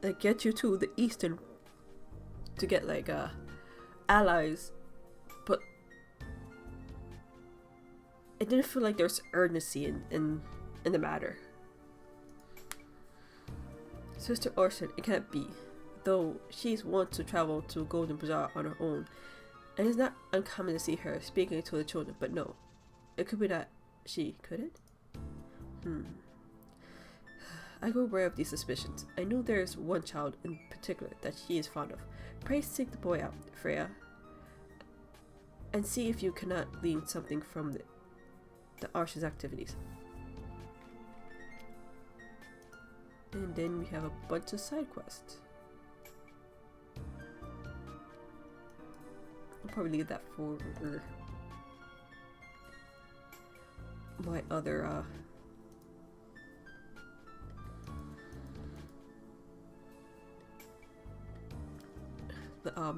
like get you to the eastern to get like allies, but it didn't feel like there's urgency in the matter. Sister Orson, it can't be. Though she's wont to travel to Golden Bazaar on her own, and it's not uncommon to see her speaking to the children, but no, it could be that she couldn't. I go aware of these suspicions. I know there is one child in particular that she is fond of. Pray seek the boy out, Freya, and see if you cannot glean something from the Arsh's activities. And then we have a bunch of side quests. I'll probably leave that for my other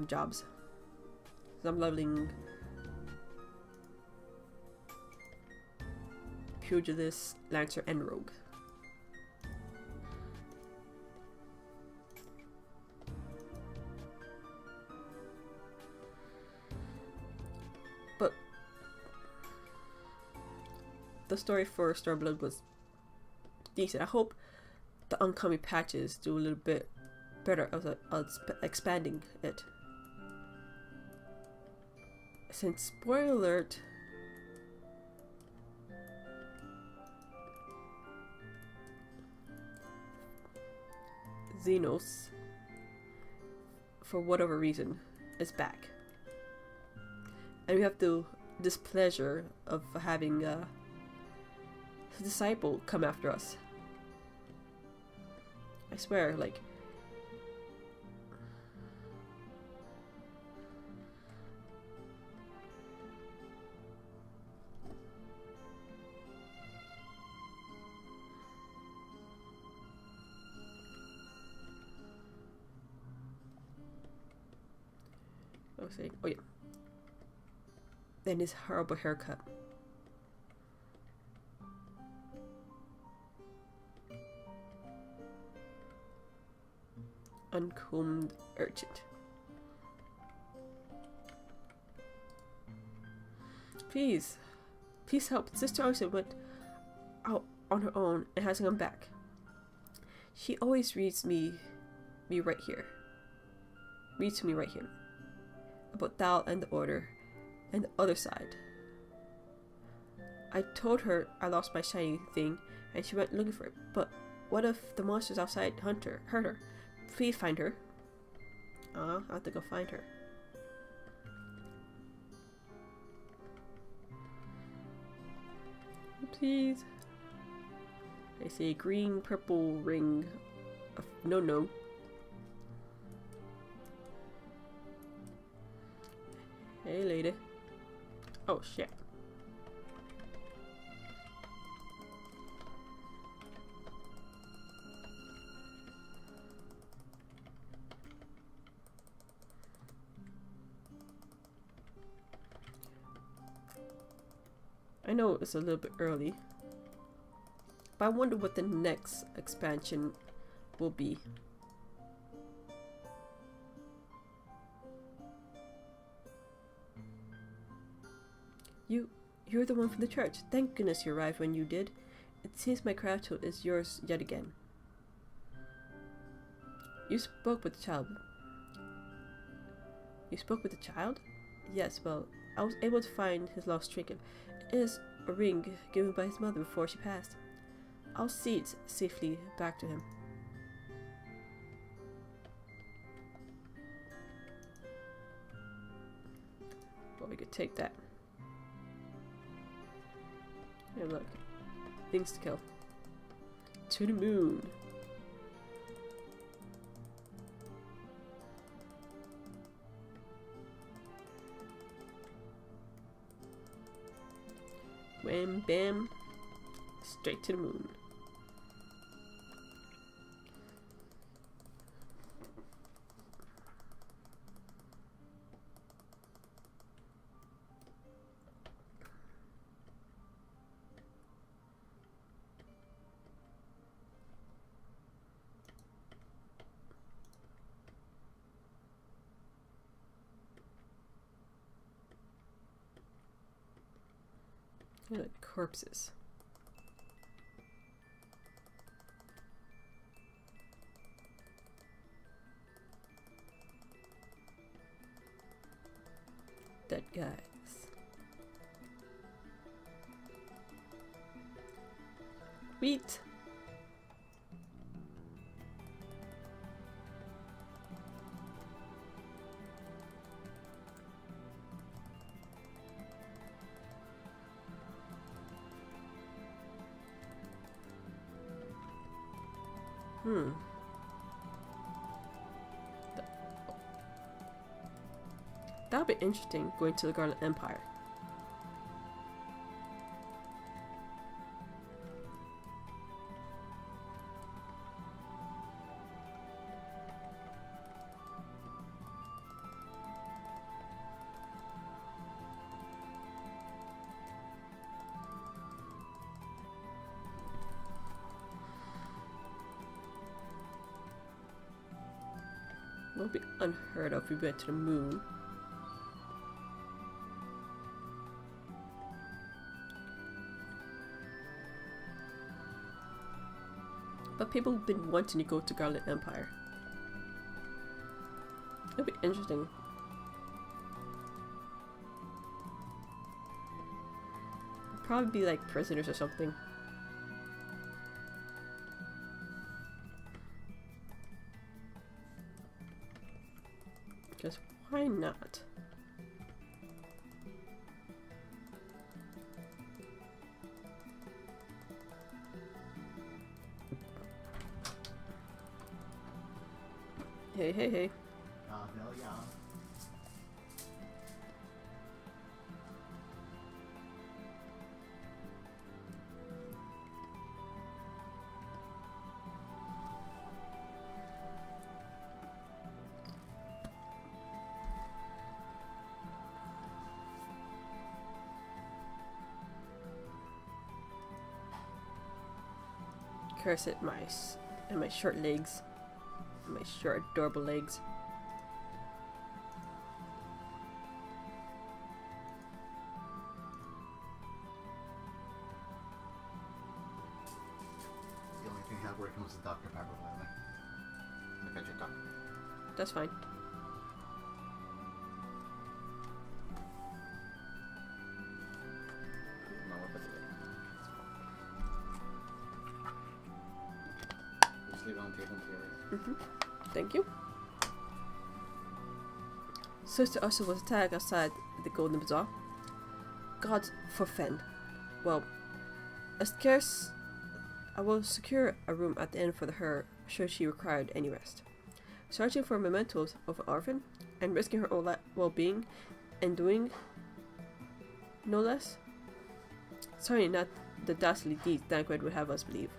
jobs. So I'm leveling pugilist, lancer, and rogue. But the story for Starblood was decent. I hope the oncoming patches do a little bit better of expanding it. Since, spoiler alert, Xenos, for whatever reason, is back. And we have the displeasure of having a disciple come after us. I swear, like, I was saying, oh yeah, and his horrible haircut. Uncombed urchin. Please help. Sister Oisa went out on her own and hasn't come back. She always reads me right here. Reads to me right here. About Thal and the Order and the other side. I told her I lost my shiny thing and she went looking for it. But what if the monsters outside hurt her? Please find her. I'll have to go find her. Please. I see a green purple ring of no. Hey lady. Oh shit. I know it's a little bit early, but I wonder what the next expansion will be. You're the one from the church. Thank goodness you arrived when you did. It seems my gratitude is yours yet again. You spoke with the child. You spoke with the child? Yes, well, I was able to find his lost trinket. It is a ring given by his mother before she passed. I'll see it safely back to him. Well, we could take that. Yeah, look. Things to kill. To the moon. Wham bam. Straight to the moon. Like corpses. Dead guys. Wheat. That would be interesting, going to the Garnet Empire. would be unheard of if we went to the moon. But people have been wanting to go to Garland Empire. It'd be interesting. Probably be like prisoners or something. Because why not? Hey, hey, hey. Hell yeah. Curse it, and my short legs. My short, adorable legs. The only thing I had working was the Dr. Pepper, by the way. The Veggie Duck. That's fine. No, what is it? Just leave it on the table until you're ready. Thank you. Sister Usher was attacked outside the Golden Bazaar. God forfend. Well, I will secure a room at the inn for her should she require any rest. Searching for mementos of an orphan and risking her own well-being and doing no less. Certainly not the dastardly deeds Dankred would have us believe.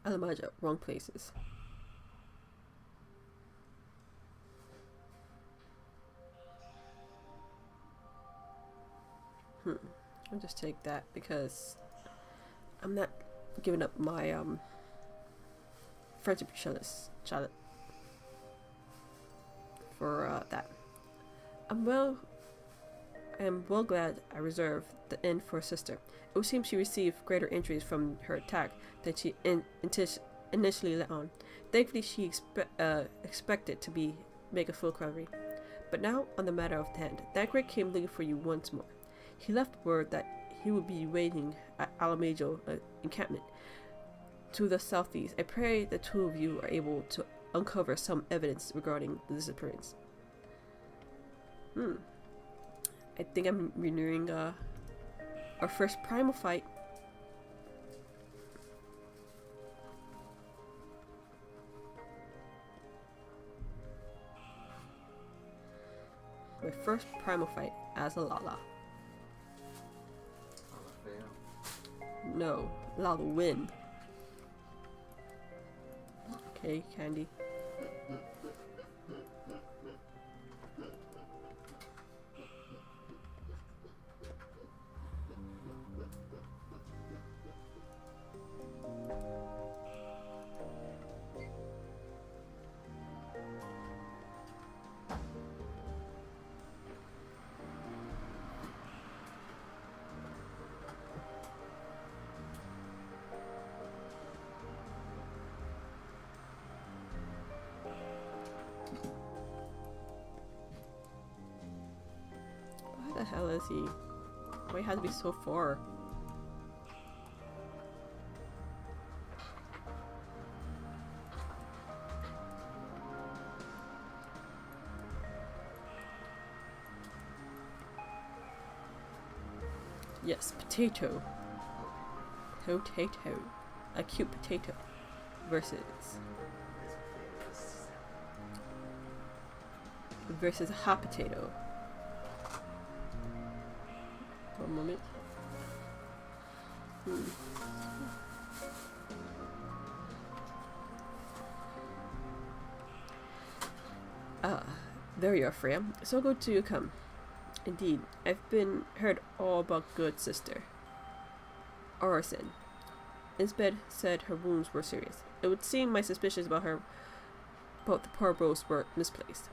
Alamaja, wrong places. I'll just take that because I'm not giving up my friendship Charlotte for that. I am well glad I reserved the inn for a sister. It would seem she received greater injuries from her attack than she initially let on. Thankfully, she expected to make a full recovery. But now, on the matter of hand, Dankred came looking for you once more. He left word that he would be waiting at Alamajo encampment to the southeast. I pray the two of you are able to uncover some evidence regarding the disappearance. I think I'm renewing our first primal fight. My first primal fight as a Lala. No, Lala win. Okay, Candy. Why the hell is he? Why he has to be so far? Yes, potato. Potato. A cute potato. Versus a hot potato. One moment. There you are, Freya. So good to you come. Indeed, I've been heard all about good sister. Orison. Isbeth said her wounds were serious. It would seem my suspicions about the poor bros were misplaced.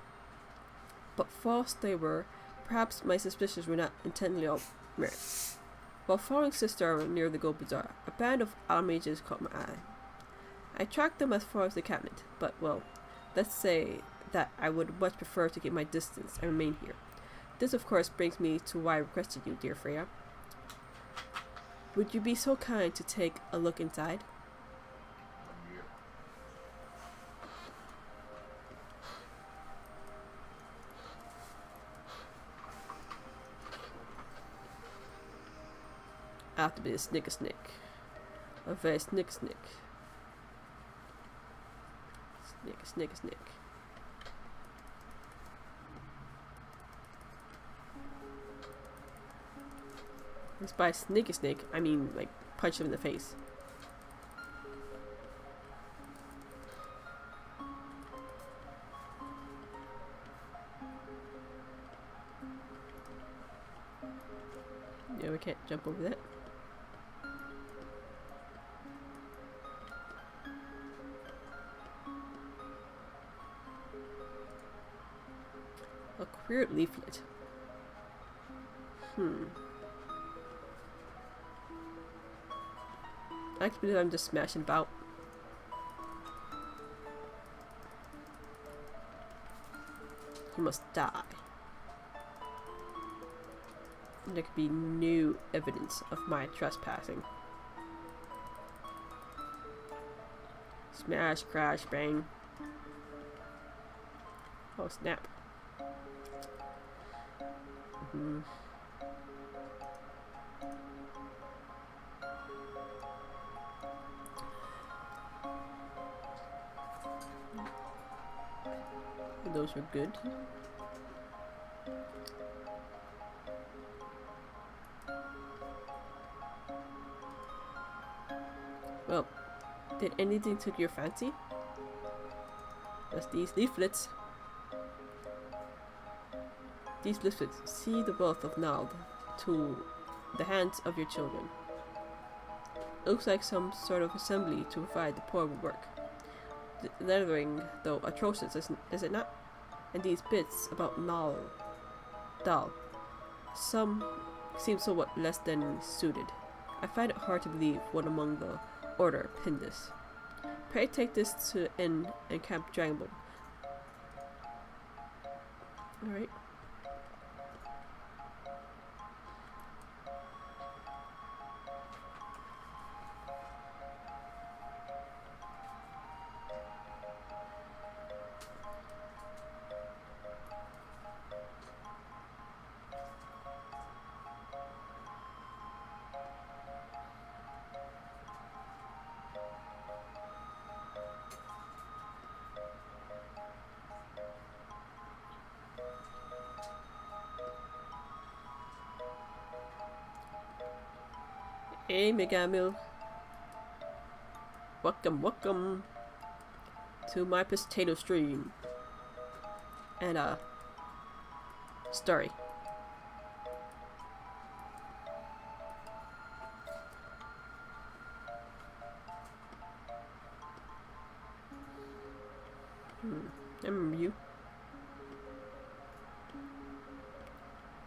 But false they were, perhaps my suspicions were not intently all merit. While following Sister near the Gold Bazaar, a band of almages caught my eye. I tracked them as far as the cabinet, but, well, let's say that I would much prefer to keep my distance and remain here. This, of course, brings me to why I requested you, dear Freya. Would you be so kind to take a look inside? I have to be a snick. A very snick. Snick. It's by snake, I mean, like, punch him in the face. Yeah, we can't jump over that. A queer leaflet. I can believe I'm just smashing about. He must die. There could be new evidence of my trespassing. Smash, crash, bang. Oh, snap. Those were good. Well, did anything take your fancy? Just these leaflets. These leaflets see the wealth of Nald to the hands of your children. Looks like some sort of assembly to provide the poor with work. The lettering, though atrocious, is it not? And these bits about Dal, some seem somewhat less than suited. I find it hard to believe one among the order pinned this. Pray take this to the inn and Camp Dragonbolt. Alright. Hey, Megamil. Welcome to my potato stream. And, story. I remember you.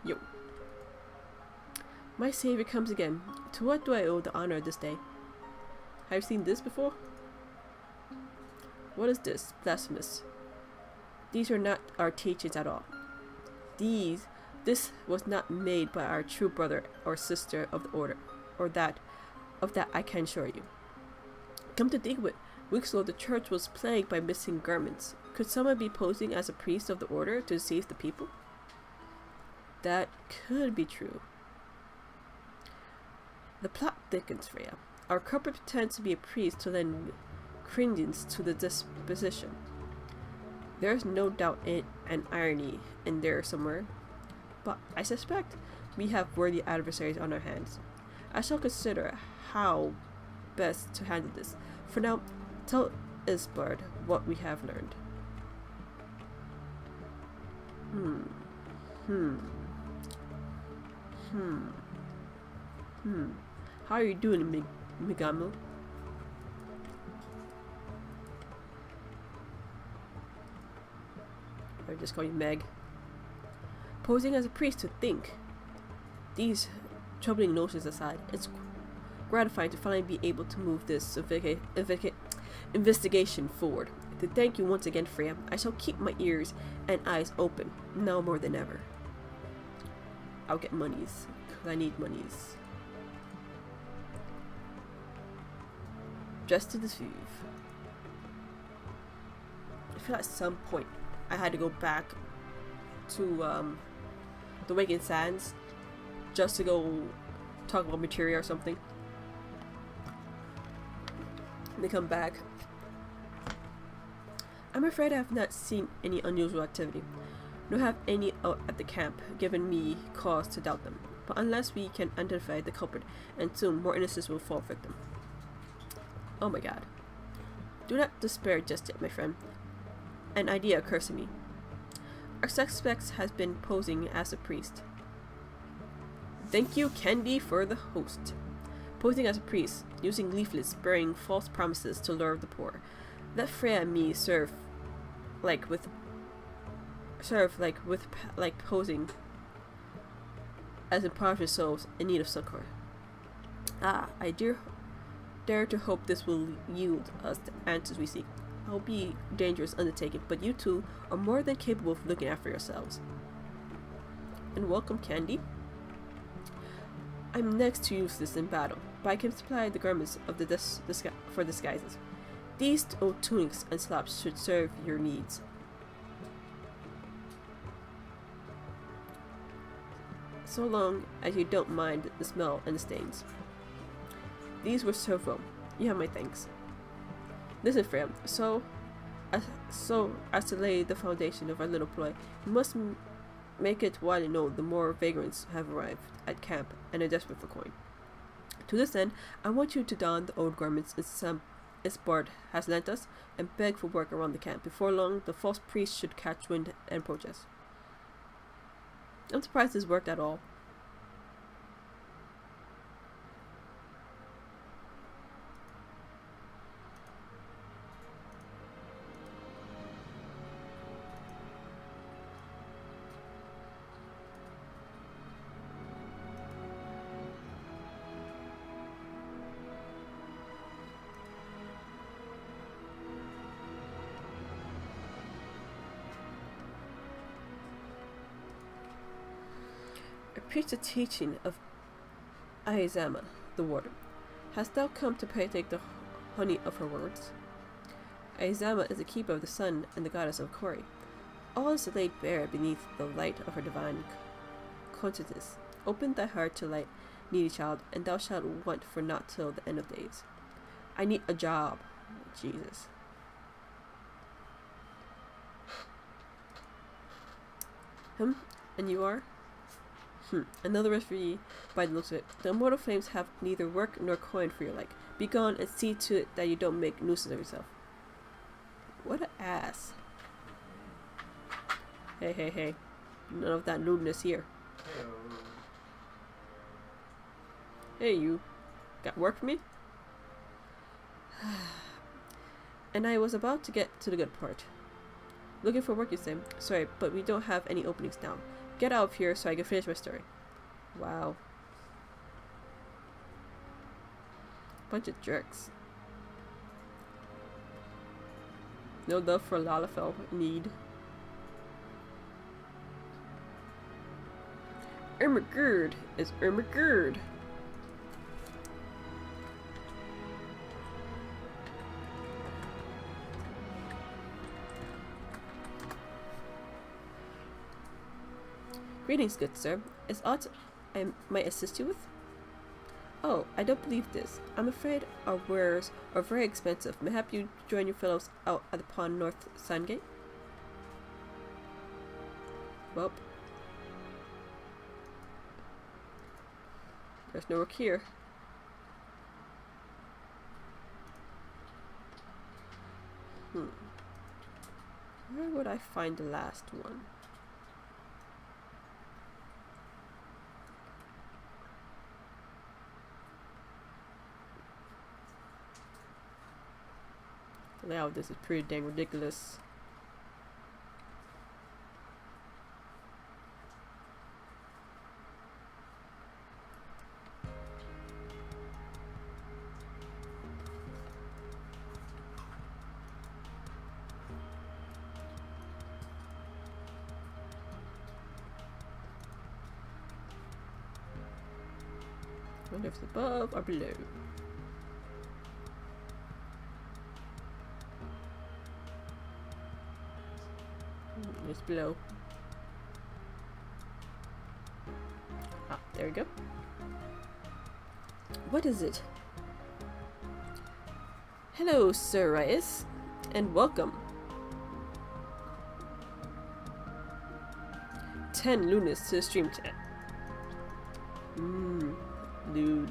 Yo. My savior comes again. To what do I owe the honor of this day? Have you seen this before? What is this? Blasphemous. These are not our teachings at all. This was not made by our true brother or sister of the order, of that I can assure you. Come to think of it, weeks ago the church was plagued by missing garments. Could someone be posing as a priest of the order to deceive the people? That could be true. The plot thickens, Freya. Our culprit pretends to be a priest to lend credence to the disposition. There's no doubt an irony in there somewhere, but I suspect we have worthy adversaries on our hands. I shall consider how best to handle this. For now, tell Isbard what we have learned. Hmm. Hmm. Hmm. Hmm. How are you doing, Migamil? Or just call you Meg. Posing as a priest to think. These troubling notions aside, it's gratifying to finally be able to move this investigation forward. To thank you once again, Freya, I shall keep my ears and eyes open, now more than ever. I'll get monies, because I need monies. Just to deceive. I feel at some point I had to go back to the Waking Sands just to go talk about materia or something. And they come back. I'm afraid I have not seen any unusual activity, nor have any out at the camp given me cause to doubt them. But unless we can identify the culprit, and soon more innocents will fall victim. Oh my god. Do not despair just yet, my friend. An idea occurs to me. Our suspect has been posing as a priest. Thank you, Candy, for the host. Posing as a priest, using leaflets bearing false promises to lure the poor. Let Freya and me serve like posing as impoverished souls in need of succor. I dare to hope this will yield us the answers we seek. I'll be a dangerous undertaking, but you two are more than capable of looking after yourselves. And welcome, Candy. I'm next to useless in battle, but I can supply the garments of for disguises. These old tunics and slops should serve your needs. So long as you don't mind the smell and the stains. These will serve well. You have my thanks. Listen, Freya, so as to lay the foundation of our little ploy, we must make it widely known the more vagrants have arrived at camp and are desperate for coin. To this end, I want you to don the old garments Isbard has lent us and beg for work around the camp. Before long, the false priest should catch wind and approach us. I'm surprised this worked at all. Preach the teaching of Aizama, the warden. Hast thou come to partake the honey of her words? Aizama is the keeper of the sun and the goddess of Kori. All is laid bare beneath the light of her divine consciousness. Open thy heart to light, needy child, and thou shalt want for naught till the end of days. I need a job. Jesus. And you are? Another referee by the looks of it. The immortal flames have neither work nor coin for your like. Be gone and see to it that you don't make nuisance of yourself. What an ass. Hey. None of that lewdness here. Hey, you. Got work for me? And I was about to get to the good part. Looking for work, you say? Sorry, but we don't have any openings now. Get out of here so I can finish my story. Wow. Bunch of jerks. No love for Lalafell need. Ermagerd is Ermagerd. Greetings, good sir. Is aught I might assist you with? Oh, I don't believe this. I'm afraid our wares are very expensive. Mayhap you join your fellows out at the pond north Sandgate? Well, there's no work here. Where would I find the last one? The layout of this is pretty dang ridiculous. Wonder if it's above or below. It's below. Ah, there we go. What is it? Hello, Sir Reyes, and welcome. 10 lunas to the stream chat. Dude.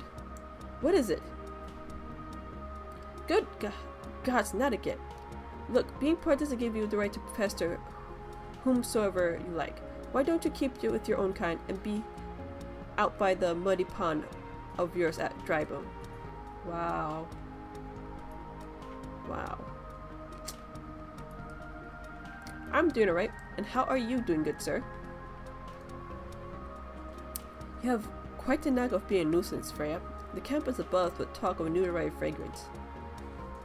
What is it? Good God's not again. Look, being poor doesn't give you the right to pester whomsoever you like. Why don't you keep with your own kind and be out by the muddy pond of yours at Drybone? Wow. Wow. I'm doing alright. And how are you doing, good sir? You have quite the knack of being a nuisance, Freya. The camp is abuzz with talk of a new arrived fragrance.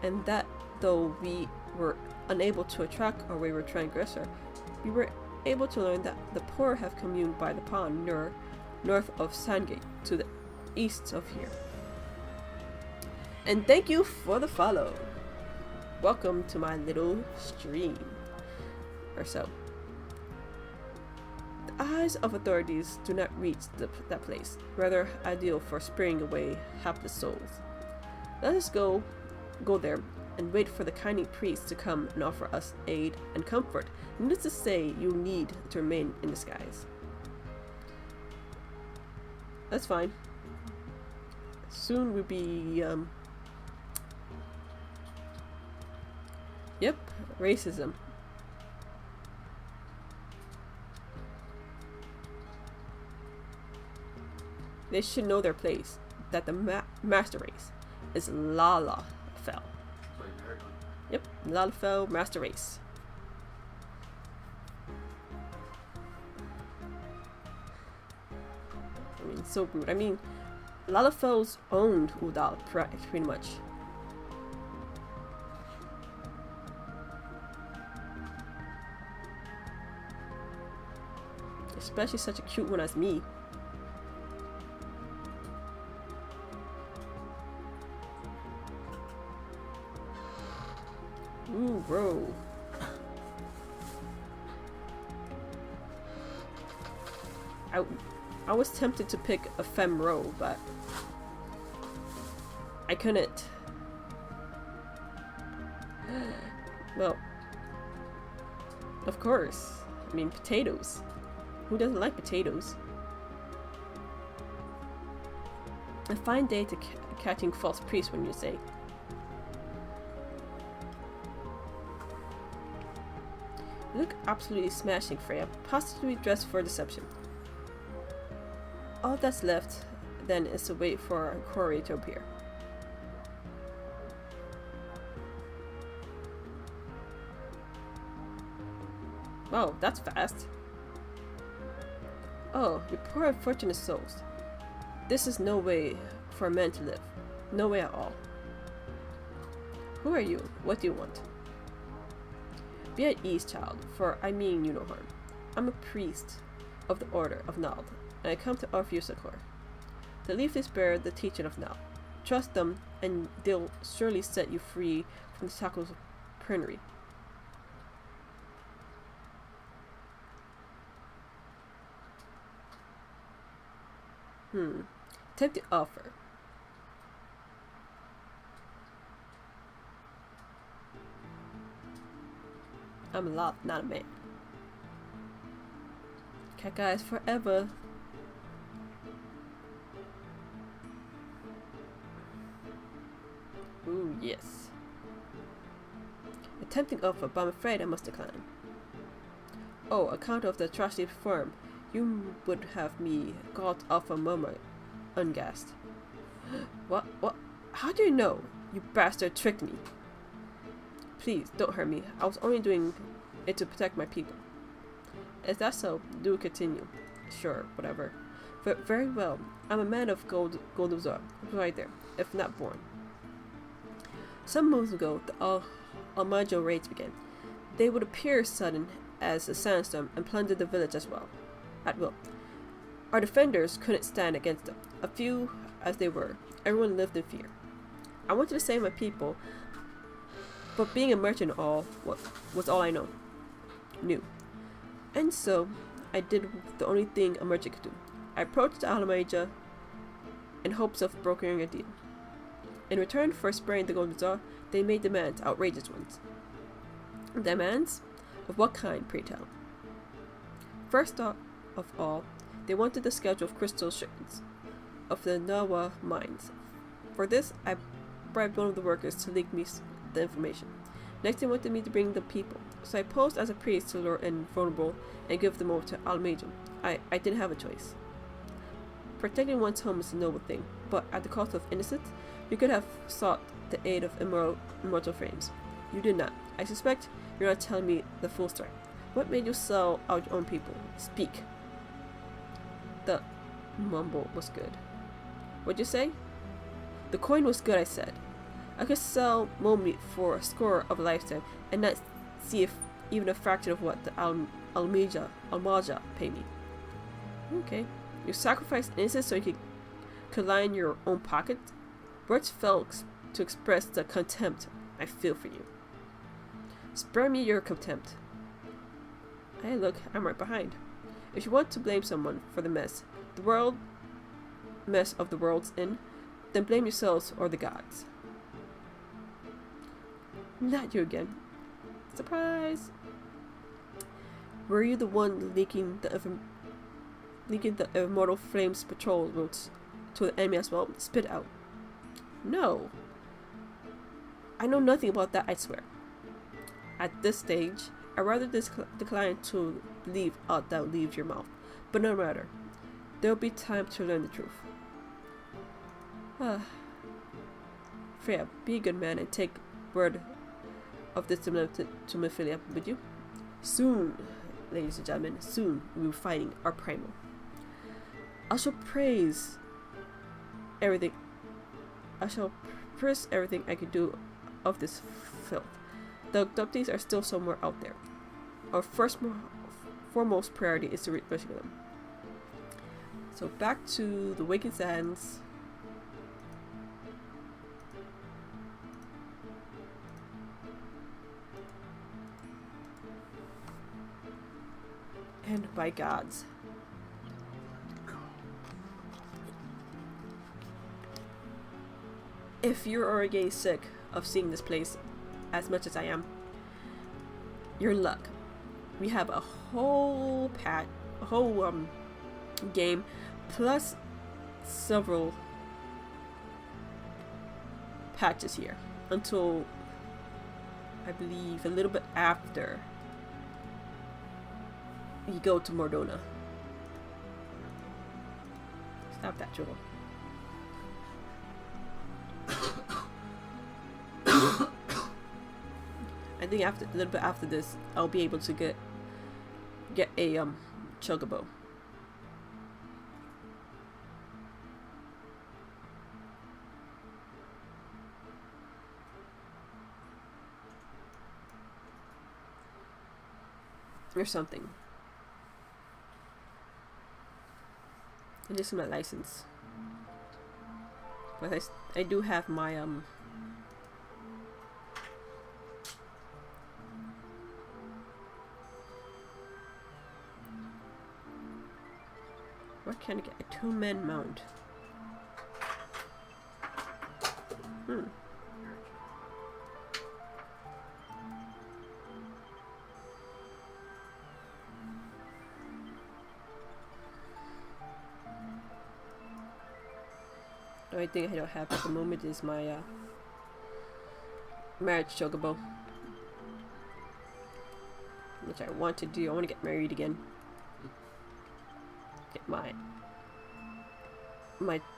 And that, though we were unable to attract our wayward transgressor, we were able to learn that the poor have communed by the pond north of Sandgate, to the east of here. And thank you for the follow. Welcome to my little stream. Or so. The eyes of authorities do not reach that place, rather ideal for sparing away hapless souls. Let us go there and wait for the kindly priest to come and offer us aid and comfort. Needless to say, you need to remain in disguise. That's fine. Soon we'll be, Yep, racism. They should know their place. That the master race is Lalafell. Yep, Lalafell master race. I mean, so rude. I mean, Lalafell's owned Udal, pretty much. Especially such a cute one as me. Ooh, bro. I was tempted to pick a Femro, but I couldn't. Well, of course. I mean, potatoes. Who doesn't like potatoes? A fine day to catching false priests, when you say. You look absolutely smashing, Freya. Positively dressed for deception. All that's left, then, is to wait for our quarry to appear. Oh, that's fast. Oh, you poor unfortunate souls. This is no way for men to live. No way at all. Who are you? What do you want? Be at ease, child, for I mean you no harm. I'm a priest of the Order of Nald, and I come to offer you succor. The leaflets bear the teaching of Nald. Trust them, and they'll surely set you free from the shackles of penury. Tempting offer. I'm a lot, not a man. Cat guys forever. Ooh, yes. A tempting offer, but I'm afraid I must decline. Oh, account of the atrocity performed, you would have me got off a murmur, ungassed. What? How do you know? You bastard tricked me. Please, don't hurt me. I was only doing it to protect my people. Is that so? Do continue. Sure, whatever. But very well. I'm a man of Golduzar. Right there, if not born. Some moons ago, the Almajo raids began. They would appear sudden as a sandstorm and plunder the village as well, at will. Our defenders couldn't stand against them. A few as they were, everyone lived in fear. I wanted to save my people, but being a merchant was all I knew. And so, I did the only thing a merchant could do. I approached the Almaja in hopes of brokering a deal. In return for sparing the Golden Bazaar, they made demands, outrageous ones. Demands? Of what kind, pray tell? First of all, they wanted the schedule of crystal shipments of the Nawa mines. For this, I bribed one of the workers to leak me the information. Next, they wanted me to bring the people, so I posed as a priest to lure in vulnerable and give them over to Almejum. I didn't have a choice. Protecting one's home is a noble thing, but at the cost of innocence, you could have sought the aid of immortal frames. You did not. I suspect you're not telling me the full story. What made you sell out your own people? Speak. The mumble was good. What'd you say? The coin was good, I said. I could sell mole meat for a score of a lifetime and not see if even a fraction of what the Almaja pay me. Okay. You sacrificed innocence so you could line your own pocket? Words fell to express the contempt I feel for you. Spare me your contempt. Hey, look, I'm right behind. If you want to blame someone for the mess of the world's in, then blame yourselves or the gods. Not you again. Surprise! Were you the one leaking the immortal flames patrol routes to the enemy as well? Spit out. No. I know nothing about that, I swear. At this stage, I'd rather decline to believe aught that leaves your mouth. But no matter. There'll be time to learn the truth. Freya, be a good man and take word of this to Mephilia, would you? Soon, ladies and gentlemen, soon we'll be fighting our primal. I shall praise everything I can do of this filth. The adoptees are still somewhere out there. Our foremost priority is to rescue them. So back to the Waking Sands. And by gods. If you're already sick of seeing this place as much as I am, you're in luck. We have a whole game plus several patches here until I believe a little bit after you go to Mordona. Stop that, Joel. I think a little bit after this, I'll be able to get a chocobo. Or something. And just my license. But I do have my what can I get? A 2-man mount. The only thing I don't have at the moment is my marriage chocobo, which I want to do. I want to get married again. Get my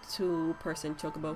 2-person chocobo.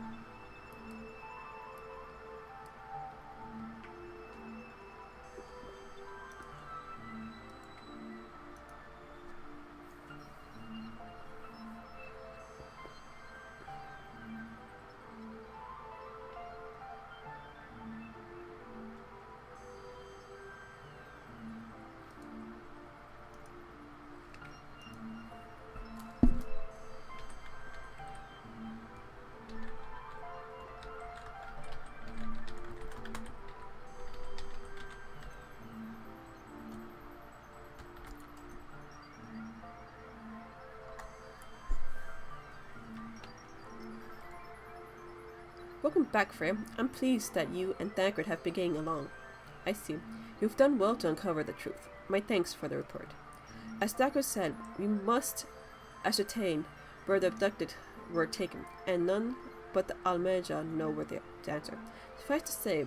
Welcome back, Frey. I'm pleased that you and Thancred have been getting along. I see. You've done well to uncover the truth. My thanks for the report. As Thancred said, we must ascertain where the abducted were taken, and none but the Almeja know where the answer. Suffice to say,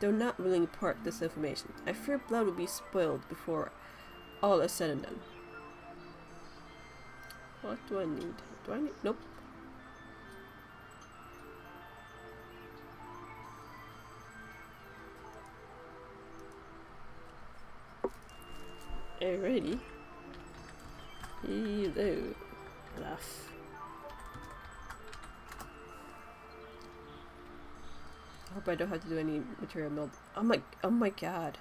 they're not willing to impart this information. I fear blood will be spilled before all is said and done. What do I need? Do I need? Nope. Alrighty. Hello. Laugh. I hope I don't have to do any material build. Oh my god.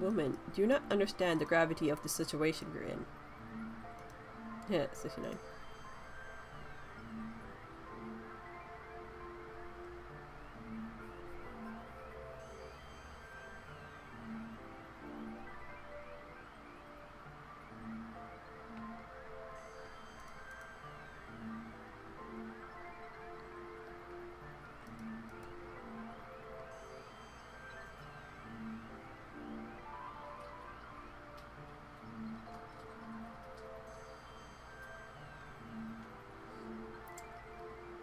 Woman, do you not understand the gravity of the situation you're in? Yeah, 69.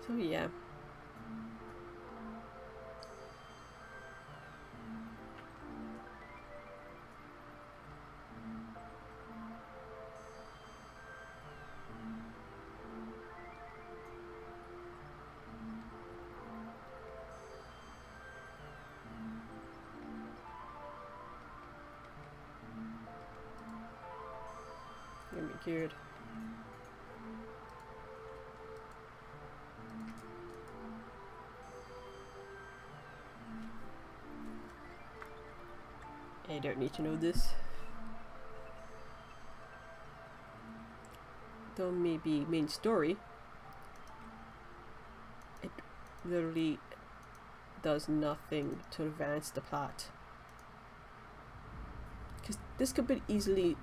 So yeah. Gonna be cured. I don't need to know this. Though maybe main story, it literally does nothing to advance the plot. Because this could be easily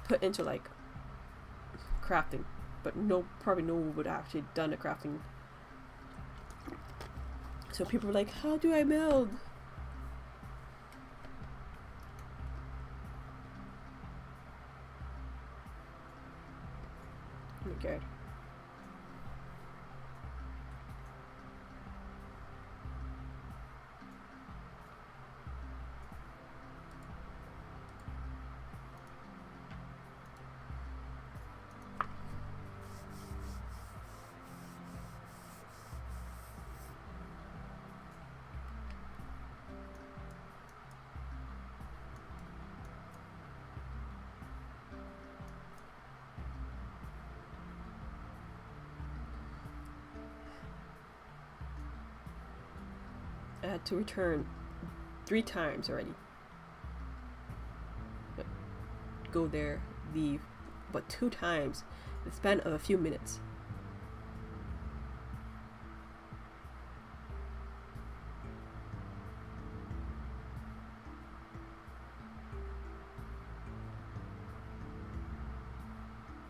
put into like crafting, but probably no one would have actually done the crafting. So people are like, how do I meld? Oh my god. I had to return 3 times already. Go there, leave, but 2 times in the span of a few minutes.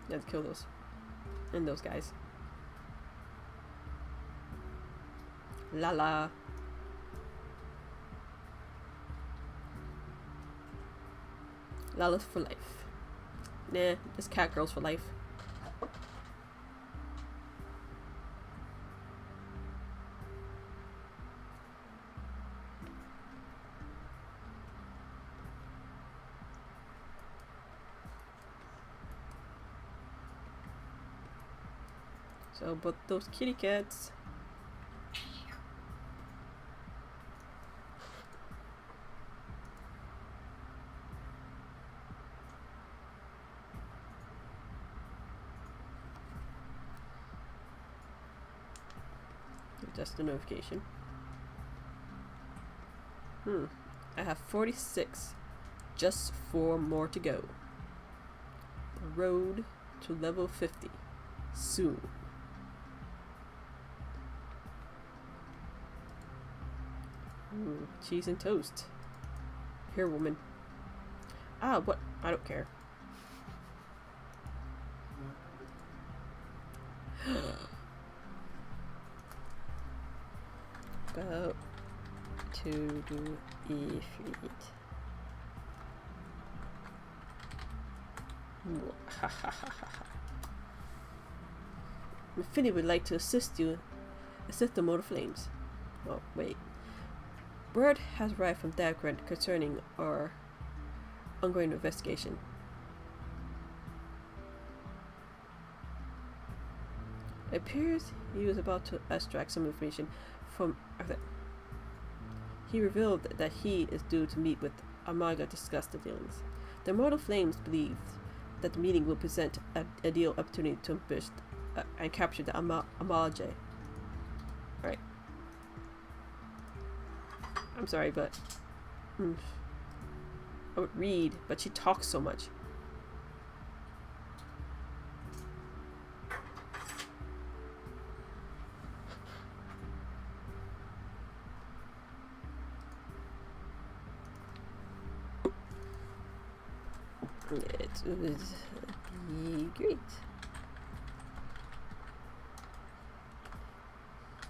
Let's kill those. And those guys. La. Lala's for life. Nah, this cat girl's for life. So, but those kitty cats. Just a notification. I have 46. Just 4 more to go. The road to level 50. Soon. Cheese and toast. Here, woman. Ah, what? I don't care. About to do ifrit. Finny would like to assist the Motor Flames. Oh, wait. Word has arrived from Dagred concerning our ongoing investigation. It appears he was about to extract some information from Arthur. He revealed that he is due to meet with Amaga to discuss the dealings. The Mortal Flames believe that the meeting will present an ideal opportunity to ambush and capture the Amaga. Right. I'm sorry, but I would read, but she talks so much. It would be great.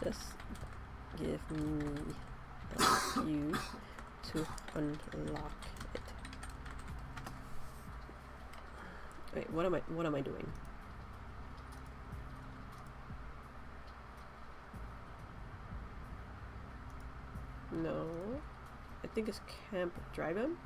Just give me a few to unlock it. Wait, what am I doing? No. I think it's Camp Drive-In.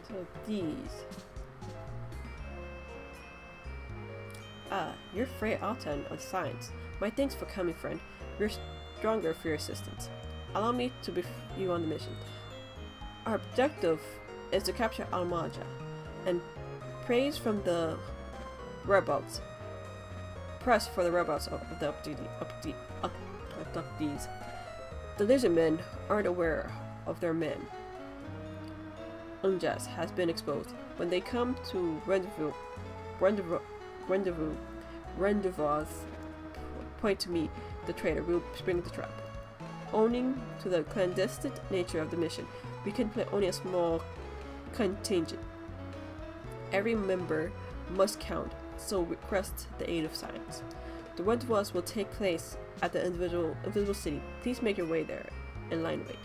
So these. Ah, you're Frey Altan of science. My thanks for coming, friend. You're stronger for your assistance. Allow me to brief you on the mission. Our objective is to capture Almaja, and praise from the whereabouts. Press for the whereabouts of the abductees. The lizardmen aren't aware of their men. Unjas has been exposed. When they come to rendezvous, point to me, the traitor, will spring the trap. Owing to the clandestine nature of the mission, we can play only a small contingent. Every member must count, so request the aid of science. The rendezvous will take place at the invisible city. Please make your way there and line wait.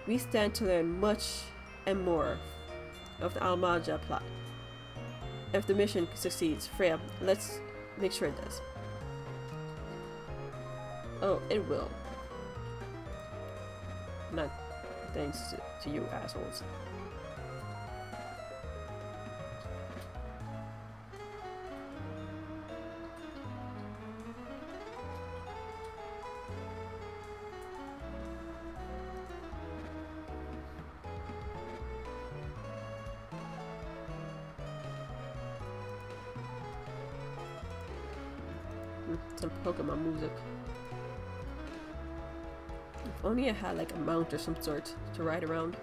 We stand to learn much and more of the Almaja plot. If the mission succeeds, Freya, let's make sure it does. Oh, it will. Not thanks to you assholes. Some Pokemon music. If only I had like a mount or some sort to ride around.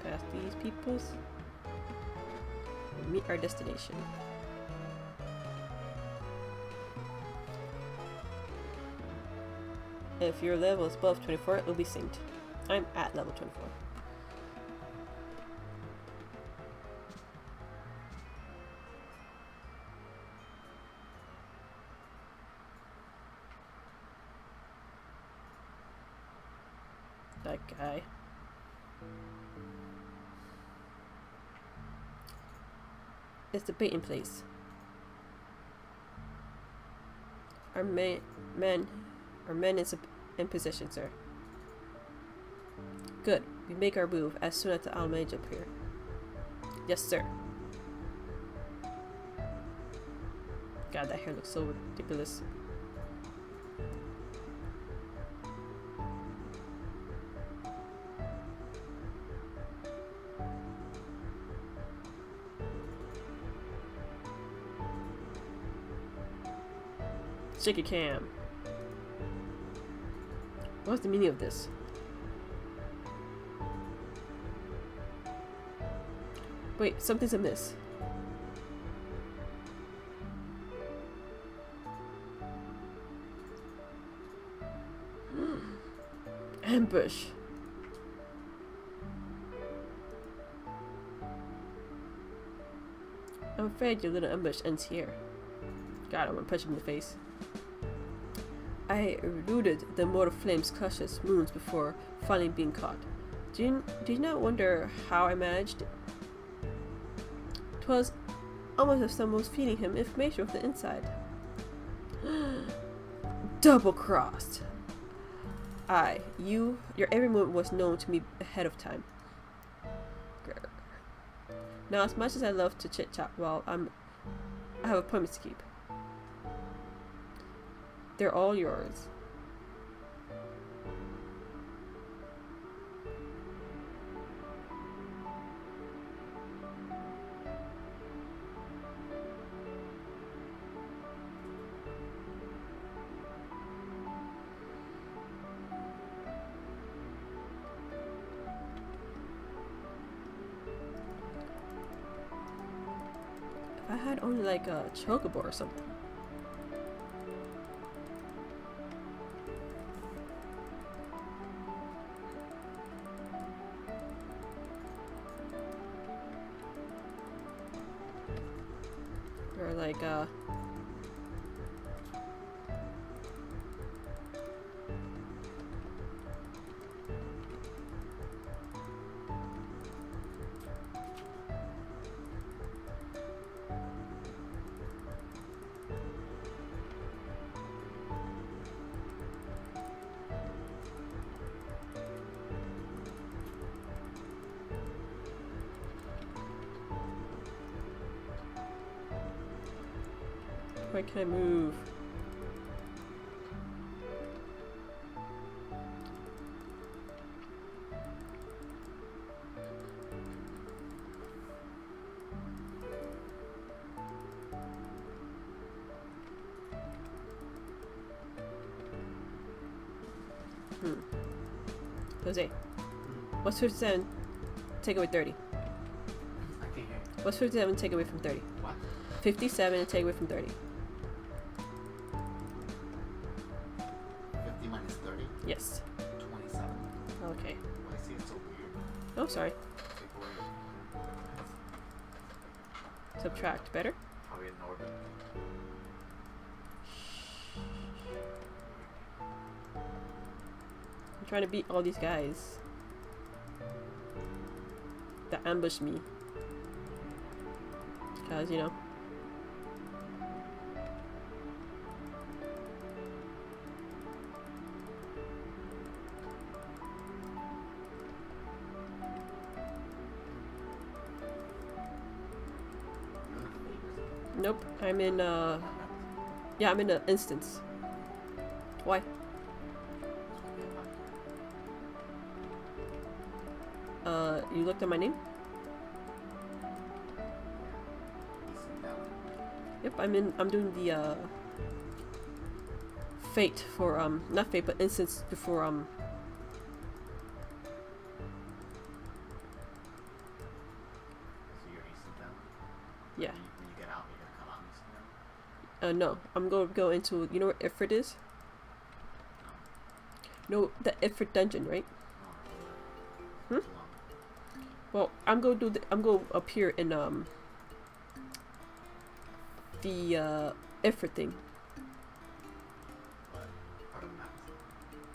Past these peoples, meet our destination. If your level is above 24, it will be synced. I'm at level 24. That guy. It's the bait in place. Our men is in position, sir. Good. We make our move as soon as the Almage appear. Yes, sir. God, that hair looks so ridiculous. Shake your cam. What's the meaning of this? Wait, something's amiss. Ambush. I'm afraid your little ambush ends here. God, I want to punch him in the face. I eluded the mortal flame's cautious moons before finally being caught. Do you not wonder how I managed it? 'Twas almost as someone was feeding him information from the inside. Double-crossed. Your every move was known to me ahead of time. Grr. Now, as much as I love to chit-chat, well, I have appointments to keep. They're all yours. If I had only like a chocobo or something. Or like where can I move? Jose, what's 57 take away 30? I can't hear you. What's 57 take away from 30? What? 57 and take away from 30. 50 minus 30? Yes. 27. Okay. I see, it's so weird. Oh, sorry. Take away. Subtract. Better? Probably in orbit. I'm trying to beat all these guys that ambush me. Because, you know. Nope, I'm in, yeah, I'm in an instance. Why? You looked at my name? Yep, I'm doing the, fate for, not fate, but instance before, So you're instant down? yeah. When you get out, you're gonna come out instant down? No, I'm going to go into, you know where Ifrit is? No, the Ifrit dungeon, right? Oh, Hmm? Well, I'm gonna do. I'm gonna appear in the Ifrit thing. what part of the map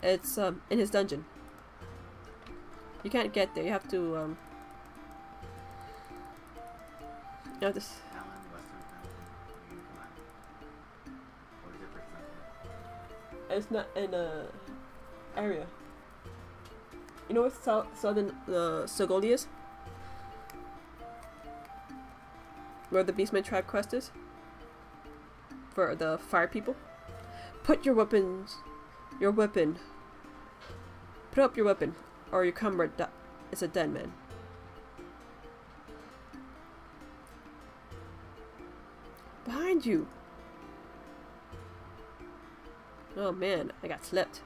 is It's in his dungeon. You can't get there. You have to You have to. it? Allen, Western Penn, Union Command. What is it for example? It's not in a area. You know what southern Sogolia is? Where the Beastman tribe quest is? For the fire people? Put your weapons... Your weapon... Put up your weapon, or your comrade is a dead man. Behind you! Oh man, I got slipped.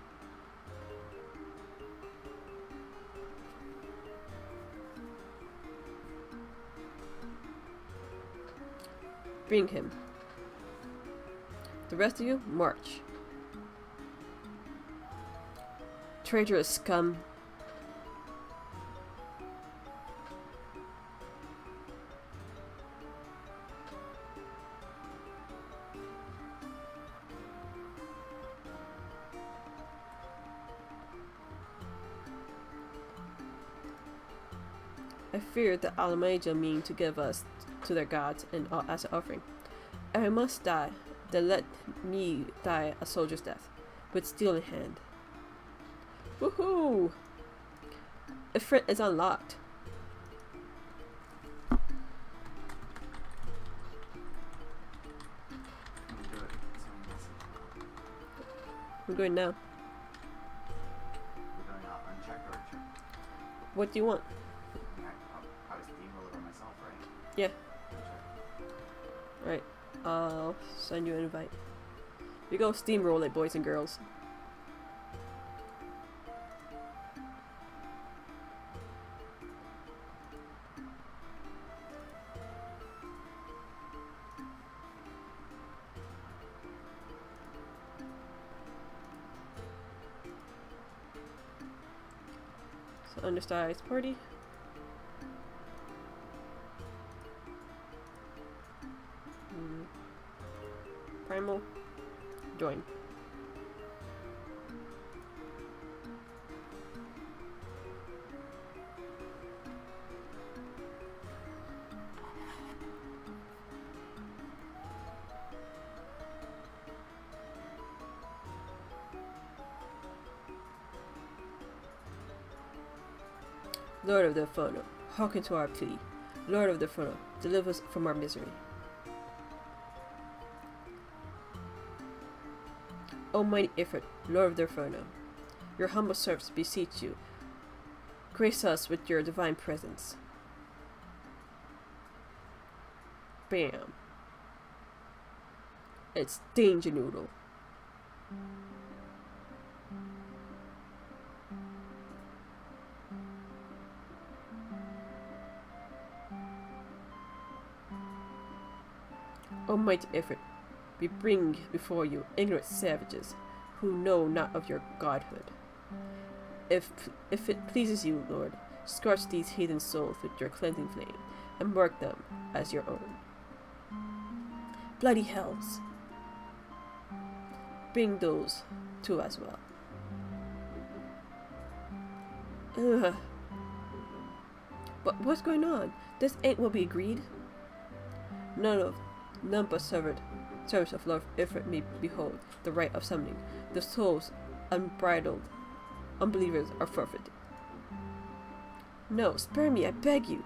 Bring him. The rest of you, march. Traitorous scum. I fear the Alamaja mean to give us to their gods and as an offering. If I must die, then let me die a soldier's death, with steel in hand. Woohoo! Ifrit is unlocked. Let me do it. Someone else. We're going now. We're going unchecked or checked? What do you want? I mean, I was steamroll over myself, right? Yeah. Unchecked. Alright. I'll send you an invite. We go steamroll it, boys and girls. So undersized party. Primal. Join. Lord of the Inferno, hearken to our plea. Lord of the Inferno, deliver us from our misery. Almighty Ifrit, Lord of the Inferno, your humble servants beseech you. Grace us with your divine presence. Bam. It's Danger Noodle. Almighty Ifrit, we bring before you ignorant savages who know not of your godhood. If it pleases you, Lord, scorch these heathen souls with your cleansing flame and mark them as your own. Bloody hells, bring those too as well. Ugh. But what's going on? This ain't what we agreed. None but servants of Lord Ifrit may behold the right of summoning. The souls unbridled unbelievers are forfeited. No, spare me, I beg you.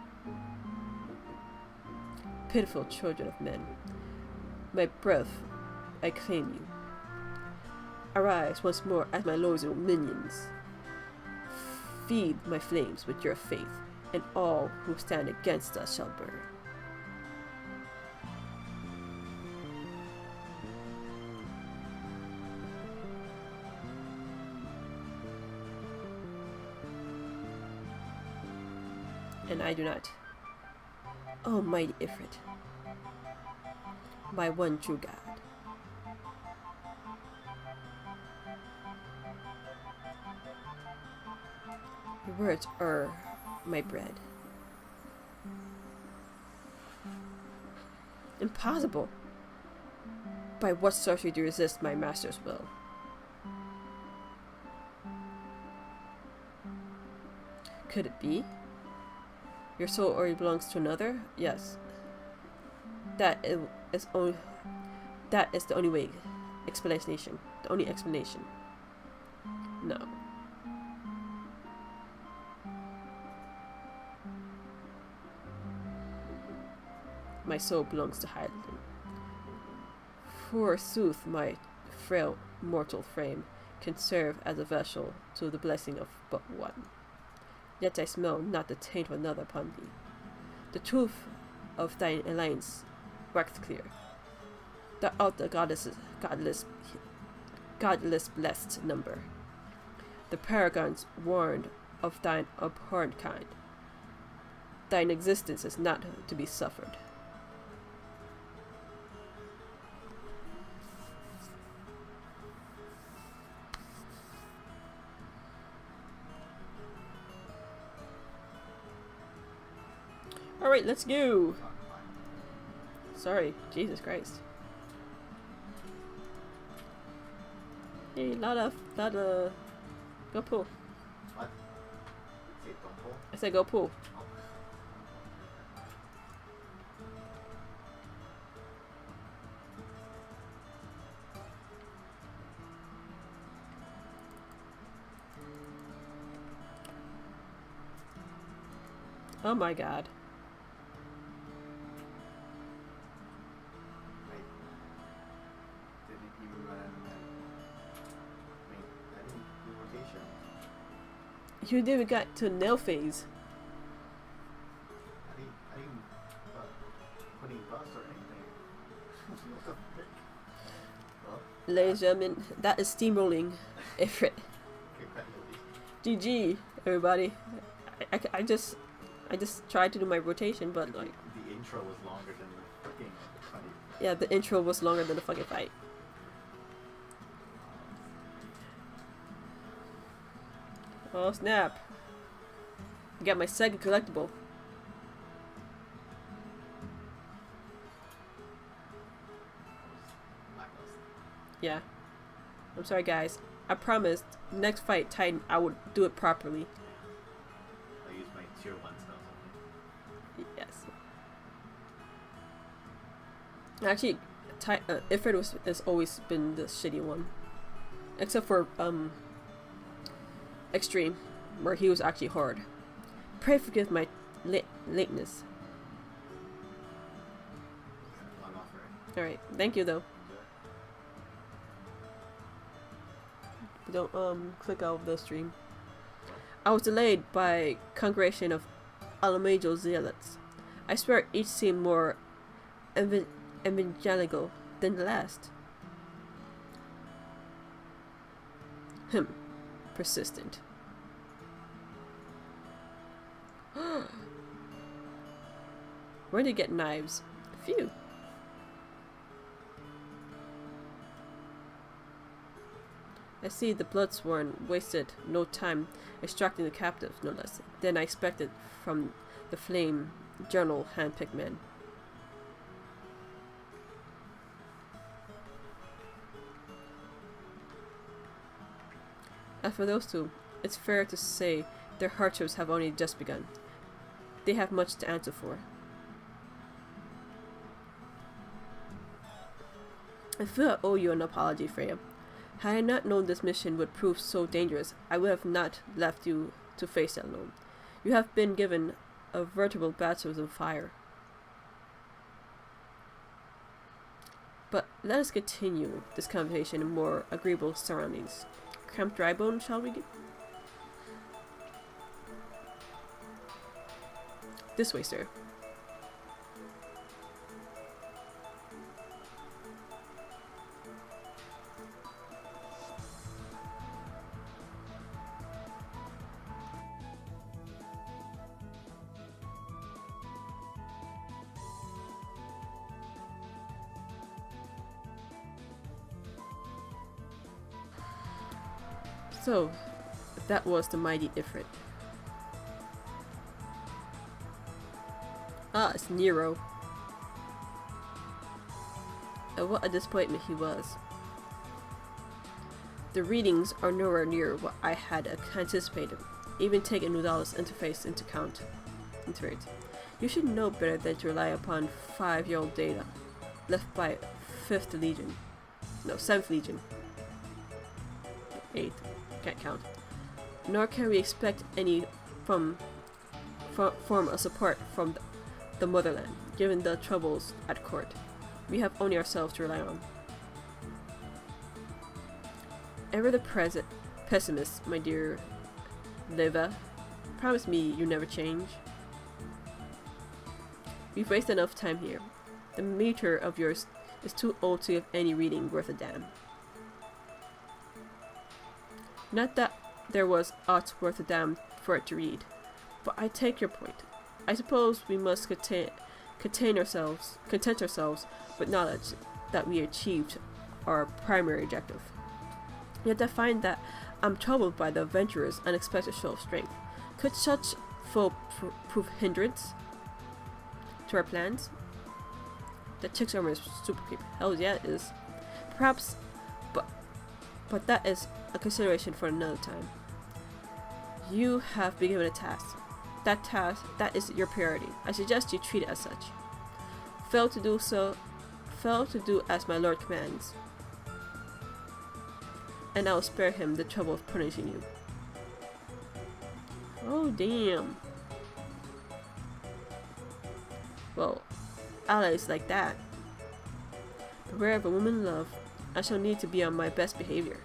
Pitiful children of men, my breath, I claim you. Arise once more as my lords and minions. Feed my flames with your faith, and all who stand against us shall burn. And I do not. Almighty Ifrit, my one true God. Your words are my bread. Impossible! By what sorcery do you resist my master's will? Could it be? Your soul already belongs to another? Yes. That is the only way. Explanation. The only explanation. No. My soul belongs to Hyland. Forsooth, my frail mortal frame can serve as a vessel to the blessing of but one. Yet I smell not the taint of another upon thee. The truth of thine alliance waxed clear. Thou art the godless blessed number. The paragons warned of thine abhorrent kind. Thine existence is not to be suffered. Alright, let's go! Sorry, Jesus Christ. Hey, lot of, go pull. What? Say don't pull? I said go pull. Oh my god. You didn't get to nail phase. I didn't put any bus or anything. What the frick? Well, Ladies and gentlemen, that is steamrolling Ifrit. GG, everybody. I just tried to do my rotation, but like the intro was longer than the fucking fight. Yeah, the intro was longer than the fucking fight. Oh snap! I got my second collectible. Yeah. I'm sorry guys. I promised next fight Titan I would do it properly. I use my tier 1 spells. Yes. Actually, Ifrit has always been the shitty one. Except for Extreme, where he was actually hard. Pray forgive my lateness. Alright, thank you though. Don't click out of the stream. I was delayed by congregation of Alamajo zealots. I swear each seemed more evangelical than the last. Persistent. Where did you get knives? Phew. I see the Bloodsworn wasted no time extracting the captives, no less, than I expected from the Flame Journal handpicked men. As for those two, it's fair to say their hardships have only just begun. They have much to answer for. I feel I owe you an apology, Freya. Had I not known this mission would prove so dangerous, I would have not left you to face it alone. You have been given a veritable baptism of fire. But let us continue this conversation in more agreeable surroundings. Camp Drybone, shall we? This way, sir. So, that was the mighty Ifrit. Ah, it's Nero. And what a disappointment he was. The readings are nowhere near what I had anticipated, even taking Nudal's interface into account. You should know better than to rely upon 5-year-old data left by 7th Legion. 8th, can't count. Nor can we expect any form of support from the motherland, given the troubles at court. We have only ourselves to rely on. Ever the present pessimist, my dear Leva. Promise me you never change. We've wasted enough time here. The meter of yours is too old to give any reading worth a damn. Not that there was aught worth a damn for it to read, but I take your point. I suppose we must content ourselves with knowledge that we achieved our primary objective. Yet I find that I'm troubled by the adventurer's unexpected show of strength. Could such foe prove hindrance to our plans? The chick's armor is super creepy. Hell yeah, it is. Perhaps, but that is a consideration for another time. You have been given a task. That is your priority. I suggest you treat it as such. Fail to do as my lord commands, and I will spare him the trouble of punishing you. Oh damn. Well, allies like that. Beware of a woman in love. I shall need to be on my best behavior.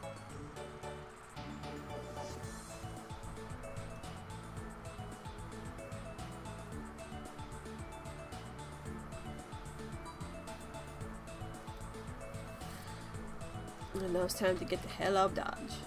And now it's time to get the hell out of Dodge.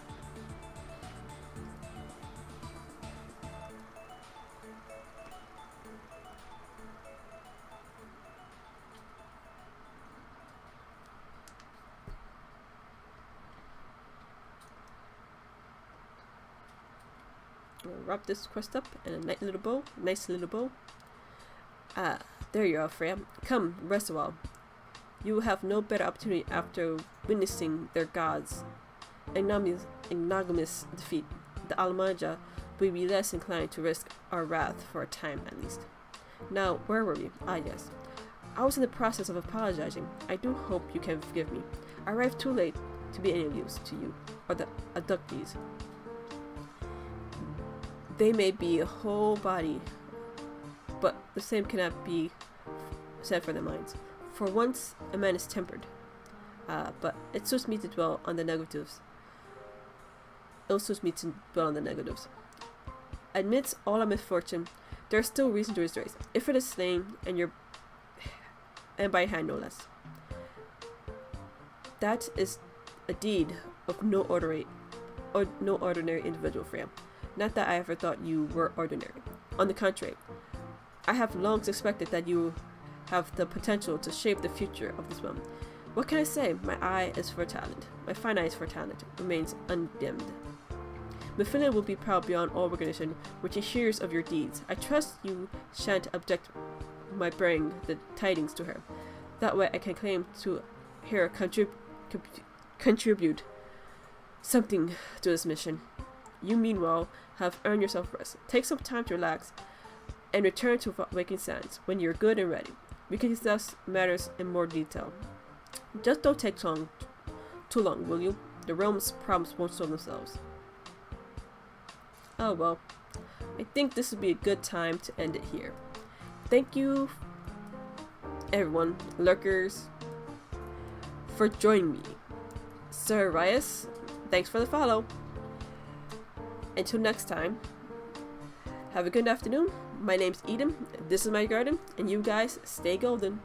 I'm gonna wrap this quest up in a nice little bow. Ah, there you are, Freya. Come, rest a while. You will have no better opportunity after witnessing their gods' ignominious defeat. The Almanja will be less inclined to risk our wrath for a time at least. Now, where were we? Ah, yes. I was in the process of apologizing. I do hope you can forgive me. I arrived too late to be any of use to you, or the abductees. They may be a whole body, but the same cannot be said for their minds. For once, a man is tempered, but it suits me to dwell on the negatives. Amidst all our misfortune, there is still reason to rejoice. If it is slain, and by hand no less. That is a deed of no ordinary individual, Freya. Not that I ever thought you were ordinary. On the contrary, I have long suspected that you have the potential to shape the future of this realm. What can I say? My fine eye is for talent remains undimmed. Mephilia will be proud beyond all recognition when she hears of your deeds. I trust you shan't object my bringing the tidings to her. That way I can claim to her contribute something to this mission. You meanwhile have earned yourself rest. Take some time to relax and return to Waking Sands when you're good and ready. We can discuss matters in more detail. Just don't take too long, will you? The realm's problems won't solve themselves. Oh well, I think this would be a good time to end it here. Thank you, everyone, lurkers, for joining me. Sir Rias, thanks for the follow. Until next time, have a good afternoon. My name's Eden, this is my garden, and you guys stay golden.